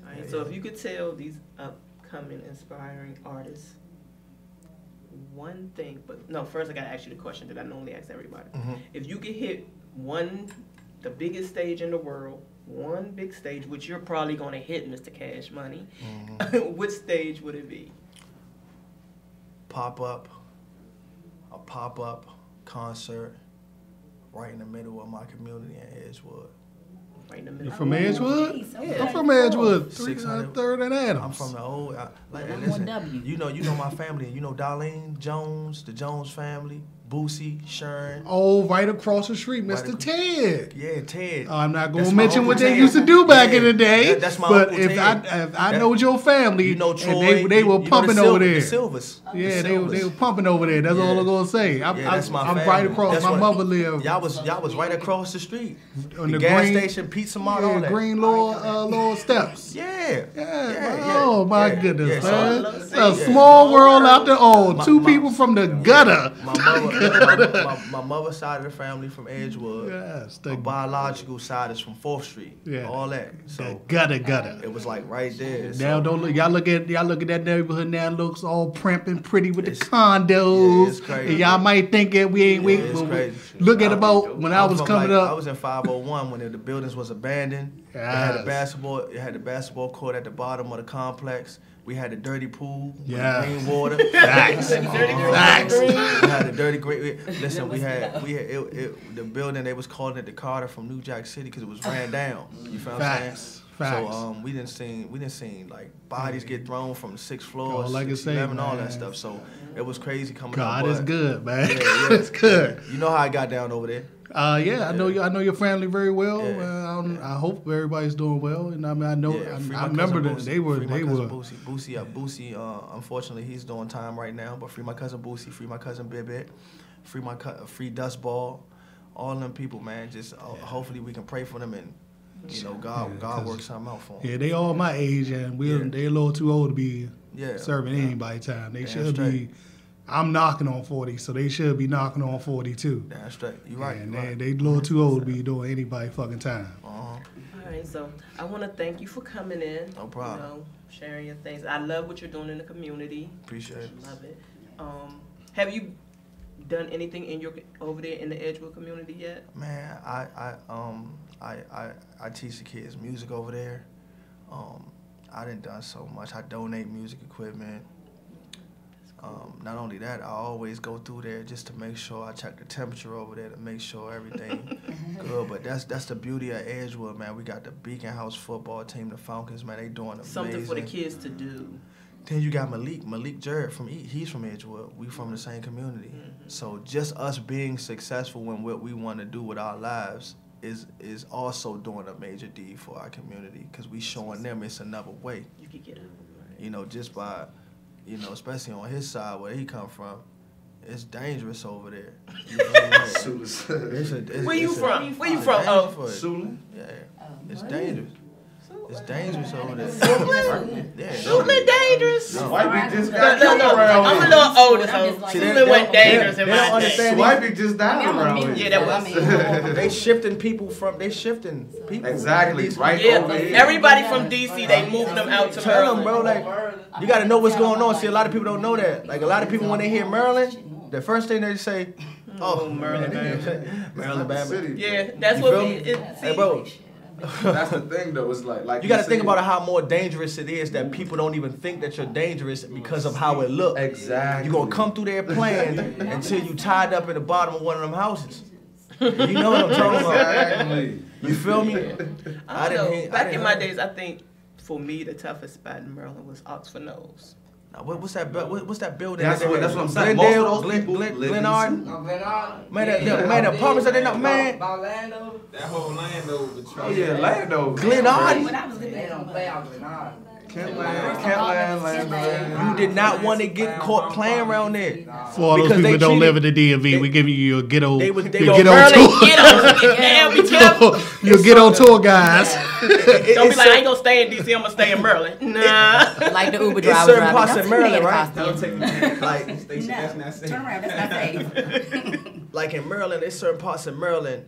All right, so if you could tell these upcoming inspiring artists one thing, but no, first I gotta ask you the question that I normally ask everybody. Mm-hmm. If you could hit the biggest stage in the world, one big stage, which you're probably gonna hit, Mr. Cash Money, what stage would it be? A pop-up concert right in the middle of my community in Edgewood. Right in the middle. You from Edgewood? Yeah. I'm from Edgewood, 3rd and Adams. I'm from the old. Listen, you know my family. You know Darlene Jones, the Jones family, Boosie, Sharon. Oh, right across the street, Mr. Ted. Yeah, Ted. I'm not going to mention what they used to do back in the day. That's my but Uncle if Ted. I know your family, you know Troy, and they were pumping over there. The Silvers. Yeah, they were pumping over there. That's all I'm going to say. That's my I'm family. right across. That's my mother lived. Y'all was right across the street. On the gas green, station, Pizza Mart, all that. Green Law Steps. Yeah. Oh, my goodness, man. It's a small world out there. Oh, two people from the gutter. My mother's side of the family from Edgewood. Yes. The biological side is from 4th Street. Yeah. All that. So the gutter. It was like right there. Now don't look. Y'all look at that neighborhood now. It looks all primp and pretty with the condos. Yeah, it's crazy. And y'all might think that we ain't. It's crazy. Look at about when I was coming up. I was in 501 when the buildings was abandoned. Yes. It had the basketball court at the bottom of the complex. We had the dirty pool with Yeah. green water. Facts. Facts. We had the dirty green. Listen, we had the building. They was calling it the Carter from New Jack City because it was ran down. You feel what I'm saying? Facts. So we didn't see like bodies get thrown from the 6th floor, Like I 6th, say, 11, all man. that stuff. So it was crazy coming God up. is good, man. Yeah, It's good. You know how I got down over there. Yeah, I know you. I know your family very well. I hope everybody's doing well, and I mean, I know. I remember that they were. Boosie. Unfortunately, he's doing time right now. But free my cousin Boosie, free my cousin Bibit, free Dust Ball, all them people, man. Just hopefully we can pray for them and God works something out for them. Yeah, they all my age, and they a little too old to be serving anybody time. They should be. I'm knocking on 40, so they should be knocking on 40 too. That's straight. You right. And they a little too old to be doing anybody fucking time. All right, so I want to thank you for coming in. No problem. Sharing your things. I love what you're doing in the community. Appreciate it. Love it. Have you done anything over there in the Edgewood community yet? Man, I teach the kids music over there. I done done so much. I donate music equipment. Not only that, I always go through there just to make sure I check the temperature over there to make sure everything good. But that's the beauty of Edgewood, man. We got the Beacon House football team, the Falcons, man. They doing amazing. Something for the kids to do. Then you got Malik Jarrett he's from Edgewood. We from the same community. So just us being successful in what we want to do with our lives is also doing a major deed for our community because we showing them it's another way. You can get it. Just by, especially on his side where he come from, it's dangerous over there. Where you from? Oh, Sula. Yeah, it's dangerous. It's dangerous over there. Suitland dangerous. Swipey just got killed around I'm a here. little older, so Suitland went dangerous in my day. Swipey just died around here. Yeah, that was. They shifting people. Exactly. Right over here. Everybody from DC, they moved them out to Tell them, Maryland. bro, like, you got to know what's going on. See, a lot of people don't know that. Like, a lot of people, when they hear Maryland, the first thing they say, Maryland, Maryland, Bama. Yeah, that's what we. Hey, bro. That's the thing, though. It's like you got to think about how more dangerous it is that people don't even think that you're dangerous because of how it looks. Exactly. You're going to come through there playing until you tied up in the bottom of one of them houses. You know what I'm talking about? Exactly. You feel me? I don't know. Back in my days, I think for me the toughest spot in Maryland was Oxford Knolls. Now, what's that building? That's what I'm saying. Most of those people live in Glenard. Man, the apartments that they not, man. That whole Landover. Oh yeah, Landover. Glenard. When I was living, they don't play out Glenard. Kentland. You did not want to get caught playing around there. For all those Because people they that don't live in treated- the DMV, we giving you your ghetto, They your go, ghetto Maryland, tour. be careful. Your ghetto tour guys. Don't be like, I ain't gonna stay in DC, I'm gonna stay in Maryland. Nah. Like the Uber It's driver. certain parts of Maryland, right? Don't take me Like, that's not safe. Turn around, that's not safe. like in Maryland, there's certain parts of Maryland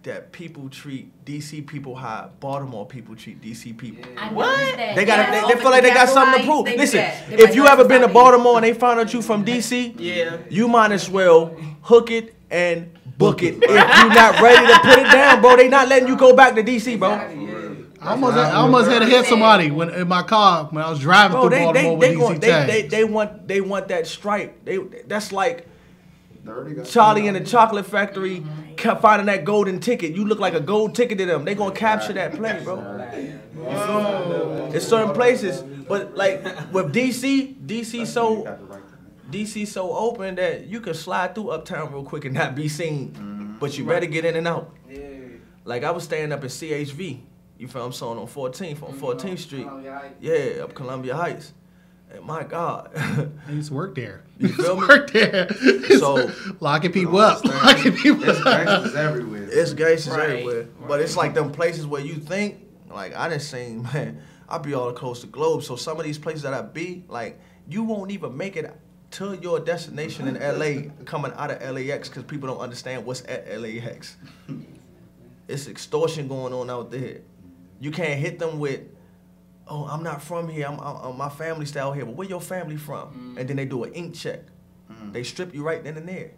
that people treat DC people how Baltimore people treat DC people. What? They feel like they got something to prove. Listen, if you ever been to Baltimore and they found out you from DC, Yeah. you might as well hook it and book it. If you're not ready to put it down, bro, they not letting you go back to DC, bro. I almost had to hit somebody in my car when I was driving Bro, through Baltimore with DC tags. they want that stripe. That's like Charlie in the Chocolate Factory finding that golden ticket. You look like a gold ticket to them. They gonna capture that play, bro. You feel me? It's certain places, but like with DC so open that you can slide through Uptown real quick and not be seen. But you better get in and out. Like I was staying up in CHV. You feel I'm saying on 14th on 14th Street. Yeah, up Columbia Heights. And my God. I used to work there. You feel me? Work there. So locking people up. Locking people It's up. gangsters everywhere. it's gangsters Right. everywhere. But it's like them places where you think, like I done seen, man, I be all across the globe. So some of these places that I be, like, you won't even make it to your destination in LA coming out of LAX because people don't understand what's at LAX. It's extortion going on out there. You can't hit them with, oh, I'm not from here. I'm my family stay out here. But where your family from? And then they do an ink check. They strip you right then and there.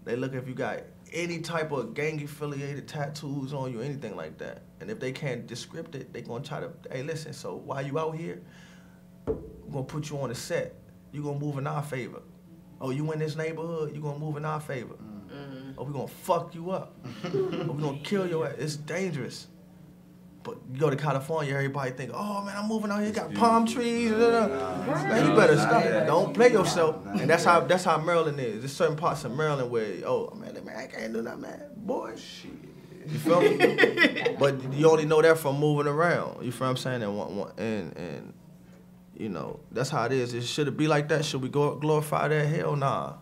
They look if you got any type of gang affiliated tattoos on you, anything like that. And if they can't descript it, they gonna try to, hey, listen, so while you out here, we're gonna put you on a set. You gonna move in our favor. Oh, you in this neighborhood, you gonna move in our favor. Oh, we gonna fuck you up. Oh, we gonna kill your ass. It's dangerous. But you go to California, everybody think, oh man, I'm moving out here, got palm trees. Man, you better stop. Don't play yourself. And that's how Maryland is. There's certain parts of Maryland where, oh man, I can't do that, man. Boy, shit. You feel me? But you only know that from moving around. You feel what I'm saying? And you know, that's how it is. Should it be like that? Should we glorify that? Hell nah.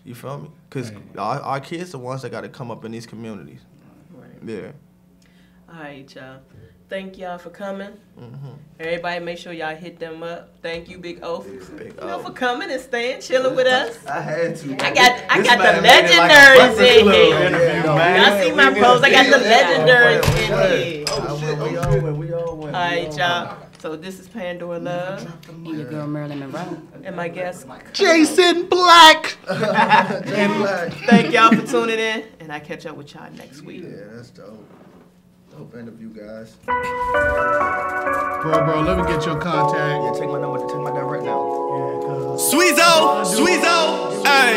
You feel me? Because our kids are the ones that got to come up in these communities. Right. Yeah. All right, y'all. Thank y'all for coming. Everybody, make sure y'all hit them up. Thank you, Big O, for coming and staying, chilling with us. I had to. I got the legendaries in here. Y'all see my pose? I got the legendaries in here. We all win. All right, y'all. So this is Pandora Love. And your girl Marilyn Monroe. And my guest, Jason Black. Thank y'all for tuning in, and I catch up with y'all next week. Yeah, that's dope. Dope interview, guys. Bro, let me get your contact. Yeah, take my number, take my direct now. Yeah, cause Sweezo, ay.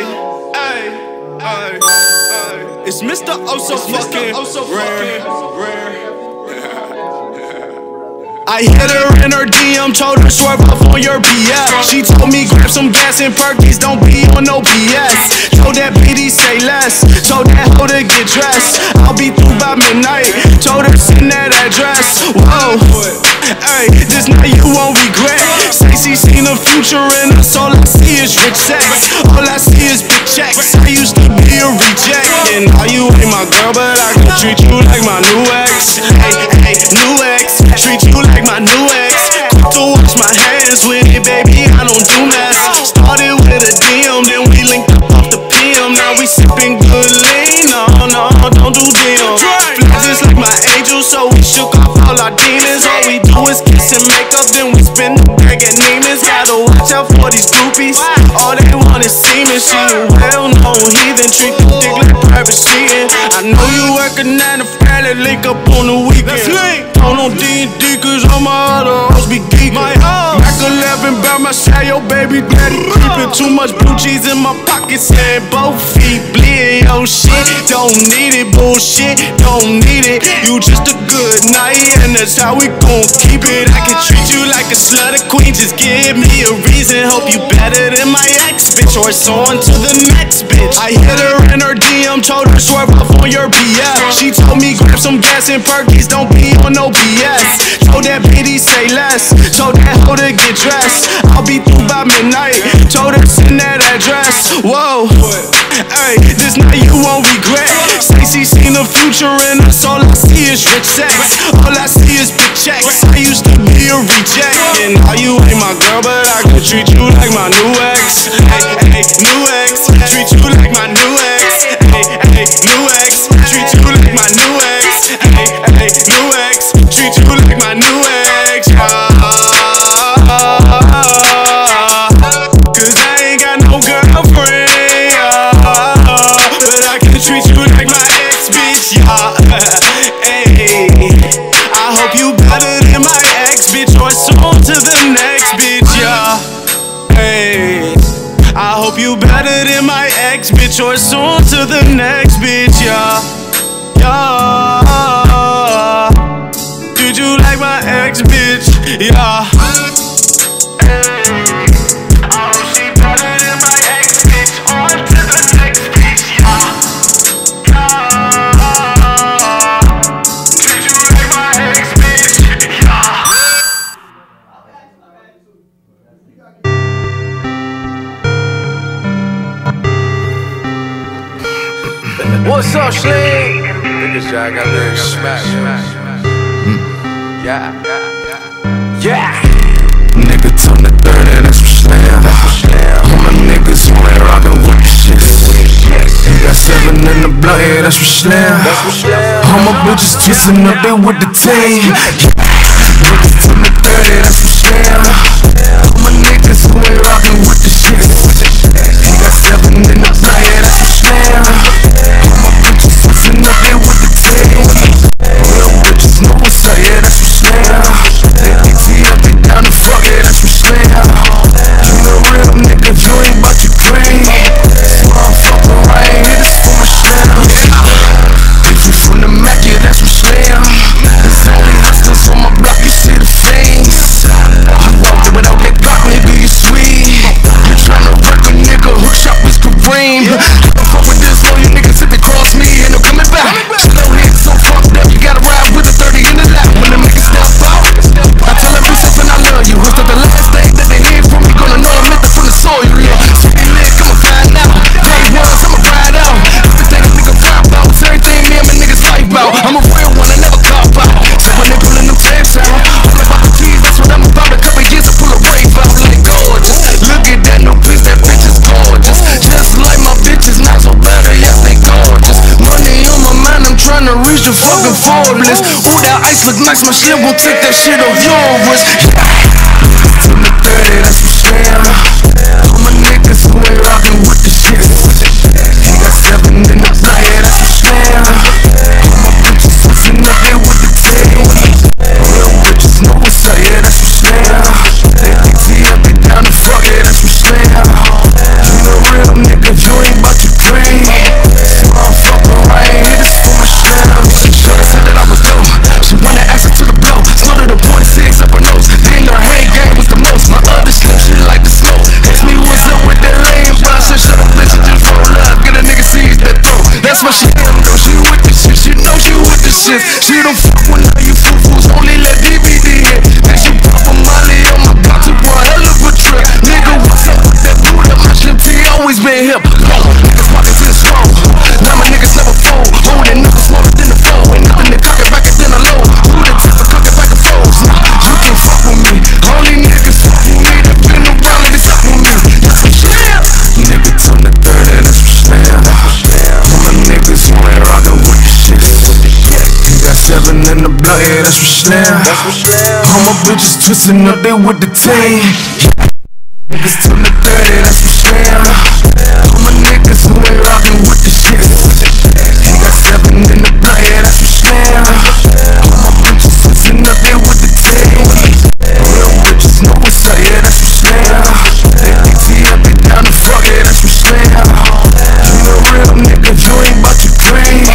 It's Mr. Oh So Rare. I hit her in her DM, told her swerve off on your BF. She told me grab some gas and Perkies, don't be on no BS. Told that BD say less, told that hoe to get dressed. I'll be through by midnight, told her send that address. Whoa, hey, this night you won't regret. Say she seen the future in us, all I see is rich sex. All I see is big checks. I used to be a reject, and now you ain't my girl, but I can treat you like my new ex. Hey, new ex, treat you like my new ex. Quick to wash my hands with it, baby, I don't do mess. Started with a DM, then we linked up off the PM. Now we sipping good lean, no, don't do DM. Flex is like my angel, so we shook off all our demons. All we do is kiss and make up, then we spin the bag at Neiman's. Gotta watch out for these groupies, all they want is semen. She a well-known heathen, treat the dick like private cheating. I know you working 9 to 5, let's link up on the weekend. Don't on D&D, cause all my other hoes be geeking. Mac 11 by my side, yo baby daddy creeping. Too much blue cheese in my pockets and both feet bleeding. Yo shit, don't need it, bullshit, don't need it. You just a good night and that's how we gon' keep it. I can treat you like a slut, a queen, just give me a reason. Hope you better than my ex bitch, or it's on to the next bitch. I hit her in her DM, told her swerve off on your BF. She told me grab some gas and Perkies, don't be on no BS. Told that BD say less, told that hoe to get dressed. I'll be through by midnight, told her send that address. Whoa, hey, this night you won't regret. Say she seen the future in us, all I see is rich sex. All I see is big checks. I used to be a reject, and now you ain't my girl, but I can treat you like my new ex. Hey, new ex, treat you like my new ex. Hey, new ex, treat you like my new ex. Hey, new ex, treat you like my new ex. Cause I ain't got no girlfriend, but I can treat you like my ex, bitch, yeah. Hey, I hope you better than my ex, bitch, or it's on to the next, bitch, yeah. Hey, I hope you better than my ex, bitch, or it's on to the next, bitch, yeah. Did you like my ex, bitch? Yeah. I hope she better than my ex, bitch. On to the next, bitch. Yeah. Did you like my ex, bitch? Yeah. What's up, Slim? Biggest jack out there, smash. Yeah. Nigga turn the 30, that's for slam. All my niggas who ain't rockin' with the shit. You got 7 in the blood, yeah, that's for slam. All my bitches twistin' up, they with the team. Niggas turn the 30, that's for slam. All my niggas who ain't rockin' with the shit. You got 7 in the blood, yeah, that's for slam. All my bitches formless. Ooh, that ice look nice, my slim gon' take that shit off yours. From the 30, that's for slam. All my niggas who ain't rockin' with the shit. He got 7 in the play, that's for slam. All my bitches switching up there with the tail. Real bitches know what's up, yeah, that's for slam. They DT up, they down to fuck it, that's for slam. You the real nigga, you ain't bout to cream. Motherfucker, I ain't hit this for my slam. Shorty said that I was dope. She wanna access to the blow. Started a point 6 up her nose. Then her hand game was the most. My other slim, she like the snow. Ask me what's up with that lame, but I said shut up, bitch, and just roll up. Get a nigga seize that throat. That's what she am, though. She with the shit. She know she with the shit. She don't fuck with none of you foo-foos. Only let DVD hit. Then she pop a molly on my block. Took one hell of a trip. Nigga, what's up with that boot up? My slim T always been hip. Niggas walking to the slow. Now my niggas never fold. Holding nothing smaller than the foe. Ain't nothing to cock it back and then a low. Who the type to cock it back and forth? You can't fuck with me. Only niggas fuck with me. That been around and they suck with me. That's for slam. Nigga turn the 30, that's for slam. All my niggas who ain't rockin' with the shit. You got 7 in the blood, yeah, that's for slam. All my bitches twisting up, they with the team. Niggas turn the 30, that's for slam. All my niggas who ain't rockin' with the shit. You got 7 in the blood, yeah, that's for slam. All my bitches twisting up, they with the team. Real bitches know what's up, yeah, that's for slam. They DT up, they down to fuck it, that's for slam. You the real nigga, you ain't bout to cream.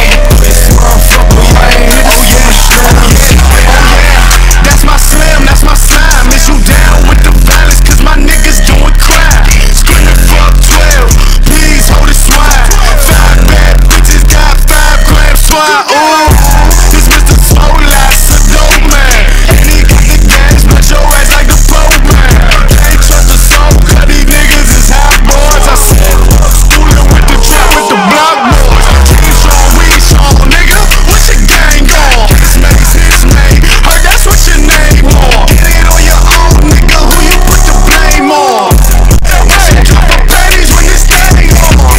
Motherfucker, I ain't hit this for my slam. That's my slam, that's my slime. Is you down with the violence? Cause my niggas doing crime. Screaming fuck 12, please hold it swine. 5 bad bitches got 5 grams swine. Ooh, this Mr. Slow Life's a dope man. And he got the gas, but your ass like the Pope man. Can't trust a soul, cause these niggas is hot boys. I said, schooling with the trap with the block boys. King Sean, Weed Sean, nigga, what's your gang on? His mate, heard that's what your name on. Get it on your own, nigga, who you put the blame on? Hey, drop the panties when this thing on.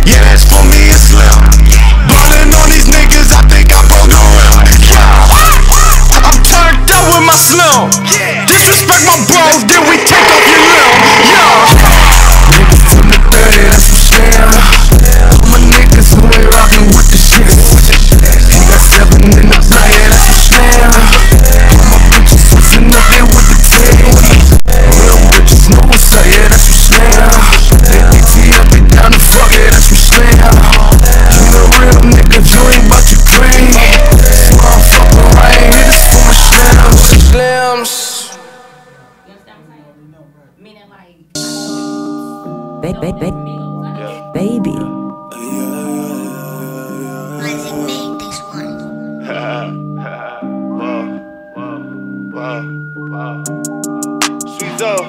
Yeah, that's for me and Slim. Ballin' on these niggas, I think I broke the rim. Yeah, I'm turned up with my Slim. Disrespect my bros, then we take off your limb. Yeah, niggas from the 30, that's for slam. All my niggas who ain't rockin' with the shit. You got 7 in the blood, yeah, that's for slam. All my bitches switching up there with the tail. Real bitches know what's up, yeah, that's for slam. They DT up, they down to fuck it, that's for slam. You the real nigga, you ain't bout to cream. Motherfucker, I ain't hit this for my slams. Slams. Meaning like, baby. Sweet though.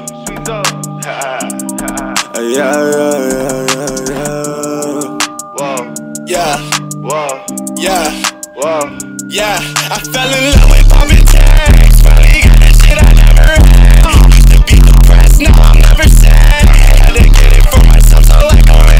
Yeah. I fell in love with pumping tanks. Finally got that shit I never had. Used to be depressed, now I'm never sad. Had to get it for myself, so like a man.